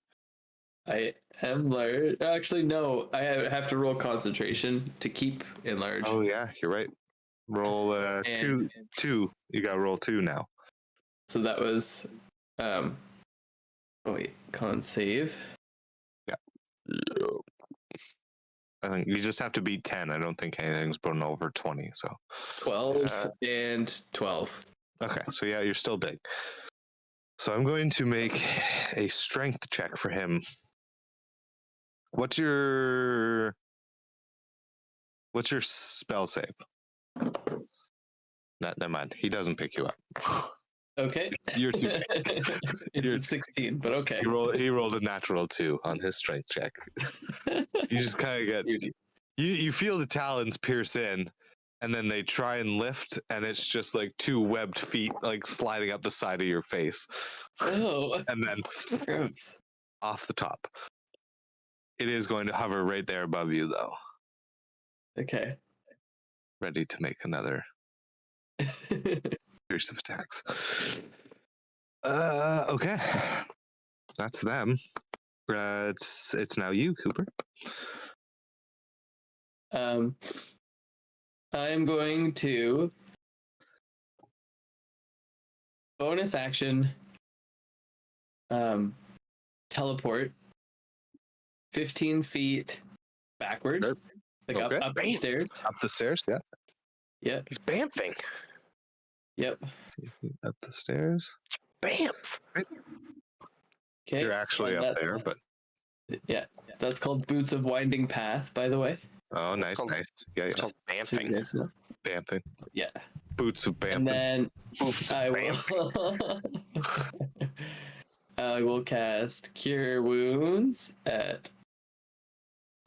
I am large. Actually, no. I have to roll concentration to keep enlarged. Oh yeah, you're right. Roll And- two. You got to roll 2 now. So that was, oh wait, con save. I think you just have to beat 10. I don't think anything's been over 20. So 12 and 12. okay, so yeah, you're still big. So I'm going to make a strength check for him. What's your spell save? Never mind. He doesn't pick you up. Okay. You're too big. It's You're a 16, but okay. He rolled a natural 2 on his strength check. You just kind of get Beauty. you feel the talons pierce in, and then they try and lift, and it's just like 2 webbed feet like sliding up the side of your face, Oh, and then gross. off the top. It is going to hover right there above you, though, Okay. ready to make another series of attacks. Okay, that's them. It's now you, Cooper. I'm going to bonus action teleport 15 feet backward, Sure. like Okay. up the stairs. Up the stairs, yeah. Yep. He's bamfing. Yep. Up the stairs. Bamf. Okay. You're actually and up there, but yeah, that's called Boots of Winding Path, by the way. oh, nice, called- nice. Yeah, It's yeah. called So you bamfing. guys know. Bamping. Yeah. Boots of And bamping. then Boofs I of will I will cast Cure Wounds at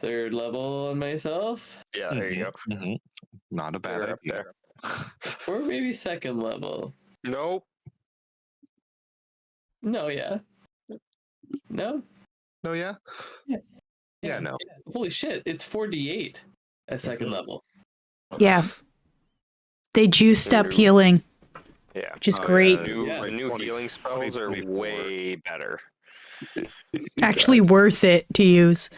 3rd level on myself, Yeah, there you go. Mhm. Not a bad You're up idea. or maybe 2nd level. Nope. No, yeah. No? No, yeah? Yeah, no. Holy shit, it's 4d8 at 2nd level. Yeah. They juiced up Ooh. healing, Yeah. which is Oh, great. yeah. New, Yeah. the new 20, healing spells are 2024. way better. Actually Guys. worth it to use.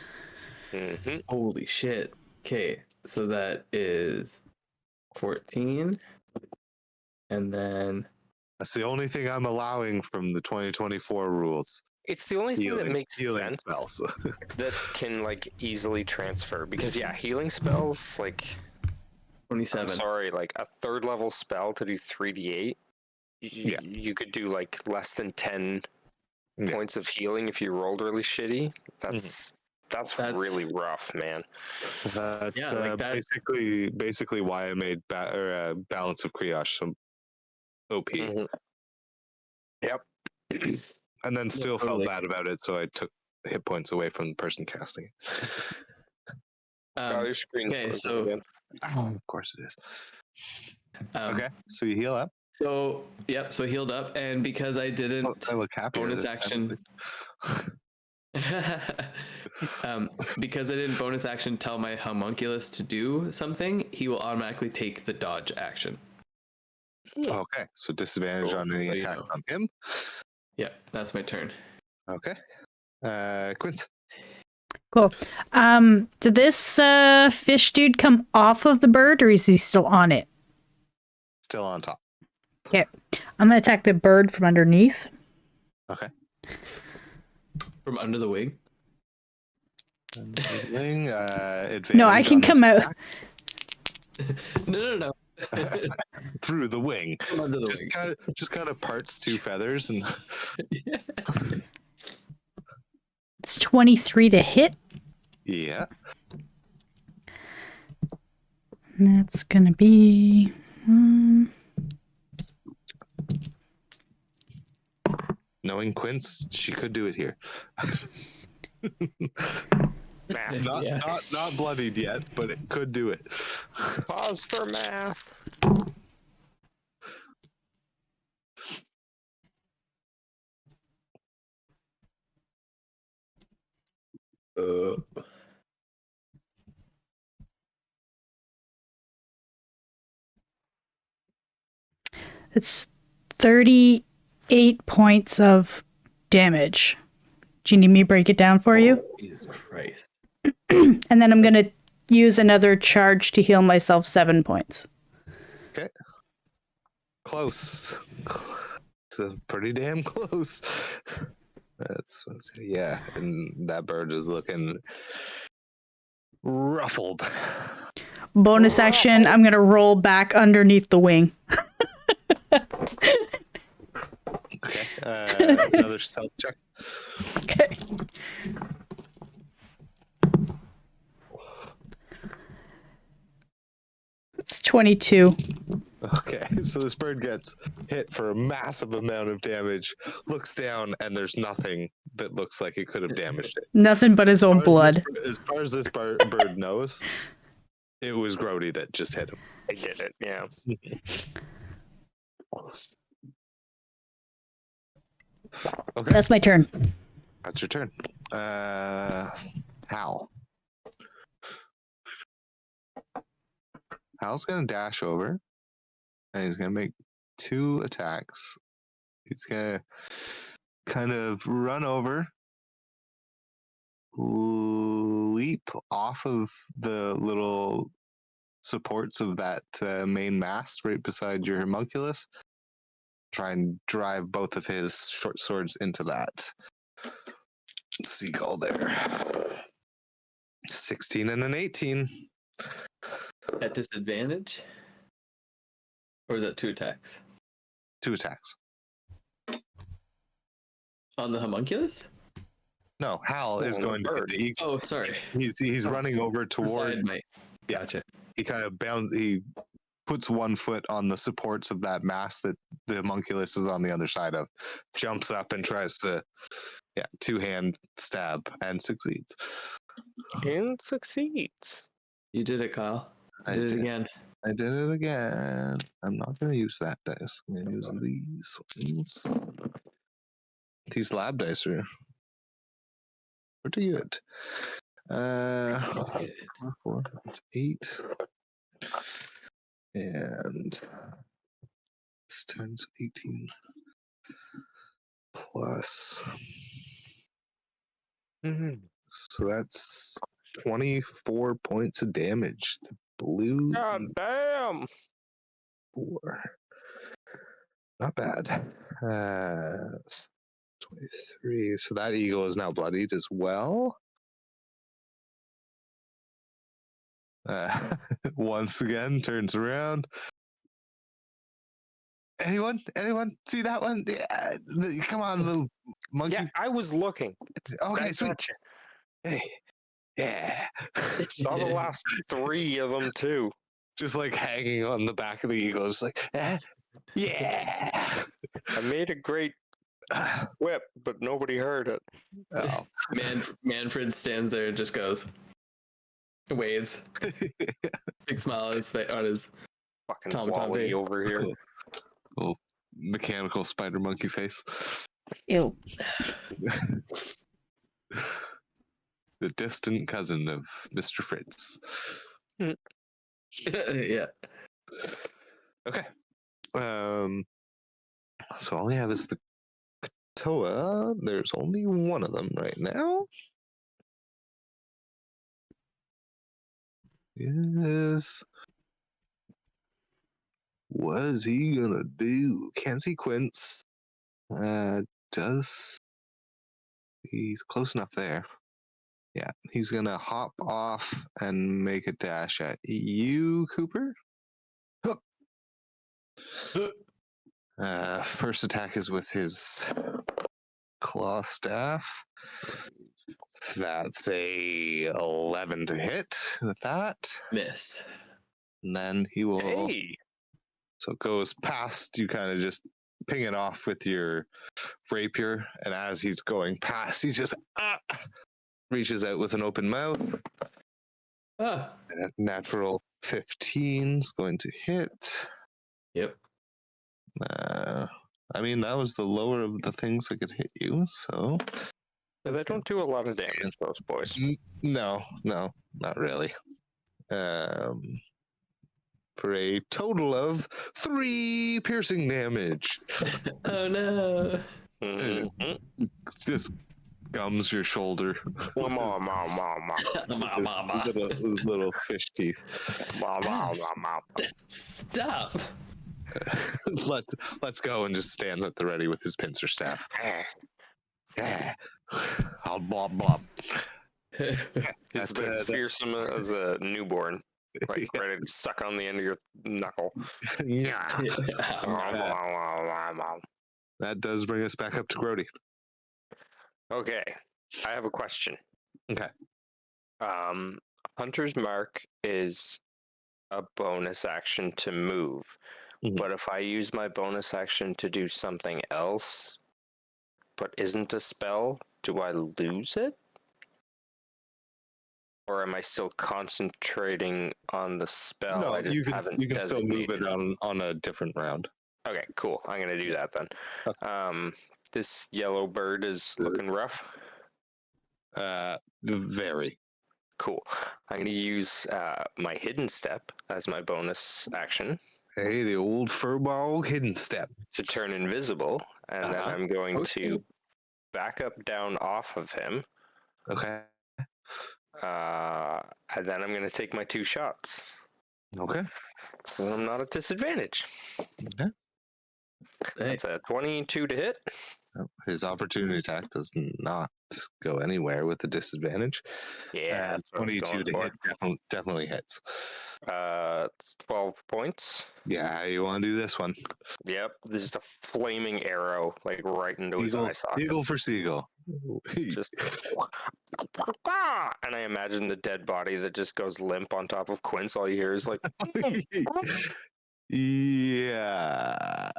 Mm-hmm. Holy shit. Okay, so that is 14. And then That's the only thing I'm allowing from the 2024 rules. It's the only thing that makes healing sense spells. that can like easily transfer because yeah, healing spells like 27. I'm sorry, like a 3rd level spell to do 3d8. Yeah. You could do like less than 10 Yeah. points of healing if you rolled really shitty. That's That's- really rough, man. That's Yeah, like that- basically why I made Balance of Kriyash so OP. Mhm. Yep. And then still totally. felt bad about it, so I took hit points away from the person casting it. Oh, your screen's okay, frozen so again. Oh, of course it is. um, Okay, so you heal up. So yep, so healed up, and because I didn't Oh, I look happier. bonus this action, because I didn't bonus action tell my homunculus to do something, he will automatically take the dodge action. Okay, so disadvantage on any There you attack go. on him. Yeah, that's my turn. Okay. Quince. Cool. Did this fish dude come off of the bird, or is he still on it? Still on top. Okay. I'm gonna attack the bird from underneath. Okay. From under the wing. Wing, advantage No, I can on this come out. attack. No. through the wing. From under the wing. Just kind of parts two feathers and It's 23 to hit. yeah. That's gonna be. Knowing Quince, she could do it here. Math. Not bloodied yet, but it could do it. Pause for math. It's 38 points of damage. Do you need me to break it down for you? Jesus Christ. And then I'm gonna use another charge to heal myself 7 points. Okay. Close. Pretty damn close. Yeah, and that bird is looking ruffled. Bonus action, I'm gonna roll back underneath the wing. Okay. Another stealth check. Okay. It's 22. Okay, so this bird gets hit for a massive amount of damage, looks down, and there's nothing that looks like it could have damaged it. Nothing but his own blood. As far as this bird knows, it was Grody that just hit him. I get it, yeah. Okay, That's my turn. that's your turn. Hal. Hal's gonna dash over, and he's gonna make 2 attacks. He's gonna kind of run over, leap off of the little supports of that main mast right beside your homunculus. Try and drive both of his short swords into that seagull there. 16 and an 18. At disadvantage? Or is that 2 attacks? 2 attacks. On the homunculus? No, Hal is going to hit the eagle. Oh, sorry. He's running over toward. Beside my... Yeah. Gotcha. He kind of bounds. He puts one foot on the supports of that mast that the homunculus is on the other side of. Jumps up and tries to, 2-hand stab and succeeds. And succeeds. You did it, Kyle. I Did it did. again. I did it again. I'm not going to use that dice. I'm going to use these ones. These lab dice are pretty good. 4, that's 8. And this times 18 plus. So that's 24 points of damage to blue. God damn! 4. Not bad. 23. So that eagle is now bloodied as well. Once again, turns around. Anyone see that one? Yeah, come on, little monkey. Yeah, I was looking. Okay, I sweet. gotcha. Hey, yeah. Saw the last 3 of them too. Just like hanging on the back of the eagle, just like, yeah. I made a great whip, but nobody heard it. Oh. Manfred stands there and just goes, waves, big smile on his face, on his Fucking Tom Wally face. over here. Little mechanical spider monkey face. Ew. The distant cousin of Mr. Fritz. Yeah. Okay. So all we have is the Katoa. There's only one of them right now. Yes. What is he gonna do? Can't see Quince. Does he's close enough there? Yeah, he's gonna hop off and make a dash at you, Cooper. Hup. First attack is with his claw staff. That's a 11 to hit with that. Miss. And then he will. Hey, So it goes past, you kind of just ping it off with your rapier. And as he's going past, he just reaches out with an open mouth. Ah. And a natural 15 is going to hit. Yep. I mean, that was the lower of the things that could hit you. So they don't do a lot of damage, those boys. no, not really. For a total of 3 piercing damage. Oh no. Mhm. Just gums your shoulder. Little fish teeth. Stop. Let's go, and just stands at the ready with his pincer staff. I'll blob blob. It's about as fearsome as a newborn, like ready to suck on the end of your knuckle. Yeah. That does bring us back up to Grody. Okay, I have a question. Okay. Hunter's Mark is a bonus action to move, but if I use my bonus action to do something else, but isn't a spell, do I lose it? Or am I still concentrating on the spell? No, I just you can haven't still move it designated on a different round. Okay, cool. I'm gonna do that then. Okay. This yellow bird is looking rough. Very. Cool. I'm gonna use my hidden step as my bonus action Hey, the old furball hidden step. to turn invisible, and then I'm going to back up down off of him. Okay. And then I'm gonna take my 2 shots. Okay. So I'm not at disadvantage. Okay. That's a 22 to hit. His opportunity attack does not go anywhere with the disadvantage. Yeah, And 22 to hit definitely hits. It's 12 points. Yeah, you want to do this one. Yep, this is a flaming arrow, like right into his eye socket. Eagle for seagull. Just and I imagine the dead body that just goes limp on top of Quince. All you hear is like, yeah.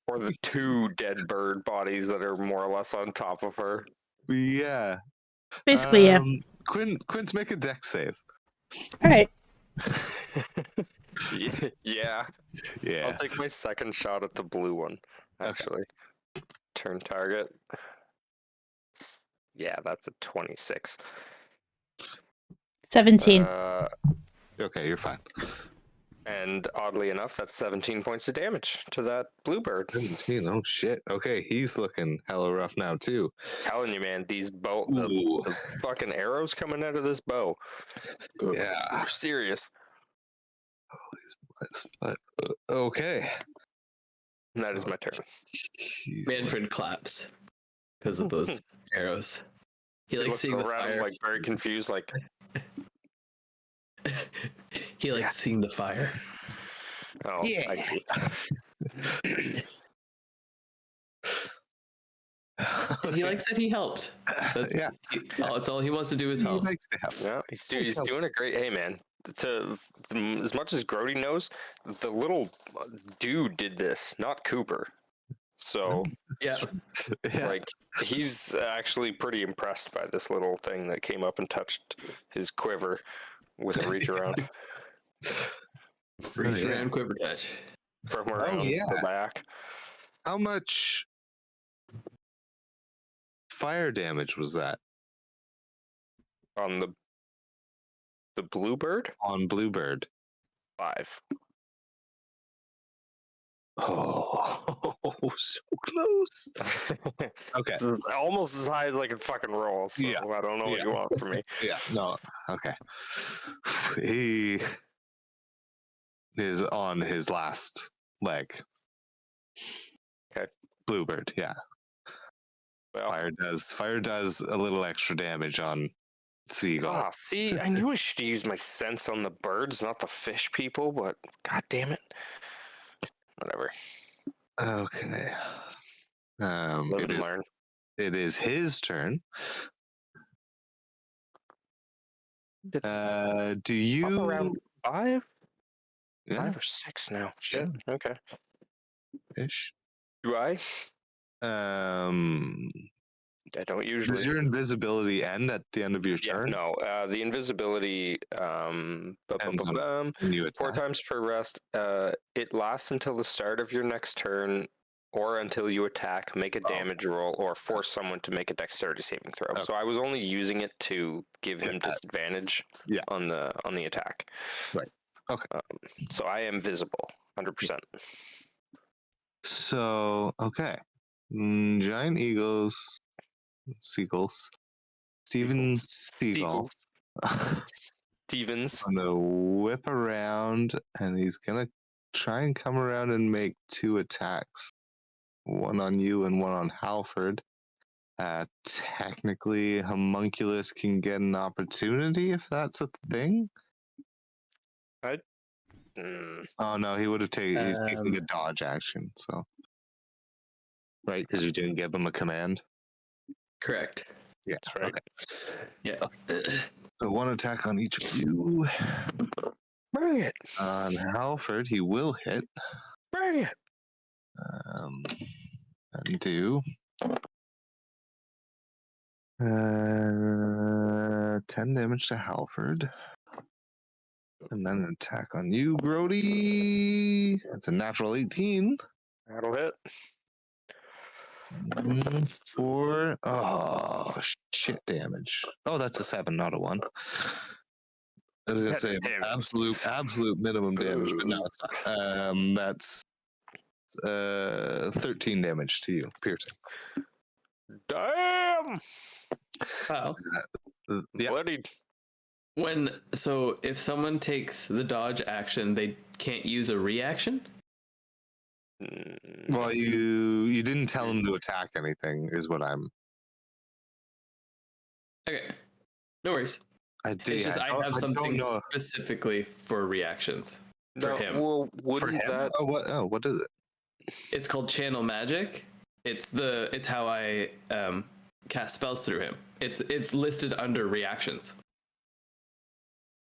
or the 2 dead bird bodies that are more or less on top of her. Yeah. Basically, yeah. Quince, make a dex save. All right. Yeah. I'll take my second shot at the blue one, actually. Okay. Turn target. Yeah, that's a 26. 17. Okay, you're fine. And oddly enough, that's 17 points of damage to that bluebird. 17, oh shit. Okay, he's looking hella rough now too. Telling you, man, these the fucking arrows coming out of this bow. Yeah. They're serious. Okay. And that is my turn. Manfred claps because of those arrows. He likes seeing the fire. Like very confused, like he likes seeing the fire. Oh, yeah. I see. He likes that he helped. That's all he wants to do is help. He likes to help. Yeah, he's doing a great. Hey, man. As much as Grody knows, the little dude did this, not Cooper. So, yeah, like he's actually pretty impressed by this little thing that came up and touched his quiver with a reach around. Reach around, quiver touch from around the back. How much fire damage was that on the bluebird? On bluebird, 5. Oh, so close. Okay, it's almost as high as I can fucking roll. So yeah. I don't know what you want from me. Yeah, no. Okay, he is on his last leg. Okay, bluebird. Yeah. Well, fire does a little extra damage on seagull. See, I knew I should use my sense on the birds, not the fish people, but god damn it. Whatever. Okay. Live and learn. It is his turn. It's Do up you? around 5? Yeah, 5 or 6 now. Shit. Okay. ish. Do I? Um, I don't does usually. your invisibility end at the end of your Yeah, turn? no. The invisibility Ends on when you 4 attack. times per rest. It lasts until the start of your next turn, or until you attack, make a damage roll, or force someone to make a dexterity saving throw. Okay. So I was only using it to give him Hit that. disadvantage Yeah. on the attack. Right. Okay. So I am visible, 100%. So okay, giant seagulls. Steven Seagull. Stevens. Gonna whip around, and he's gonna try and come around and make 2 attacks. One on you and one on Halford. Technically, Homunculus can get an opportunity if that's a thing. Oh no, he would have taken. He's taking a dodge action, so right because you didn't give him a command. Correct. Yeah, That's right. Okay. Yeah. So 1 attack on each of you. Bring it. On Halford, he will hit. Bring it. And do 10 damage to Halford. And then an attack on you, Grody. That's a natural 18. That'll hit. For shit damage. Oh, that's a 7, not a 1. I was gonna say Damn. absolute minimum damage, but no, it's not. That's 13 damage to you, piercing. Damn. Wow. Yeah. Bloodied. So if someone takes the dodge action, they can't use a reaction? Well, you didn't tell him to attack anything, is what I'm. Okay. No worries. I It's just I have something specifically for reactions for him. Well, For wouldn't him? that? What is it? It's called channel magic. It's how I cast spells through him. It's listed under reactions.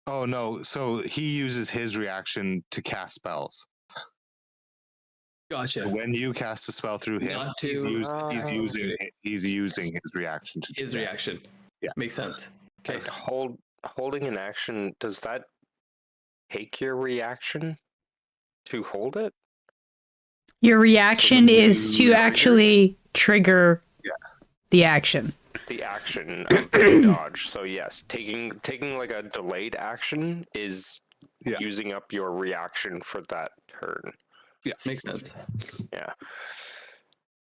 Oh no! So he uses his reaction to cast spells. Gotcha. When you cast a spell through him, Not to- he's using his reaction to do His that. reaction. Yeah. Makes sense. Okay. Holding an action, does that take your reaction to hold it? Your reaction when is you to actually trigger the action. The action of the dodge. So yes, taking like a delayed action is using up your reaction for that turn. Yeah, Makes sense. Yeah.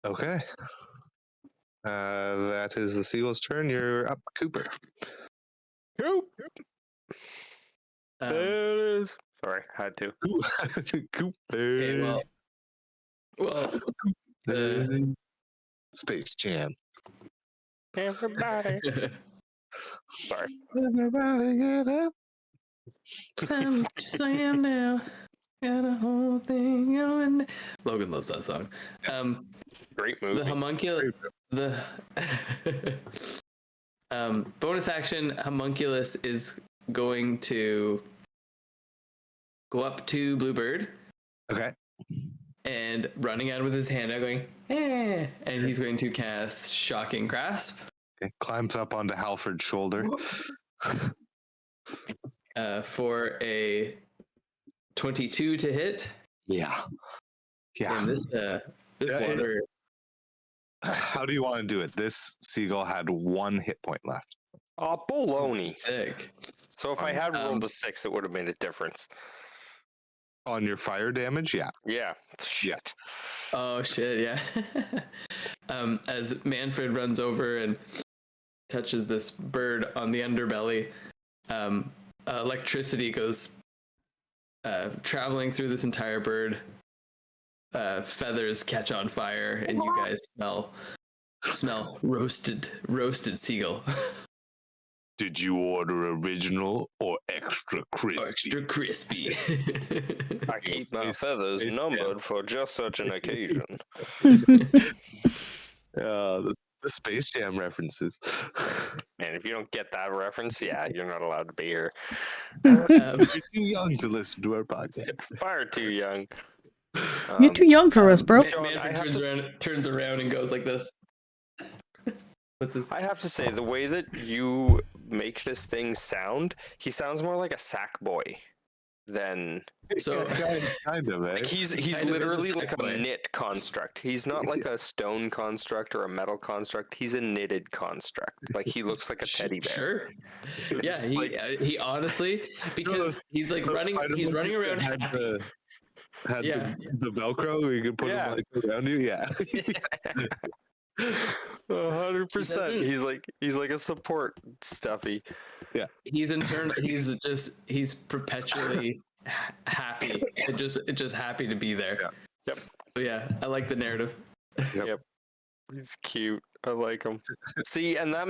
Okay. That is the seagull's turn. You're up, Cooper. Coop. There it is. Sorry, had to. Cooper. Okay, well, Space Jam. Everybody. Sorry. Everybody get up. I'm just I am now. Got a whole thing going. Logan loves that song. Great movie. The homunculus. The bonus action homunculus is going to go up to Bluebird. Okay. And running out with his hand out, going, eh, and he's going to cast Shocking Grasp. Okay. Climbs up onto Halford's shoulder. For a 22 to hit. Yeah. And this water. How do you want to do it? This seagull had 1 hit point left. Oh, baloney. Sick. So if I had rolled a 6, it would have made a difference. On your fire damage, yeah. Yeah. Shit. Oh shit, yeah. As Manfred runs over and touches this bird on the underbelly, electricity goes traveling through this entire bird. Feathers catch on fire, and you guys smell roasted seagull. Did you order original or extra crispy? Extra crispy. I keep my feathers numbered for just such an occasion. The Space Jam references. And if you don't get that reference, yeah, you're not allowed to be here. You're too young to listen to our podcast. Far too young. You're too young for us, bro. Manfred turns around and goes like this. What's this? I have to say, the way that you make this thing sound, he sounds more like a sack boy than. So kind of, eh? Like he's Kind of literally is a like sack a boy. knit construct. He's not like a stone construct or a metal construct. He's a knitted construct. Like he looks like a teddy bear. Sure. Yeah, It's he like- he honestly because he's like Those running. spider He's running monkeys around. that happy. had Yeah. the Velcro where you could put Yeah. them like around you. Yeah. 100%. He's like a support stuffy. He's perpetually happy. Just happy to be there. Yeah. Yep. So yeah, I like the narrative. He's cute. I like him. See, and that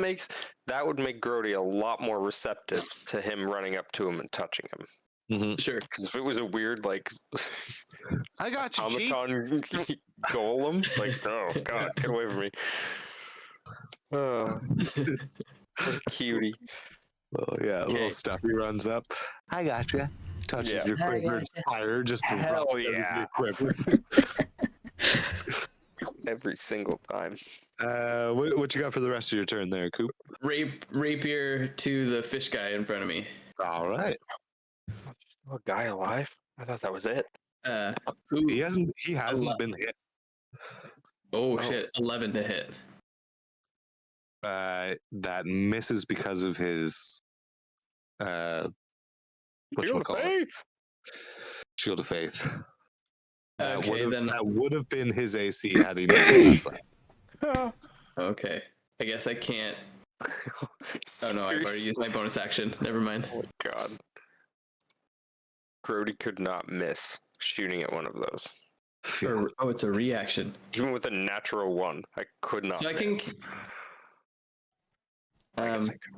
would make Grody a lot more receptive to him running up to him and touching him. Sure. Because if it was a weird like I got you, Chief. Comic-Con golem, like oh god, get away from me. Oh, what a cutie. Oh yeah, a little stuffy runs up. I got you. Touches Yeah. your quiver. Fire just to Hell rub yeah. your quiver. Every single time. What you got for the rest of your turn there, Coop? Rapier to the fish guy in front of me. All right. A guy alive? I thought that was it. Ooh, He hasn't been hit. oh shit, 11 to hit. That misses because of his whatchamacallit? Shield of Faith. Okay, then That would have been his AC had he not been last night. okay. I guess I can't. Oh no, I've already used my bonus action. Never mind. Oh my god. Grody could not miss shooting at one of those. Oh, it's a reaction. Even with a natural one, I could not So I miss. can. I guess I could.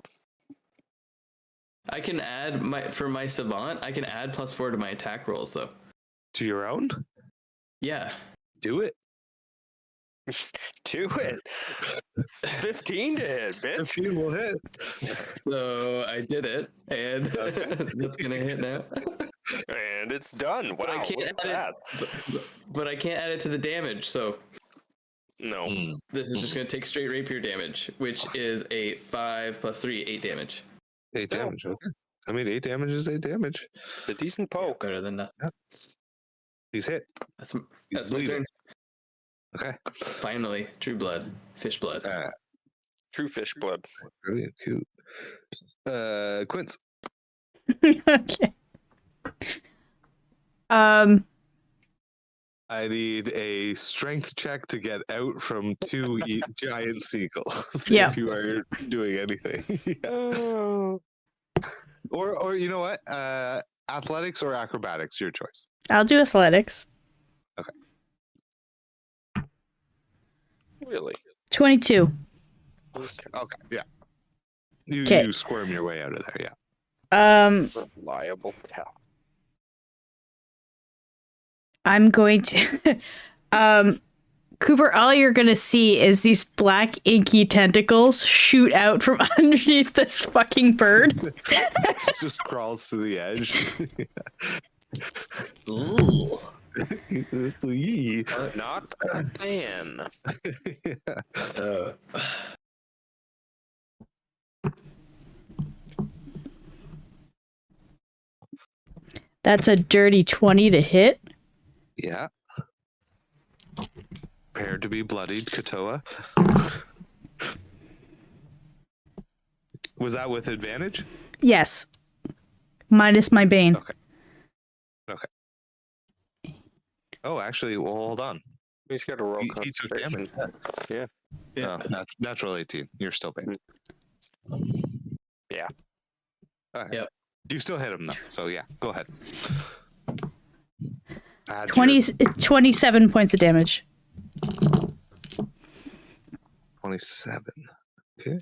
I can add for my savant. I can add +4 to my attack rolls though. To your own? Yeah. Do it. Do it. 15 to hit, bitch. 15 will hit. So I did it, and that's gonna hit now. And it's done. Wow, But I can't look at add that. it. But I can't add it to the damage. So No. this is just gonna take straight rapier damage, which is a 5 + 3, 8 damage. 8 damage. Okay. I mean, 8 damage is 8 damage. It's a decent poke. Better than nothing. He's hit. That's He's that's my bleeding. turn. Okay. Finally, true blood, fish blood. True fish blood. Brilliant. Cute. Quince. Okay. I need a strength check to get out from 2 giant seagulls. Yeah. If you are doing anything. Yeah. Oh. Or you know what? Athletics or acrobatics, your choice. I'll do athletics. Really? 22. Okay, yeah. Okay. You squirm your way out of there, yeah. Reliable cow. I'm going to Cooper, all you're gonna see is these black inky tentacles shoot out from underneath this fucking bird. It just crawls to the edge. Ooh. Yee. Not a fan. That's a dirty 20 to hit. Yeah. Prepare to be bloodied, Katoa. Was that with advantage? Yes. Minus my bane. Okay. Oh, actually, well, hold on. He's got a roll He took damage. Yeah. Yeah. Natural 18. You're still banned. Yeah. All right. Yep. You still hit him, though. So, yeah, go ahead. Add 27 points of damage. 27. Okay.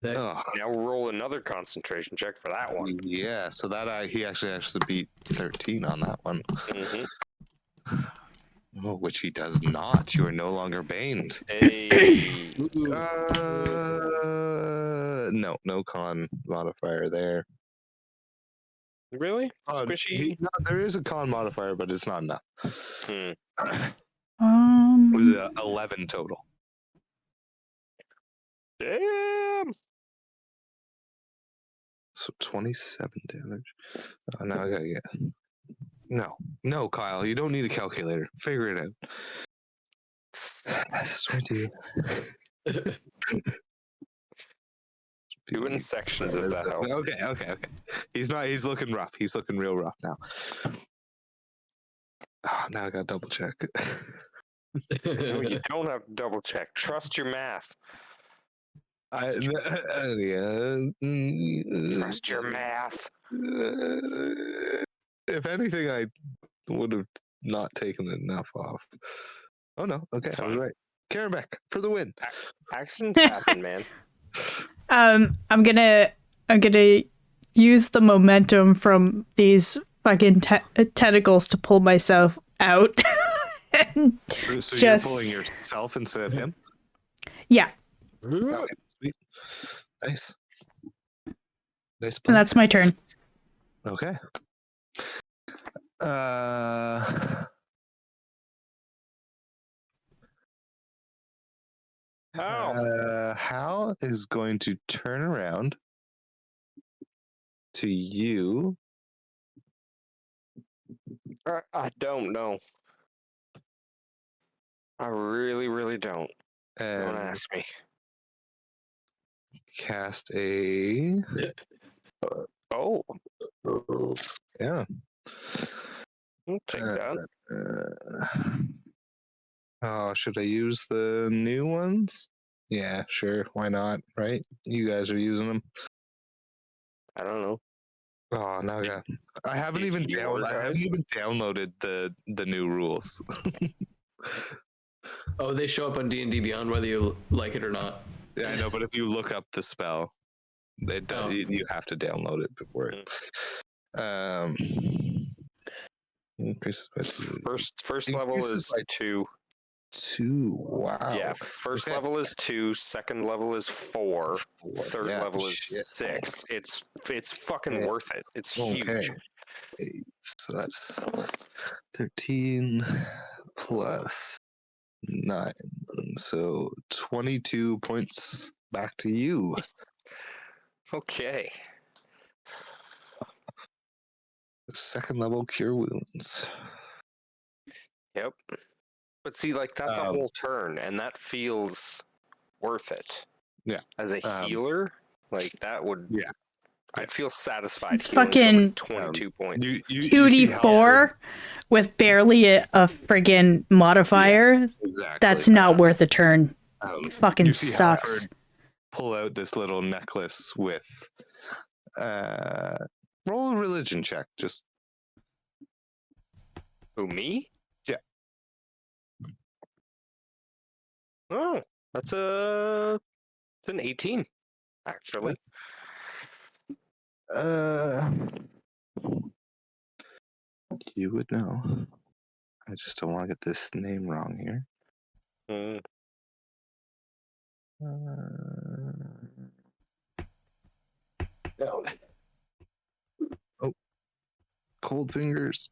Ugh. Now roll another concentration check for that one. Yeah, so he actually beat 13 on that one. Mm-hmm. Oh, which he does not. You are no longer baned. Hey. No con modifier there. Really? Squishy? No, there is a con modifier, but it's not enough. Hmm. It was 'Cause 11 total. Damn. So 27 damage. Oh, now I gotta get. No, Kyle, you don't need a calculator. Figure it out. That's 22. Do it in sections if that helps. Okay. He's looking rough. He's looking real rough now. Oh, now I gotta double check. No, you don't have to double check. Trust your math. Trust your math. If anything, I would have not taken enough off. Oh no, okay, It's I was fine. right. Karen Beck for the win. Accidents happen, man. I'm gonna use the momentum from these fucking tentacles to pull myself out. And So just you're pulling yourself instead of him? yeah, Okay, sweet. Nice. Nice and plan. that's my turn. Okay. Hal is going to turn around to you. I don't know. I really, really don't. Don't And ask me. cast a Oh, yeah. I'll take that. Oh, should I use the new ones? Yeah, sure. Why not? Right? You guys are using them. I don't know. Oh, now I haven't even downloaded the new rules. Oh, they show up on D&D Beyond whether you like it or not. Yeah, I know, but if you look up the spell, you have to download it before. Increases by 2. First level is 2. 2. Wow. Yeah, first Okay. level is 2, second level is 4, third Yeah, level is shit. 6. It's fucking Yeah. worth it. It's Okay. huge. 8, so that's 13 plus 9. So 22 points back to you. Okay. Second level cure wounds. Yep. But see, like, that's a whole turn, and that feels worth it. Yeah. As a healer, like, that would... Yeah. I'd feel satisfied It's healing someone fucking 22 points. You see how 2d4 with barely a friggin' modifier. exactly. That's not worth a turn. Fucking you see sucks. Halford pull out this little necklace with roll a religion check. Just Who, me? Yeah. Oh, that's an 18, actually. You would know. I just don't want to get this name wrong here. Oh, cold fingers.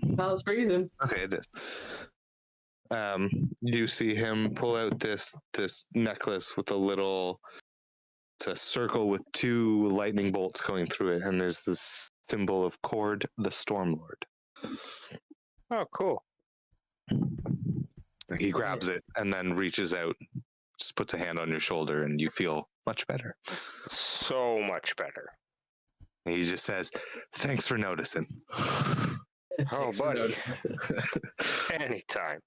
Well, it's freezing. Okay, it is. You see him pull out this necklace with it's a circle with 2 lightning bolts going through it, and there's this symbol of Cord the Stormlord. Oh, cool. He grabs it and then reaches out, just puts a hand on your shoulder, and you feel much better. So much better. And he just says, "Thanks for noticing." Oh, buddy. Anytime.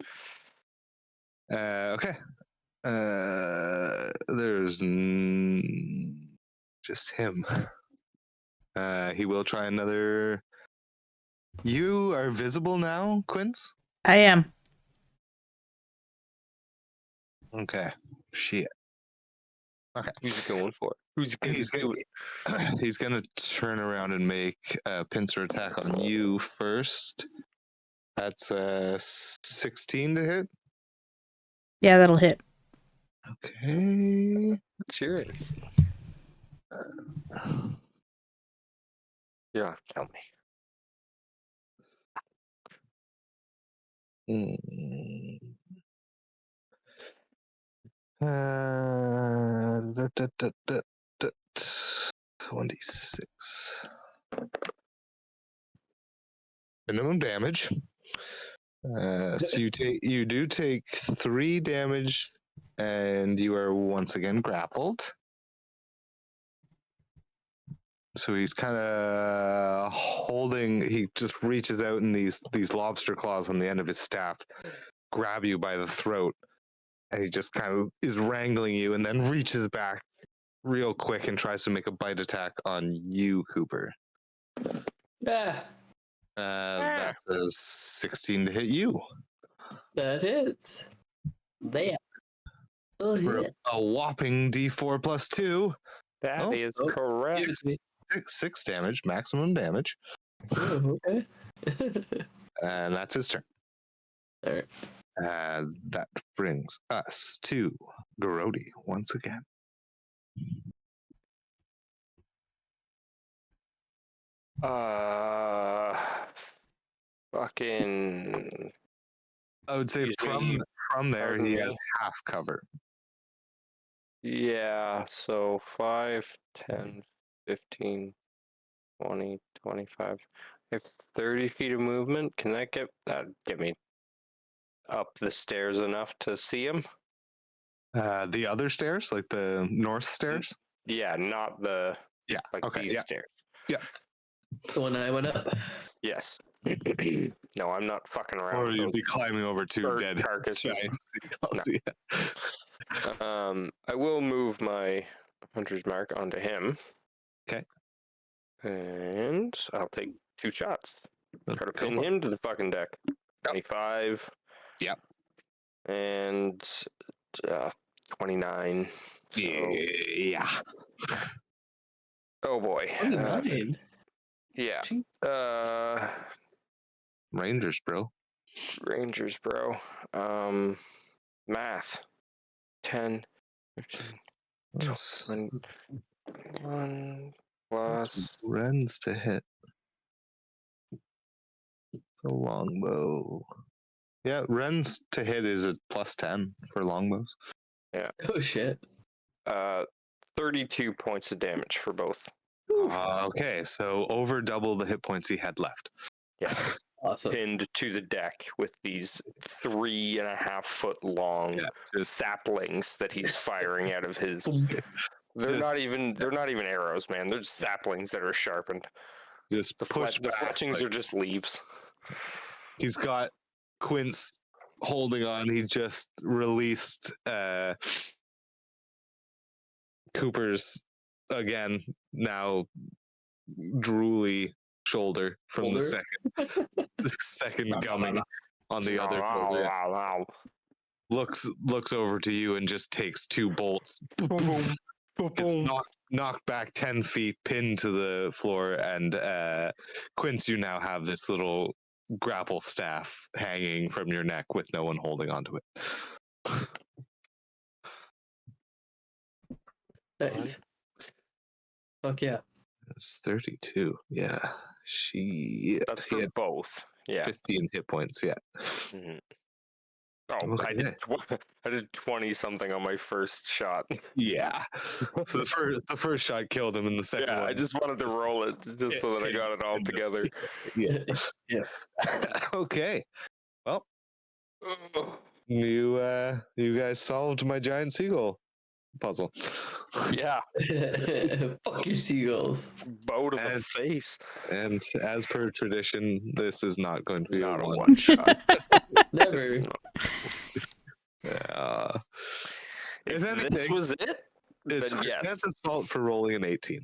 Okay. There's just him. He will try another. You are visible now, Quince? I am. Okay. Shit. Okay. Who's he going for? Who's he going He's to do gonna, it? he's gonna turn around and make a pincer attack on you first. That's 16 to hit. Yeah, that'll hit. Okay. Let's hear it. Yeah, tell me. Mm. 26. Minimum damage. So you do take 3 damage, and you are once again grappled. So he's kind of holding. He just reaches out, and these lobster claws on the end of his staff grab you by the throat, and he just kind of is wrangling you, and then reaches back real quick and tries to make a bite attack on you, Cooper. Ah, That's a 16 to hit you. that hits. Bam. Oh, For hit. a whopping D4 plus 2. That is Oh, correct. give it to me. 6 damage, maximum damage. Oh, okay. And that's his turn. All right. That brings us to Grody once again. Fucking. I would say Excuse me, from there pardon he me. has half cover. Yeah, so 5, 10, 15, 20, 25. If 30 feet of movement, can that get me up the stairs enough to see him? The other stairs, like the north stairs? Yeah, not the Yeah. Okay. these Yeah. stairs. Yeah. The one I went up. Yes. No, I'm not fucking around. Or with you'd those be climbing over 2 bird dead carcasses. giant seagulls. Yeah. I will move my hunter's mark onto him. Okay. And I'll take 2 shots. Try to Go pin for it. him to the fucking deck. 25. Yep. And 29. So, Yeah. oh boy. 29. Yeah. Jeez. Rangers, bro. Rangers, bro. Math. 10, 15, That's 21 plus. Rens to hit. The longbow. Yeah, Rens to hit is a plus 10 for longbows. Yeah. Oh shit. 32 points of damage for both. Okay, so over double the hit points he had left. Yeah. Awesome. Pinned to the deck with these 3.5 foot long saplings that he's firing out of his. They're not even arrows, man. They're just saplings that are sharpened. Just The push back, fletchings are just leaves. He's got Quince holding on. He just released Cooper's again now drooly shoulder from the second gumming on the other shoulder. Yeah. Looks over to you and just takes 2 bolts. Gets knocked back 10 feet, pinned to the floor, and Quince, you now have this little grapple staff hanging from your neck with no one holding onto it. Nice. Fuck yeah. It's 32. Yeah. That's He for had both. Yeah. 15 hit points. Yeah. Mm-hmm. Oh, Okay. I did 20 something on my first shot. Yeah. So the first shot killed him, and the second one. I just wanted to roll it just so that I got it all together. Yeah. Yeah. Okay. Well, you guys solved my giant seagull puzzle. Yeah. Fuck your seagulls. Bow to the face. And as per tradition, this is not going to be Not a a one. one shot. Never. If anything, this was it, it's then yes. Chrysanthemum's fault for rolling an 18.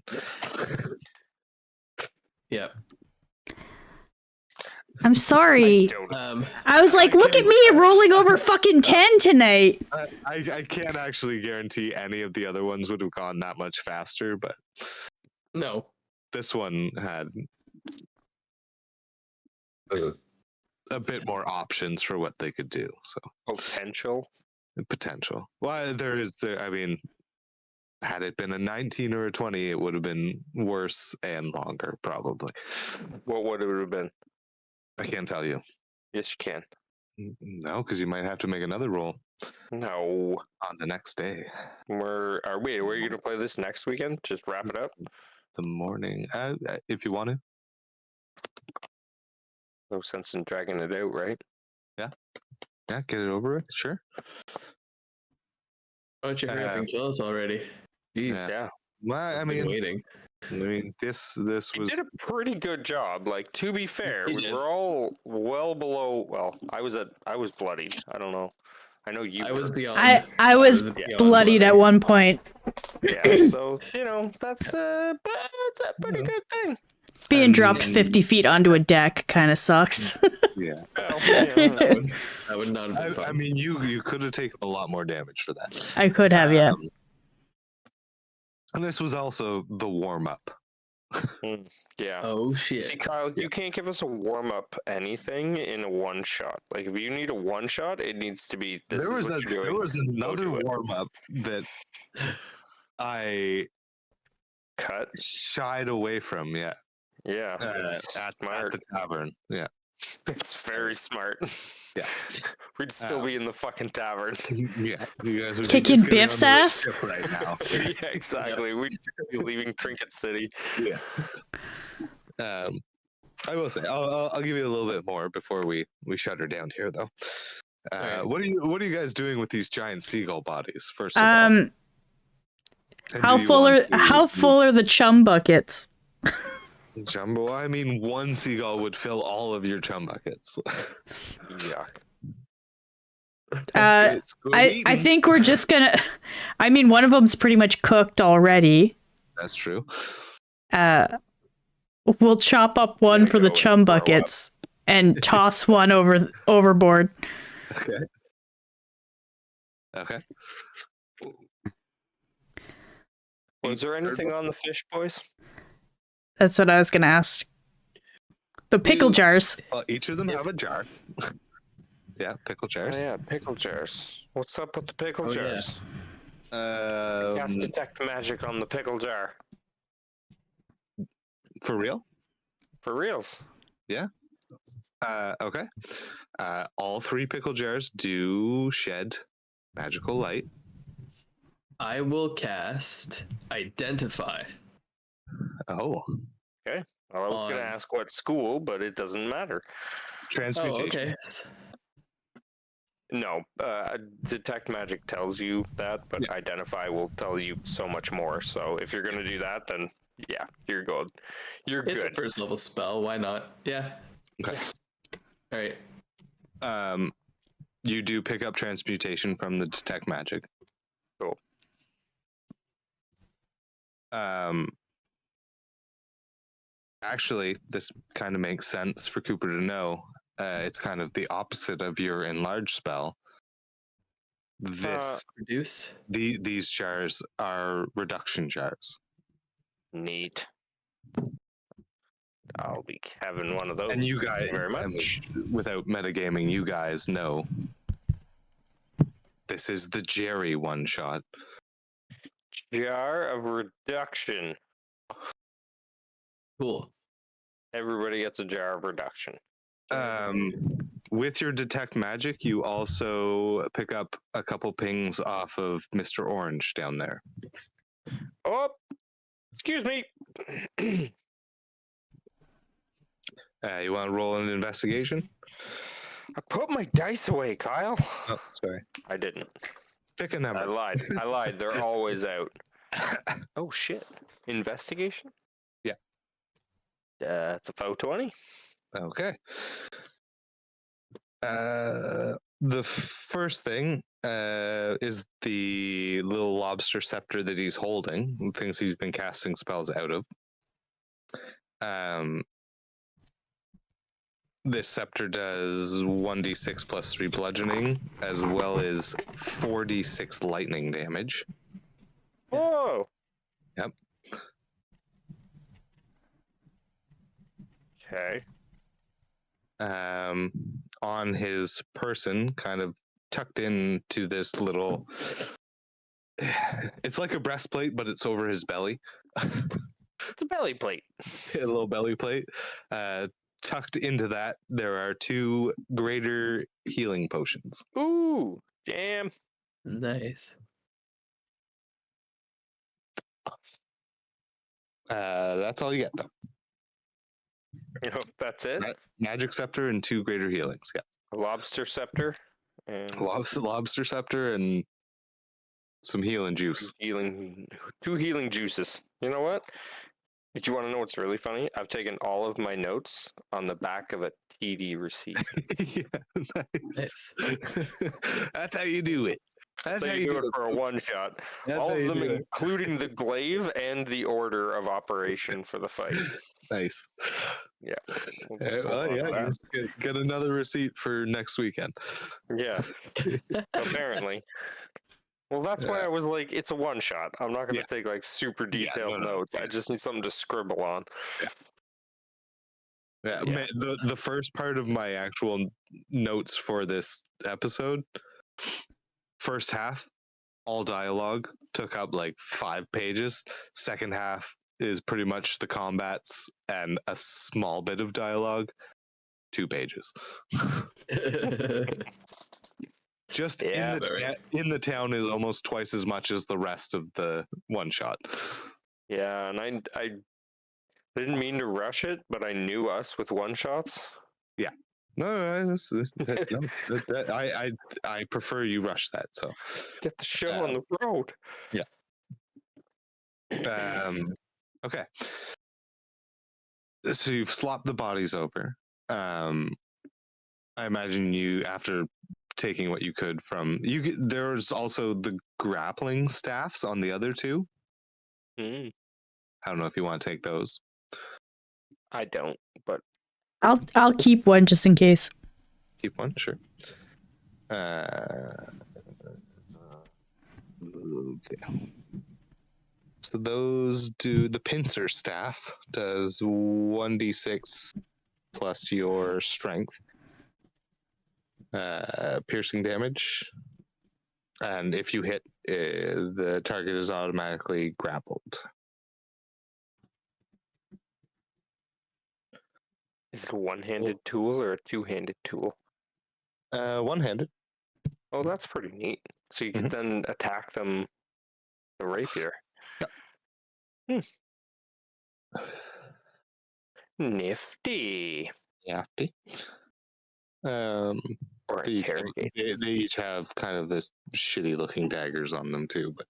Yep. I'm sorry. I was like, look at me rolling over fucking 10 tonight. I can't actually guarantee any of the other ones would have gone that much faster, but No. this one had a bit more options for what they could do. So Potential. potential. Well, there is. I mean, had it been a 19 or a 20, it would have been worse and longer, probably. What would it have been? I can't tell you. Yes, you can. No, because you might have to make another roll No. on the next day. Where are you gonna play this next weekend? Just wrap it up. The morning, if you want to. No sense in dragging it out, right? Yeah, get it over with. Sure. Why don't you hurry up and kill us already? Jeez. Yeah. Well, I mean, waiting. this We was. did a pretty good job. Like, to be fair, We we did. were all well below. Well, I was bloodied. I don't know. I know you. I was were. beyond. I was beyond bloodied at bloody. one point. Yeah. So that's a pretty good thing. Being And- dropped 50 feet onto a deck kind of sucks. Yeah. Well, That would not have been fun. I mean, you could have taken a lot more damage for that. I could have, yeah. And this was also the warm up. yeah. Oh shit. See, Kyle, you can't give us a warm up anything in a one shot. Like, if you need a one shot, it needs to be. This There is was what you're doing. another do it. warm up that I Cut. shied away from. Yeah, Yeah. at Smart. the tavern. Yeah, It's very smart. yeah, We'd still be in the fucking tavern. yeah. You guys would be Kicking just getting Biff's onto the ass? ship right now. Yeah, exactly. We'd be leaving Trinket City. Yeah. I will say, I'll give you a little bit more before we shut her down here, though. Alright. What are you guys doing with these giant seagull bodies? First of all, And How do you full want are to the chum buckets? jumbo? I mean, one seagull would fill all of your chum buckets. Yuck. It's good I eating. think we're just gonna. I mean, one of them's pretty much cooked already. That's true. We'll chop up one Yeah, for the go chum and throw up. buckets and toss one overboard. Okay. Okay. Was there anything on the fish, boys? That's what I was gonna ask. The pickle jars. Well, each of them have a jar. Yeah, pickle Oh, jars. yeah, pickle jars. What's up with the pickle Oh, yeah. jars? Cast detect magic on the pickle jar. For real? For reals. Okay. All three pickle jars do shed magical light. I will cast Identify. Oh, Well, I was going to On- ask what school, but it doesn't matter. transmutation. okay. No, detect magic tells you that, but identify will tell you so much more. So if you're going to do that, then yeah, you're good. You're It's a good. first level spell. Why not? Yeah. Okay. All right. You do pick up transmutation from the detect magic. Cool. Actually, this kind of makes sense for Cooper to know. It's kind of the opposite of your enlarge spell. Reduce. These jars are reduction jars. Neat. I'll be having one of those. And you Thank guys, very I much. mean, without metagaming, you guys know this is the Gerry one shot. Jar of reduction. Cool. Everybody gets a jar of reduction. With your detect magic, you also pick up a couple pings off of Mr. Orange down there. Oh, excuse me. You want to roll an investigation? I put my dice away, Kyle. Oh, sorry. I didn't. Pick a I number. lied. I lied. They're always out. Oh shit. Investigation? Yeah. It's a 420. Okay. The first thing is the little lobster scepter that he's holding, things he's been casting spells out of. this scepter does 1d6 plus 3 bludgeoning, as well as 4d6 lightning damage. Whoa. Yep. Okay. On his person, kind of tucked into this little. It's like a breastplate, but it's over his belly. It's a belly plate. A little belly plate. Tucked into that, there are 2 greater healing potions. Ooh, damn. Nice. That's all you get, though. That's it. Magic scepter and 2 greater healings. Yeah. A lobster scepter and Lobster scepter and some healing juice. two healing juices. You know what? If you want to know what's really funny, I've taken all of my notes on the back of a TD receipt. Yeah, nice. That's how you do it. That's So how you do it for a folks. one shot. That's All how of you them, do it. including the glaive and the order of operation for the fight. Nice. Yeah. We'll just Well, hold on yeah, to you that. just get another receipt for next weekend. Yeah. Apparently. Well, that's why I was like, it's a one shot. I'm not going to take like super detailed no, notes. yeah. I just need something to scribble on. Yeah, Yeah. the first part of my actual notes for this episode, first half, all dialogue, took up like 5 pages. Second half is pretty much the combats and a small bit of dialogue, 2 pages. Just Yeah, in the town is almost twice as much as the rest of the one shot. Yeah, and I didn't mean to rush it, but I knew us with one shots. No, I prefer you rush that. So Get the show on the road. Okay. So you've slopped the bodies over. I imagine you, after taking what you could from you, there's also the grappling staffs on the other 2. Mm, I don't know if you want to take those. I don't, but I'll keep one just in case. Keep one, sure. Okay. So those do the pincer staff does 1d6 plus your strength, piercing damage, and if you hit, the target is automatically grappled. is it a one-handed tool or a two-handed tool? One-handed. Oh, that's pretty neat. So you could then attack them with a rapier. Yep. Nifty. Nifty. Or interrogate. They each have kind of this shitty looking daggers on them too, but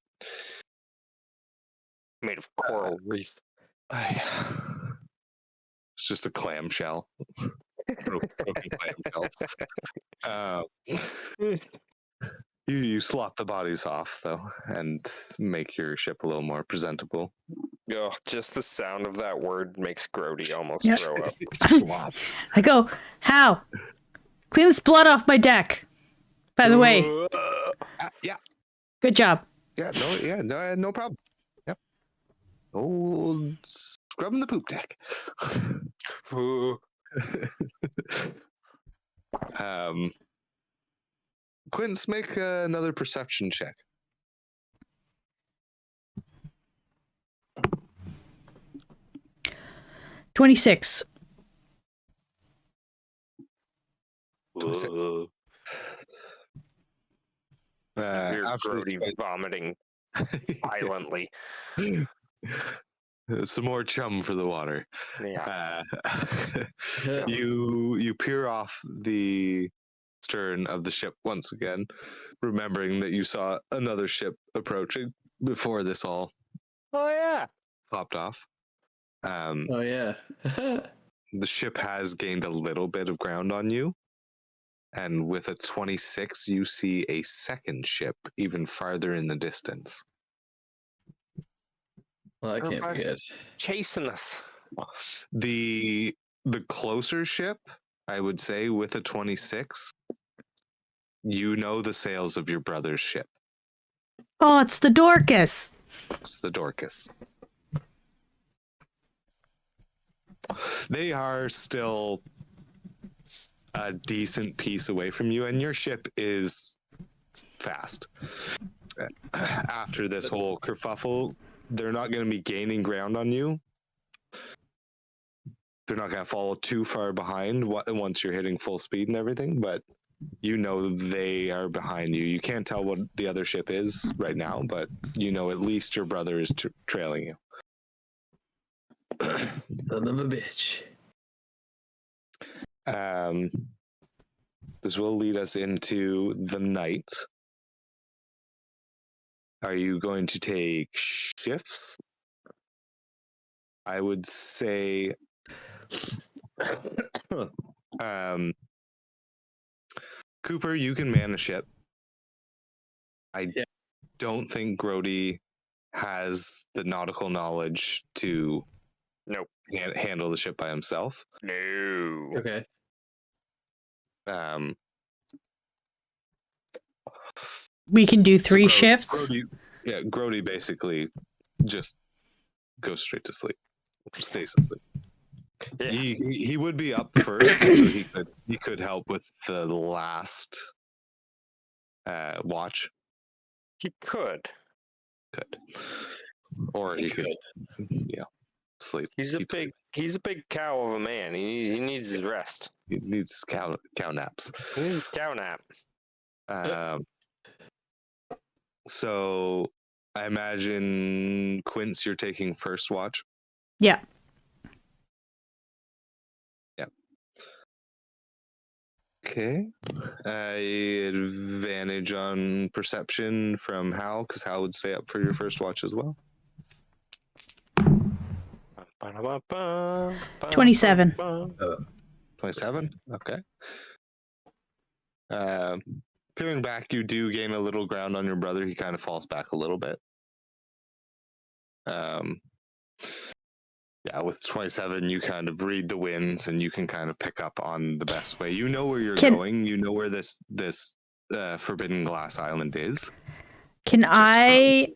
Made of coral reef. it's just a clamshell. broken clamshells. You slot the bodies off though, and make your ship a little more presentable. Oh, just the sound of that word makes Grody almost Yeah. throw up. Slop. I go, Hal, clean this blood off my deck. By the way, Yeah. good job. No problem. Yep. Old scrubbing the poop deck. Quince, make another perception check. $26. Hear After Grody vomiting violently. some more chum for the water. Yeah. You peer off the stern of the ship once again, remembering that you saw another ship approaching before this all Oh yeah. popped off. Oh yeah. The ship has gained a little bit of ground on you, and with a 26, you see a second ship even farther in the distance. Well, that can't be Everybody's good. chasing us. The closer ship I would say with a 26, you know the sails of your brother's ship. Oh, it's the Dorcas. It's the Dorcas. They are still a decent piece away from you, and your ship is fast. After this whole kerfuffle, they're not going to be gaining ground on you. They're not going to fall too far behind once you're hitting full speed and everything, but you know they are behind you. You can't tell what the other ship is right now, but you know at least your brother is trailing you. Son of a bitch. This will lead us into the night. Are you going to take shifts? I would say Cooper, you can man a ship. I don't think Grody has the nautical knowledge to handle the ship by himself. No. Okay. We can do 3 shifts. Grody basically just goes straight to sleep, stays asleep. Yeah. He would be up first, so he could help with the last watch. He could. Or he could sleep. He's a big cow of a man. He needs his rest. He needs cow naps. He needs a cow nap. So I imagine Quince, you're taking first watch. Yeah. Okay. Advantage on perception from Hal, because Hal would stay up for your first watch as well. 27. 27? Okay. Peering back, you do gain a little ground on your brother. He kind of falls back a little bit. With 27, you kind of read the winds and you can kind of pick up on the best way. You know where you're going. You know where this Forbidden Glass Island is. Can I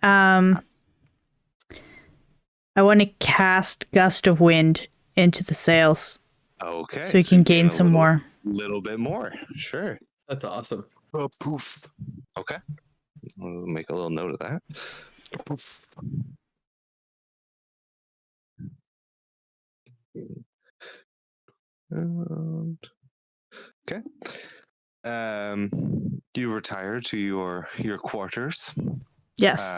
want to cast Gust of Wind into the sails. Okay. So we can gain some more. Little bit more. Sure. That's awesome. Poof. Okay. We'll make a little note of that. Poof. Okay. You retire to your quarters. Yes.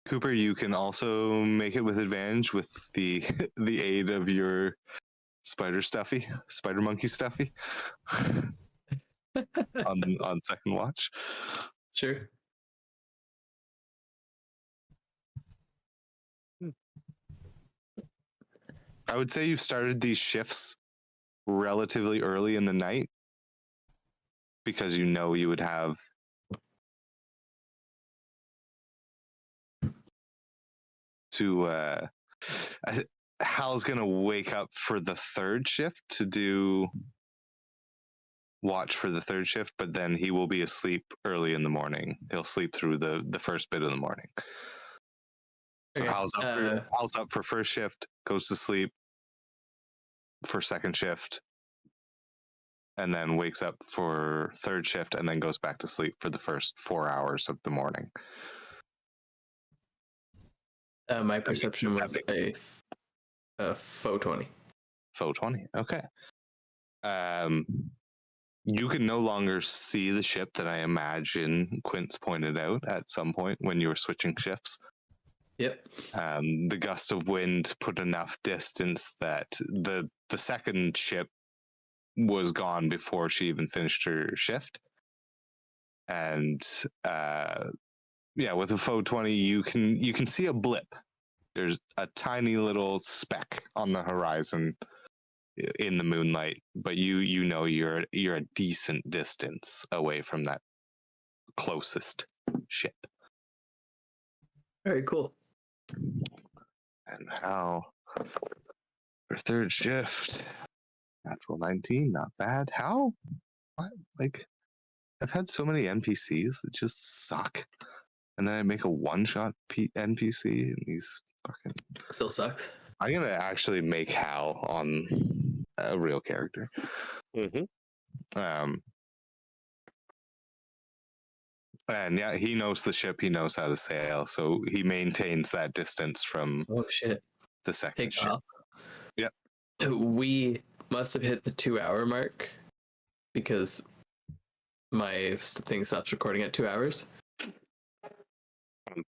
Cooper, you can also make it with advantage with the aid of your spider monkey stuffy on second watch. Sure. I would say you started these shifts relatively early in the night because you know you would have to Hal's gonna wake up for the third shift to do watch for the third shift, but then he will be asleep early in the morning. He'll sleep through the first bit of the morning. So Okay. Hal's up for first shift, goes to sleep for second shift, and then wakes up for third shift, and then goes back to sleep for the first 4 hours of the morning. My perception was a faux 20. Faux 20. Okay. You can no longer see the ship that I imagine Quince pointed out at some point when you were switching shifts. Yep. The gust of wind put enough distance that the second ship was gone before she even finished her shift. And with a faux 20, you can see a blip. There's a tiny little speck on the horizon in the moonlight, but you know you're a decent distance away from that closest ship. Very cool. And how For third shift, natural 19, not bad. How? What? Like, I've had so many NPCs that just suck. And then I make a one-shot NPC, and these fucking... Still sucks. I'm gonna actually make Hal on a real character. Mm-hmm. And yeah, he knows the ship. He knows how to sail, so he maintains that distance from Oh shit. the second Hey, ship. Kyle. Yep. We must have hit the 2-hour mark because my thing stops recording at 2 hours.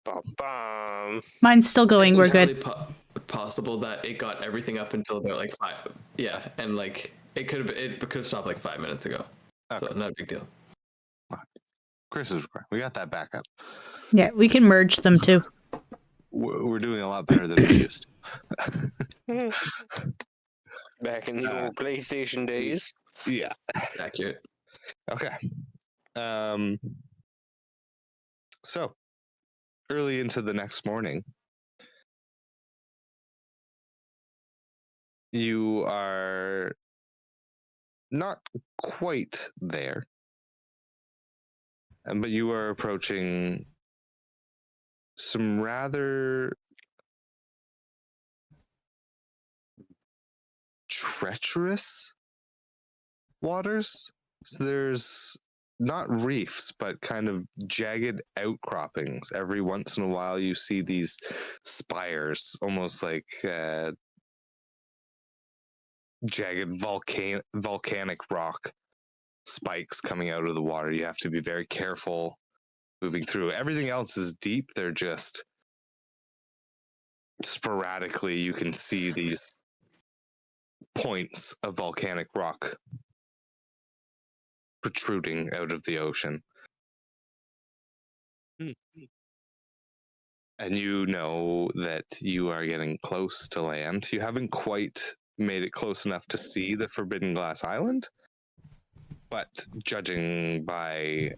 Bum. Mine's still going. It's We're entirely good. possible that it got everything up until about like 5. Yeah, and like it could have stopped like 5 minutes ago. Okay. So not a big deal. Chris is recording. We got that backup. Yeah, we can merge them too. We're doing a lot better than we used to. Back in the old PlayStation days. Yeah. Accurate. Okay. So early into the next morning, you are not quite there, but you are approaching some rather treacherous waters. So there's not reefs, but kind of jagged outcroppings. Every once in a while, you see these spires, almost like jagged volcanic rock spikes coming out of the water. You have to be very careful moving through. Everything else is deep. They're just sporadically, you can see these points of volcanic rock protruding out of the ocean. And you know that you are getting close to land. You haven't quite made it close enough to see the Forbidden Glass Island, but judging by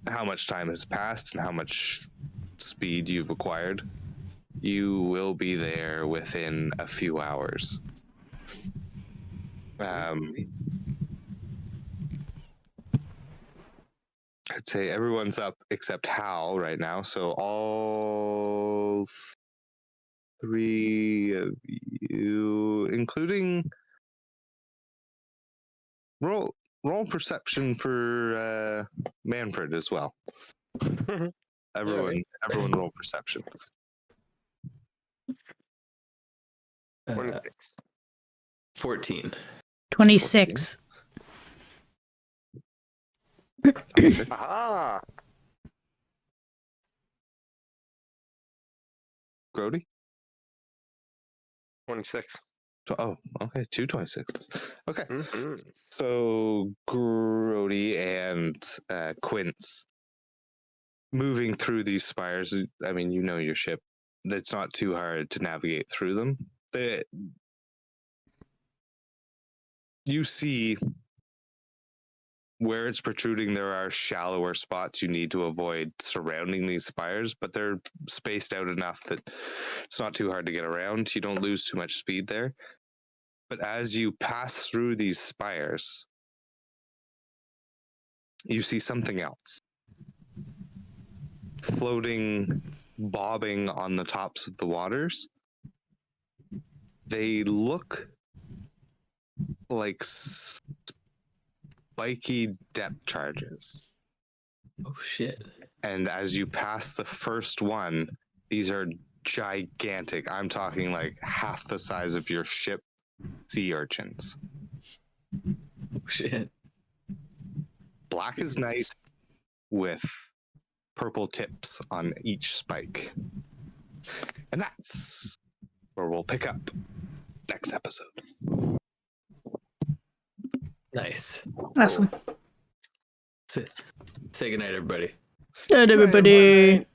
how much time has passed and how much speed you've acquired, you will be there within a few hours. I'd say everyone's up except Hal right now, so all 3 of you, including roll perception for Manfred as well. Everyone roll perception. 14. 26. 26. Aha! Grody? 26. Oh, okay, 2 26s. Okay. Mm-hmm. So Grody and Quince moving through these spires. I mean, you know your ship. It's not too hard to navigate through them. You see where it's protruding, there are shallower spots you need to avoid surrounding these spires, but they're spaced out enough that it's not too hard to get around. You don't lose too much speed there. But as you pass through these spires, you see something else. Floating, bobbing on the tops of the waters. They look like spiky depth charges. Oh shit. And as you pass the first one, these are gigantic. I'm talking like half the size of your ship sea urchins. Oh shit. Black as night with purple tips on each spike. And that's where we'll pick up next episode. Nice. Awesome. Say goodnight, everybody. Good, everybody. Bye.